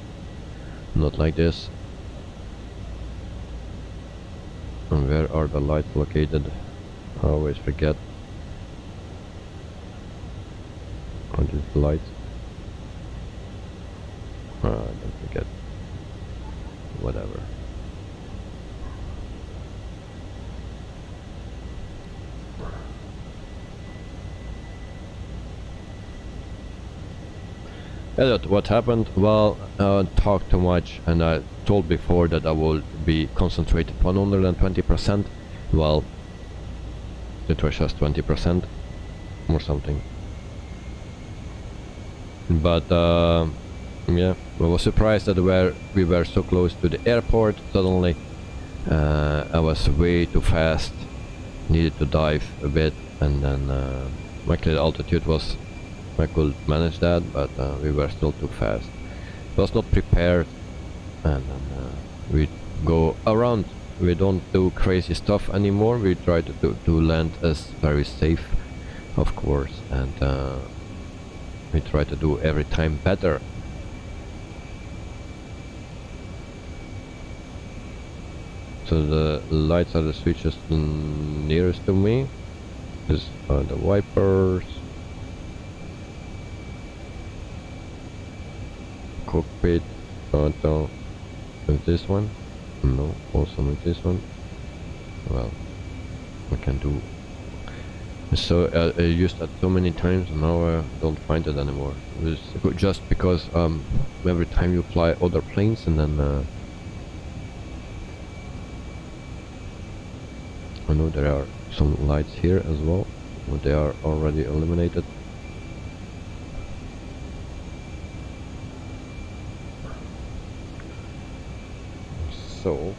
not like this. And where are the lights located? I always forget. What is the light? Don't forget. Whatever. Elliot, what happened? Well, I talked too much, and I told before that I will be concentrated 120%. Well, it was just 20% or something. But yeah, I was surprised that we were so close to the airport. Suddenly, I was way too fast. Needed to dive a bit, and then luckily the altitude was. I could manage that, but we were still too fast. Was not prepared, and we go around. We don't do crazy stuff anymore. We try to land as very safe, of course, and we try to do every time better. So the lights are the switches nearest to me. These are the wipers. Cockpit, auto, with this one, no, also with this one. well, we can do. So I used that so many times, and now I don't find it anymore. It's just because every time you fly other planes, and then I know there are some lights here as well, but they are already eliminated. So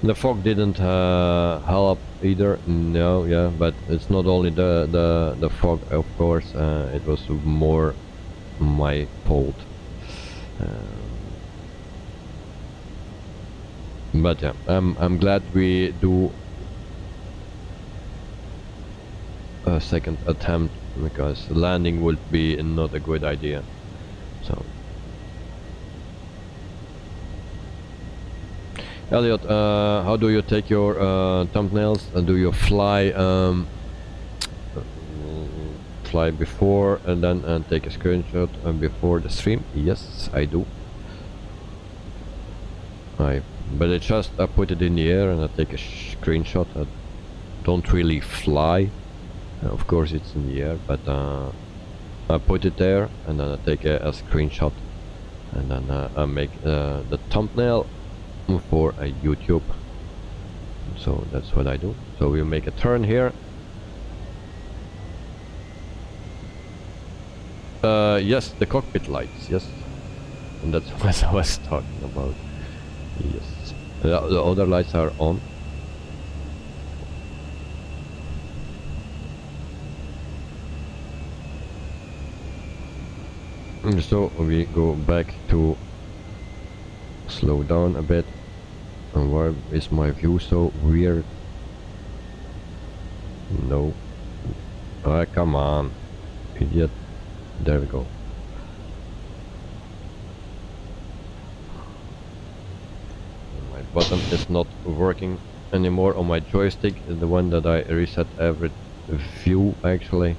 the fog didn't help either. No, yeah, but it's not only the fog, of course. It was more my fault. But yeah, I'm glad we do a second attempt, because landing would be not a good idea. So Elliot, how do you take your thumbnails? Do you fly fly before and then take a screenshot before the stream? Yes, I do. But I just put it in the air and I take a screenshot. I don't really fly. Of course it's in the air, but I put it there and then I take a screenshot, and then I make the thumbnail for a YouTube. So that's what I do. So we make a turn here. Yes, the cockpit lights, yes. And that's what I was talking about. Yes. The other lights are on. So we go back to slow down a bit. And why is my view so weird? No. Ah, come on, idiot. There we go. My button is not working anymore on my joystick, the one that I reset every view actually.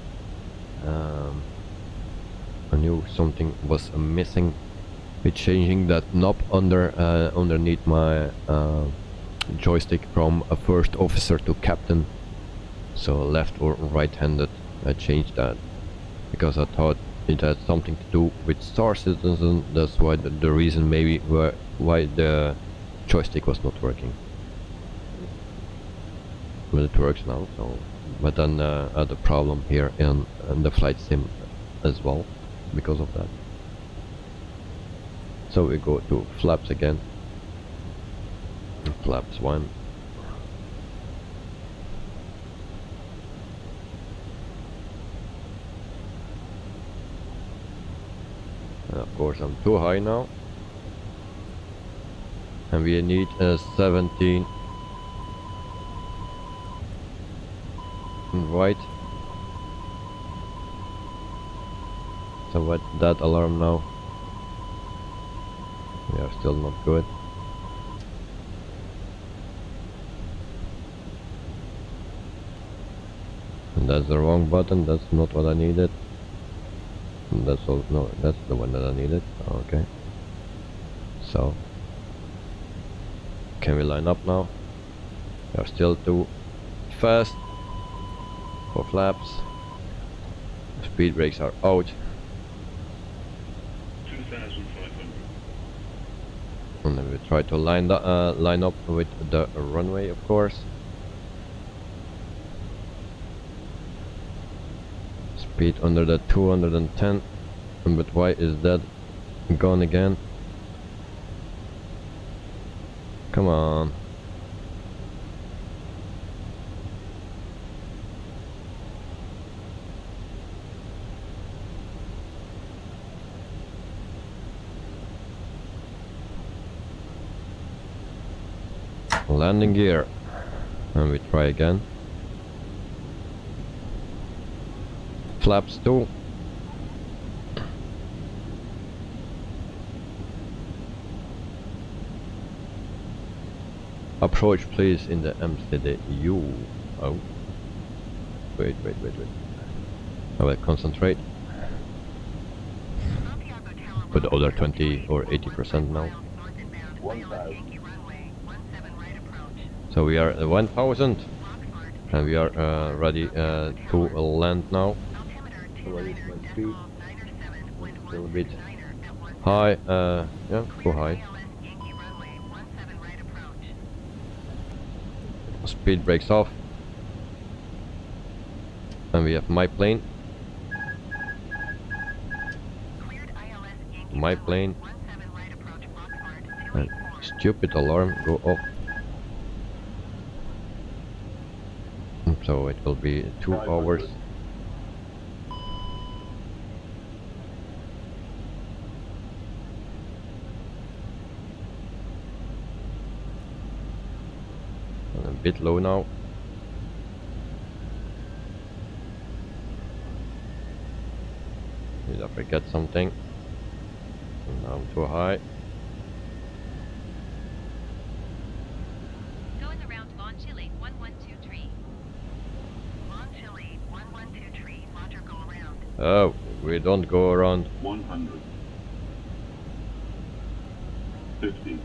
I knew something was missing with changing that knob underneath my joystick from a first officer to captain, so left or right-handed. I changed that because I thought it had something to do with Star Citizen. That's why the reason maybe why the joystick was not working. But it works now. So, but then I had a problem here in the flight sim as well because of that. So we go to flaps again. Flaps 1. And of course I'm too high now. And we need a 17 right. So what that alarm now? We are still not good. And that's the wrong button, that's not what I needed. And that's all, no, that's the one that I needed. Okay. So, can we line up now? We are still too fast for flaps. Speed brakes are out. 2,500. And then we try to line up with the runway, of course. Speed under the 210. But why is that gone again? Come on. Landing gear, and we try again. Flaps 2. Approach please in the MCDU. Oh, wait. I will concentrate. put other 20 or 80% now. 1000. So we are at 1000 and we are ready to land now. What is my speed? A little bit high, yeah, too high. Speed breaks off. And we have my plane. My plane. And stupid alarm go off. So it will be 2 hours. And a bit low now. Did I forget something? Now I'm too high. Going around Lawn Chile 1123. Lawn Chile 1123. Roger, go around. Oh, we don't go around. 100. 50.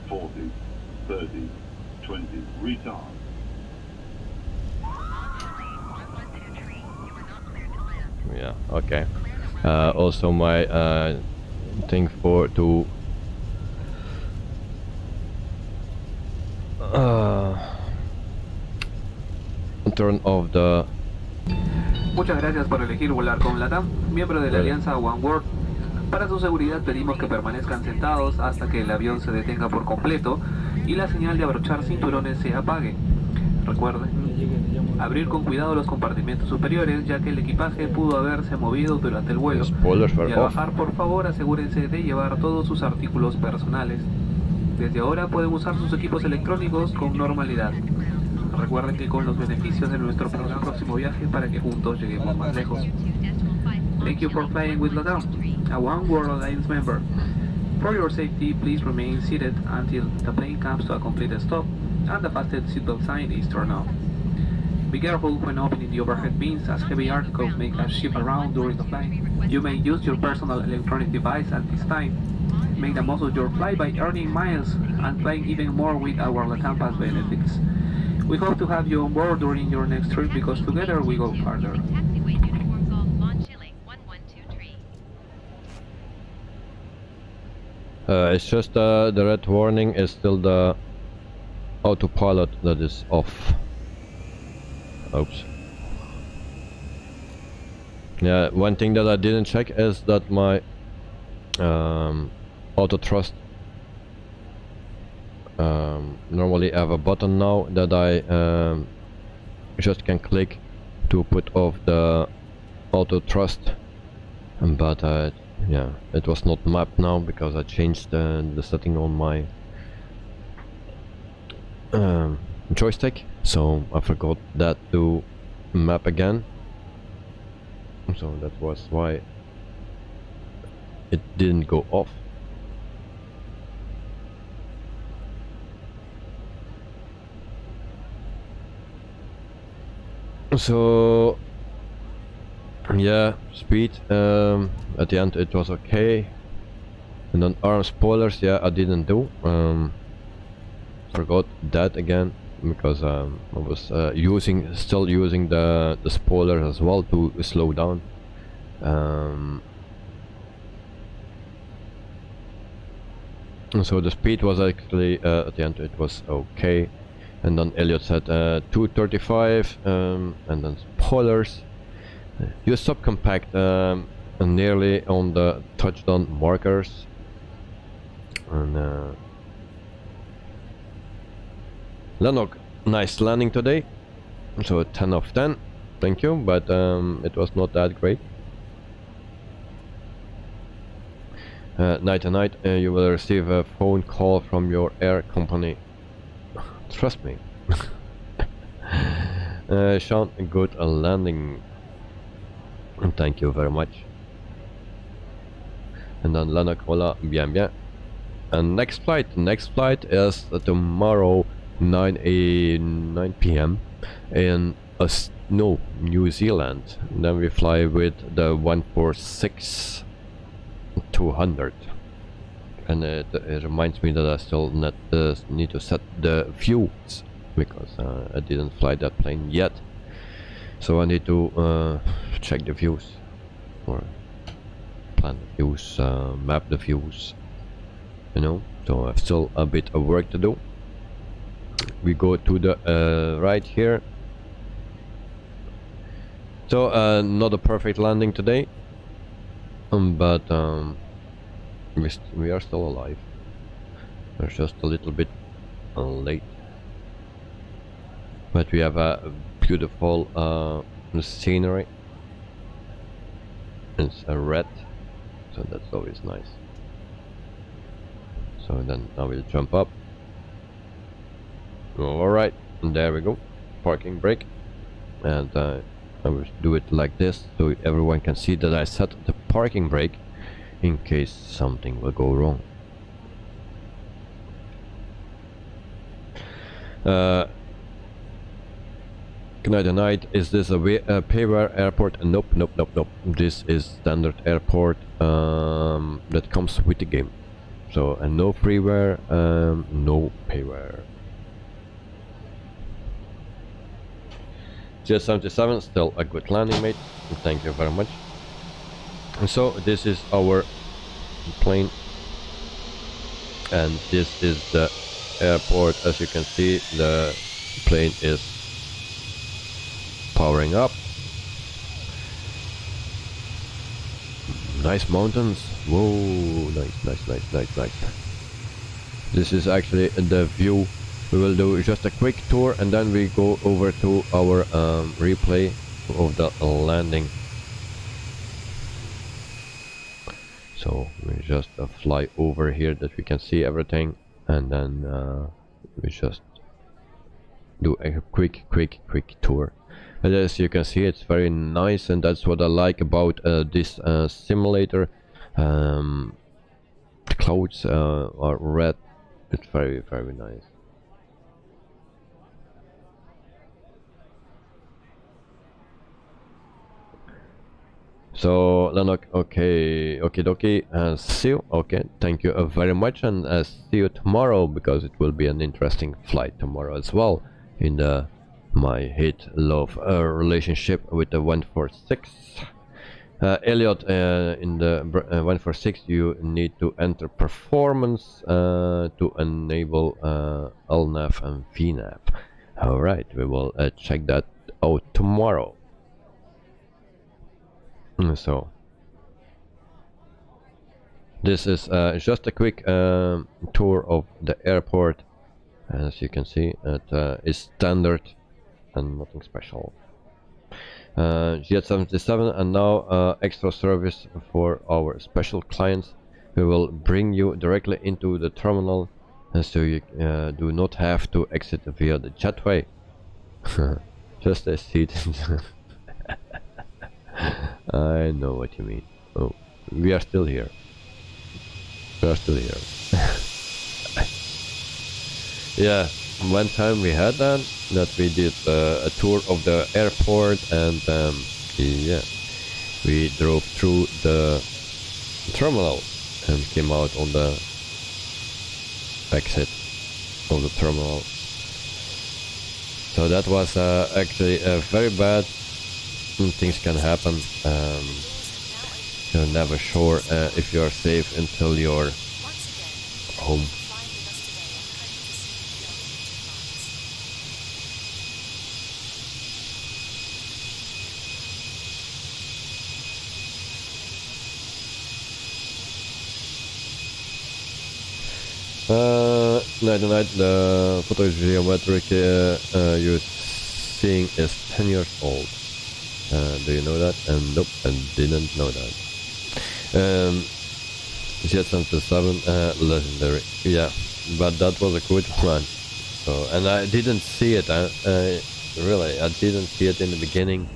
40. 30. 20. Retard. Yeah, okay. Also my thing for to turn off the Muchas gracias por elegir volar con LATAM, miembro de la alianza OneWorld. Para su seguridad pedimos que permanezcan sentados hasta que el avión se detenga por completo y la señal de abrochar cinturones se apague. Recuerden abrir con cuidado los compartimentos superiores, ya que el equipaje pudo haberse movido durante el vuelo. Y al bajar, por favor, asegúrense de llevar todos sus artículos personales. Desde ahora pueden usar sus equipos electrónicos con normalidad. Recuerden que con los beneficios de nuestro próximo viaje para que juntos lleguemos más lejos. Thank you for flying with LATAM, a One World Alliance member. For your safety, please remain seated until the plane comes to a complete stop and the fasten seatbelt sign is turned off. Be careful when opening the overhead bins, as heavy articles may shift around during the flight. You may use your personal electronic device at this time. Make the most of your flight by earning miles and flying even more with our LATAM Pass benefits. We hope to have you on board during your next trip, because together we go farther. Taxiway uniform golf Lawn Chile 1123. it's just the red warning is still the autopilot that is off. Oops. Yeah, one thing that I didn't check is that my auto thrust normally have a button now that I just can click to put off the auto thrust, but yeah, it was not mapped now because I changed the setting on my joystick, so I forgot that to map again, so that was why it didn't go off. So yeah, speed at the end it was okay, and then arm spoilers, yeah, I didn't do, forgot that again, because I was still using the spoiler as well to slow down. So the speed was actually at the end it was okay, and then Elliot said 235, and then spoilers. You subcompact nearly on the touchdown markers, and Lennox, nice landing today, so 10 of 10, thank you, but it was not that great. Night to night, you will receive a phone call from your air company. Trust me. Sean, good landing. Thank you very much. And then Lana Cola, bien bien. And next flight is tomorrow 9 p.m. in New Zealand. And then we fly with the 146 200, and it reminds me that I still need to set the fuels, because I didn't fly that plane yet, so I need to check the views, or plan the views, map the views, you know. So I have still a bit of work to do. We go to the right here. So not a perfect landing today, but we are still alive. We're just a little bit late, but we have a beautiful scenery. It's a red, so that's always nice. So then I will jump up. Alright, there we go. Parking brake. And I will do it like this, so everyone can see that I set the parking brake in case something will go wrong. Denied. Is this a payware airport? Nope, nope, nope, nope. This is standard airport that comes with the game. So, and no freeware, no payware. Jet77, still a good landing, mate. Thank you very much. And so, this is our plane. And this is the airport. As you can see, the plane is powering up. Nice mountains. Whoa, nice, nice, nice, nice, nice. This is actually the view. We will do just a quick tour and then we go over to our replay of the landing. So we just fly over here that we can see everything, and then we just do a quick tour. And as you can see, it's very nice, and that's what I like about this simulator. The clouds are red. It's very nice. So then, okay, dokie, see you. Okay, thank you very much, and see you tomorrow, because it will be an interesting flight tomorrow as well, in the my hate-love relationship with the 146. Elliot, in the 146 you need to enter performance to enable LNAV and VNAV. Alright, we will check that out tomorrow. So this is just a quick tour of the airport. As you can see, it is standard and nothing special. Jet77, and now extra service for our special clients. We will bring you directly into the terminal, and so you do not have to exit via the jetway. Just a seat. I know what you mean. Oh, we are still here. We are still here. Yeah, one time we had that we did a tour of the airport, and yeah, we drove through the terminal and came out on the exit of the terminal. So that was actually very bad. Things can happen. You're never sure if you're safe until you're home. Night, the photogeometric you're seeing is 10 years old. Do you know that? Nope, I didn't know that. Jet77, legendary. Yeah, but that was a good one. So, and I didn't see it. Really, I didn't see it in the beginning,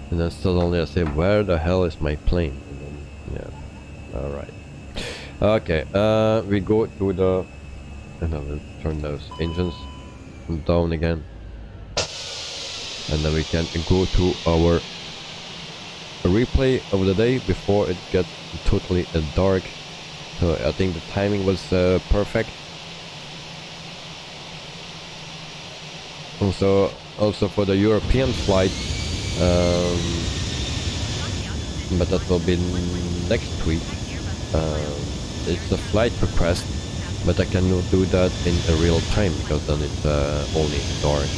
and then suddenly I say, "Where the hell is my plane?" And then, yeah. All right. Okay. We go to the. And I will turn those engines down again, and then we can go to our replay of the day before it gets totally dark. so I think the timing was perfect. Also for the European flight, but that will be next week. It's a flight request, but I cannot do that in a real time because then it's only dark.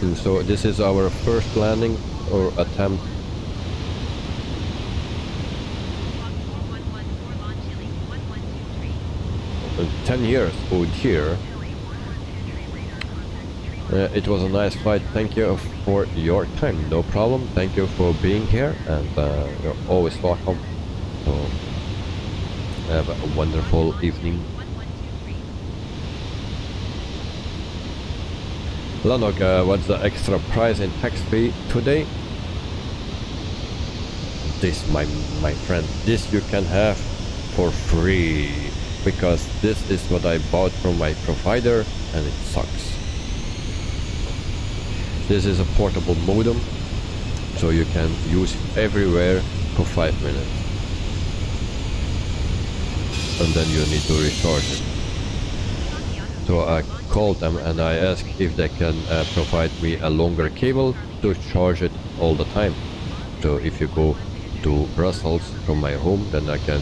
And so this is our first landing or attempt. 10 years old here. It was a nice flight. Thank you for your time. No problem. Thank you for being here, and you're always welcome. So have a wonderful evening. Lanok, what's the extra price in tax fee today? This, my friend, this you can have for free, because this is what I bought from my provider and it sucks. This is a portable modem, so you can use it everywhere for 5 minutes. And then you need to recharge it. So I called them and I asked if they can provide me a longer cable to charge it all the time. So if you go to Brussels from my home, then I can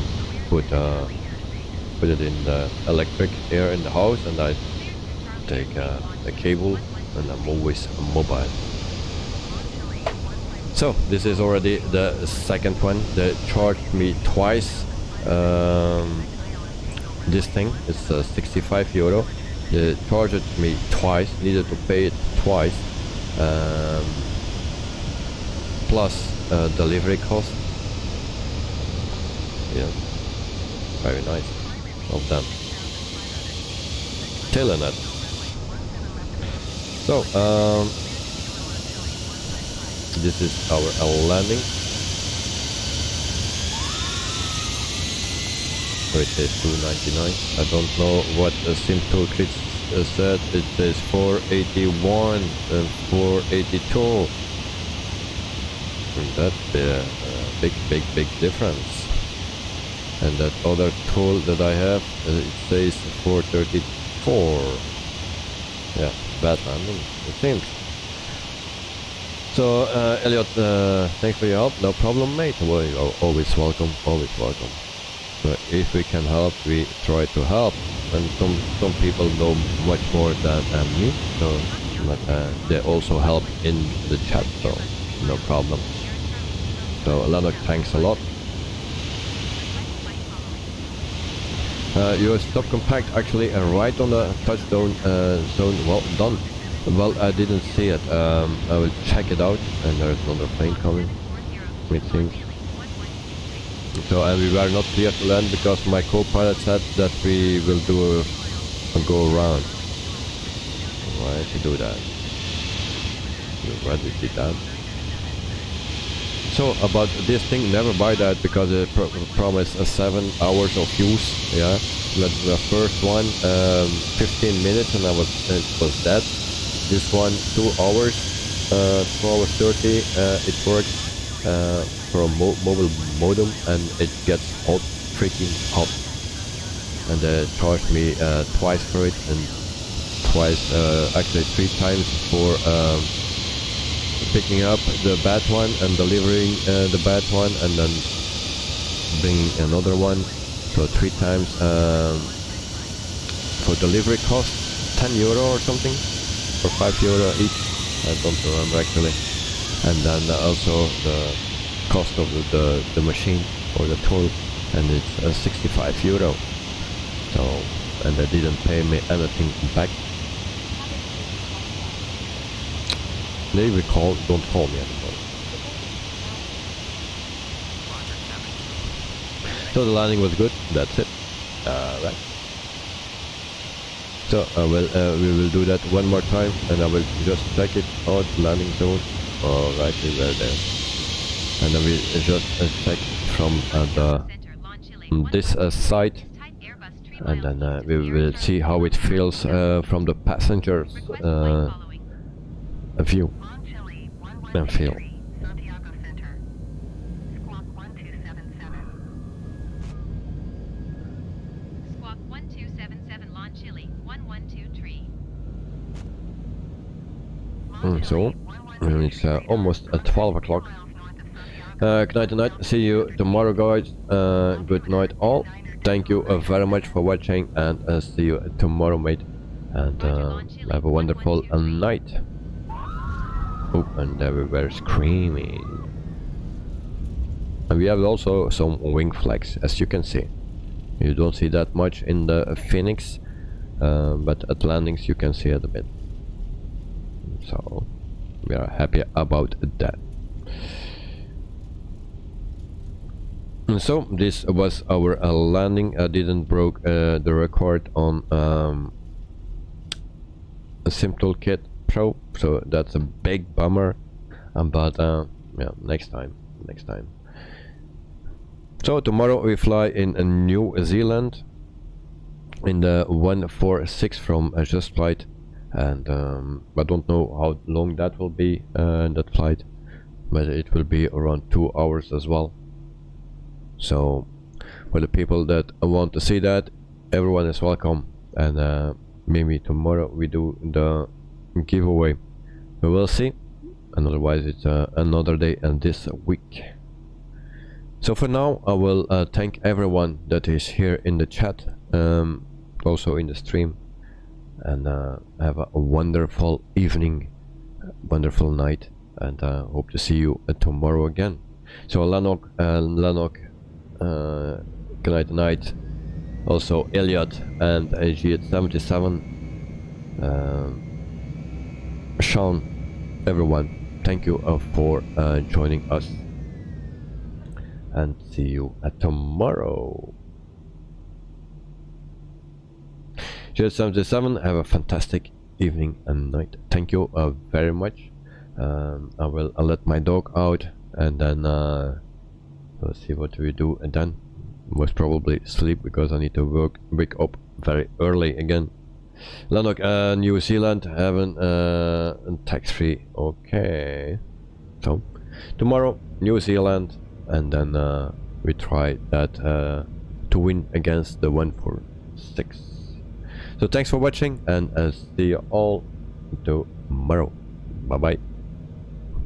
put it in the electric here in the house, and I take a cable, and I'm always mobile. So this is already the second one. They charged me twice. This thing is 65 euro. They charged me twice, needed to pay it twice, plus delivery cost. Yeah, very nice of them. Telenet. So this is our landing. So it says 299. I don't know what Sim Toolkit said. It says 481 and 482. And that's a big difference. And that other tool that I have, it says 434. Yeah, bad landing, it seems. So Elliot, thanks for your help. No problem, mate. Well, you're always welcome, always welcome. So if we can help, we try to help. And some people know much more than me, so but they also help in the chat, so no problem. So Lanok, thanks a lot. Your stop compact actually right on the touchdown zone. Well done. Well, I didn't see it. I will check it out. And there's another plane coming, it seems. So we were not clear to land because my co-pilot said that we will do a go around. Why did you do that? You already did that. So about this thing, never buy that because it promised 7 hours of use. Yeah, but the first one 15 minutes and it was dead. This one 2 hours, 2 hours 30. It works for a mobile modem, and it gets hot, freaking hot. And they charged me twice for it, and twice, actually 3 times for picking up the bad one and delivering the bad one, and then bringing another one. So 3 times for delivery cost, 10 euro or something, or 5 euro each. I don't remember actually. And then also the cost of the machine or the tool, and it's 65 euro. So, and they didn't pay me anything back. Maybe don't call me anymore. So the landing was good. That's it. Right. So we will do that one more time, and I will just check it out. Landing zone. Alright, we were there. And then we just check from this side, and then we will see how it feels from the passenger's view and feel. So it's almost at 12 o'clock. Good night tonight. See you tomorrow, guys. Good night all. Thank you very much for watching, and see you tomorrow, mate. And have a wonderful night. Oh, and everywhere screaming. And we have also some wing flags, as you can see. You don't see that much in the Phoenix, but at landings you can see it a bit. So we are happy about that. And so this was our landing. I didn't broke the record on a simple kit Pro, so that's a big bummer. But yeah, next time. So tomorrow we fly in New Zealand in the 146 from Just Flight, and I don't know how long that will be, that flight, but it will be around 2 hours as well. So for the people that want to see that, everyone is welcome, and maybe tomorrow we do the giveaway. We will see, and otherwise it's another day and this week. So for now I will thank everyone that is here in the chat, also in the stream, and have a wonderful evening, wonderful night, and hope to see you tomorrow again. So Lanok, good night. Also Elliot and G77, Sean, everyone, thank you for joining us, and see you tomorrow. G77, have a fantastic evening and night. Thank you very much. I'll let my dog out, and then we'll see what we do, and then most probably sleep, because I need to wake up very early again. Lanok, New Zealand, having tax-free. Okay, so tomorrow New Zealand, and then we try that to win against the 146. So thanks for watching, and see you all tomorrow. Bye bye.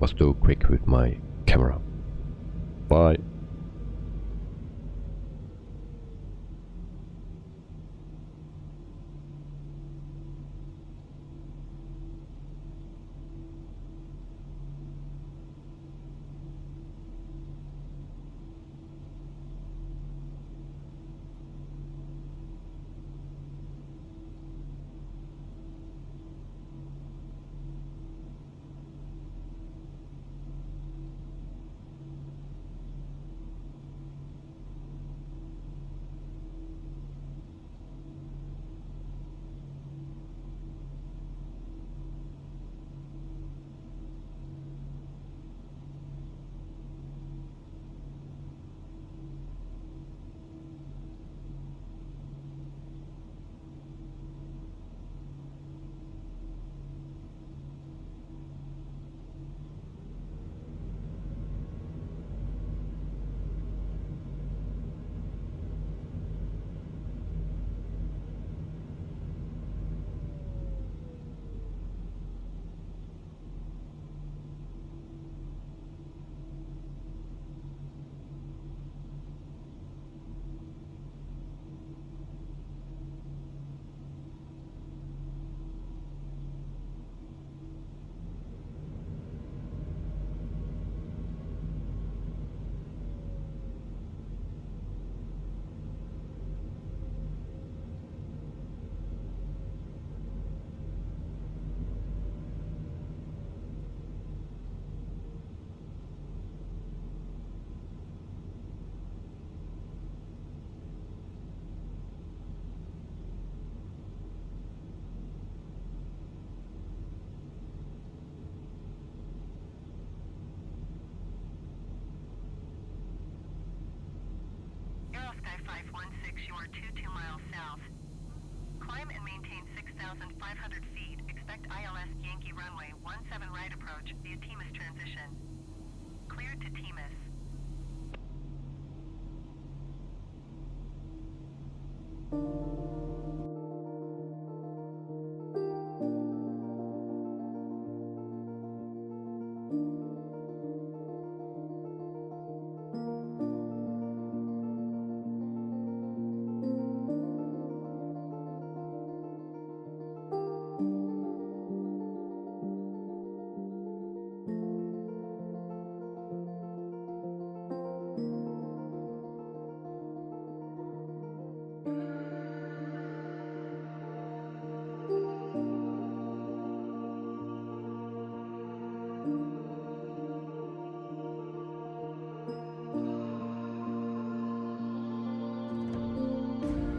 Was too quick with my camera. Bye. Sky 516, you are 22 miles south. Climb and maintain 6,500 feet. Expect ILS Yankee runway 17 right approach via TMIS transition. Cleared to TMIS.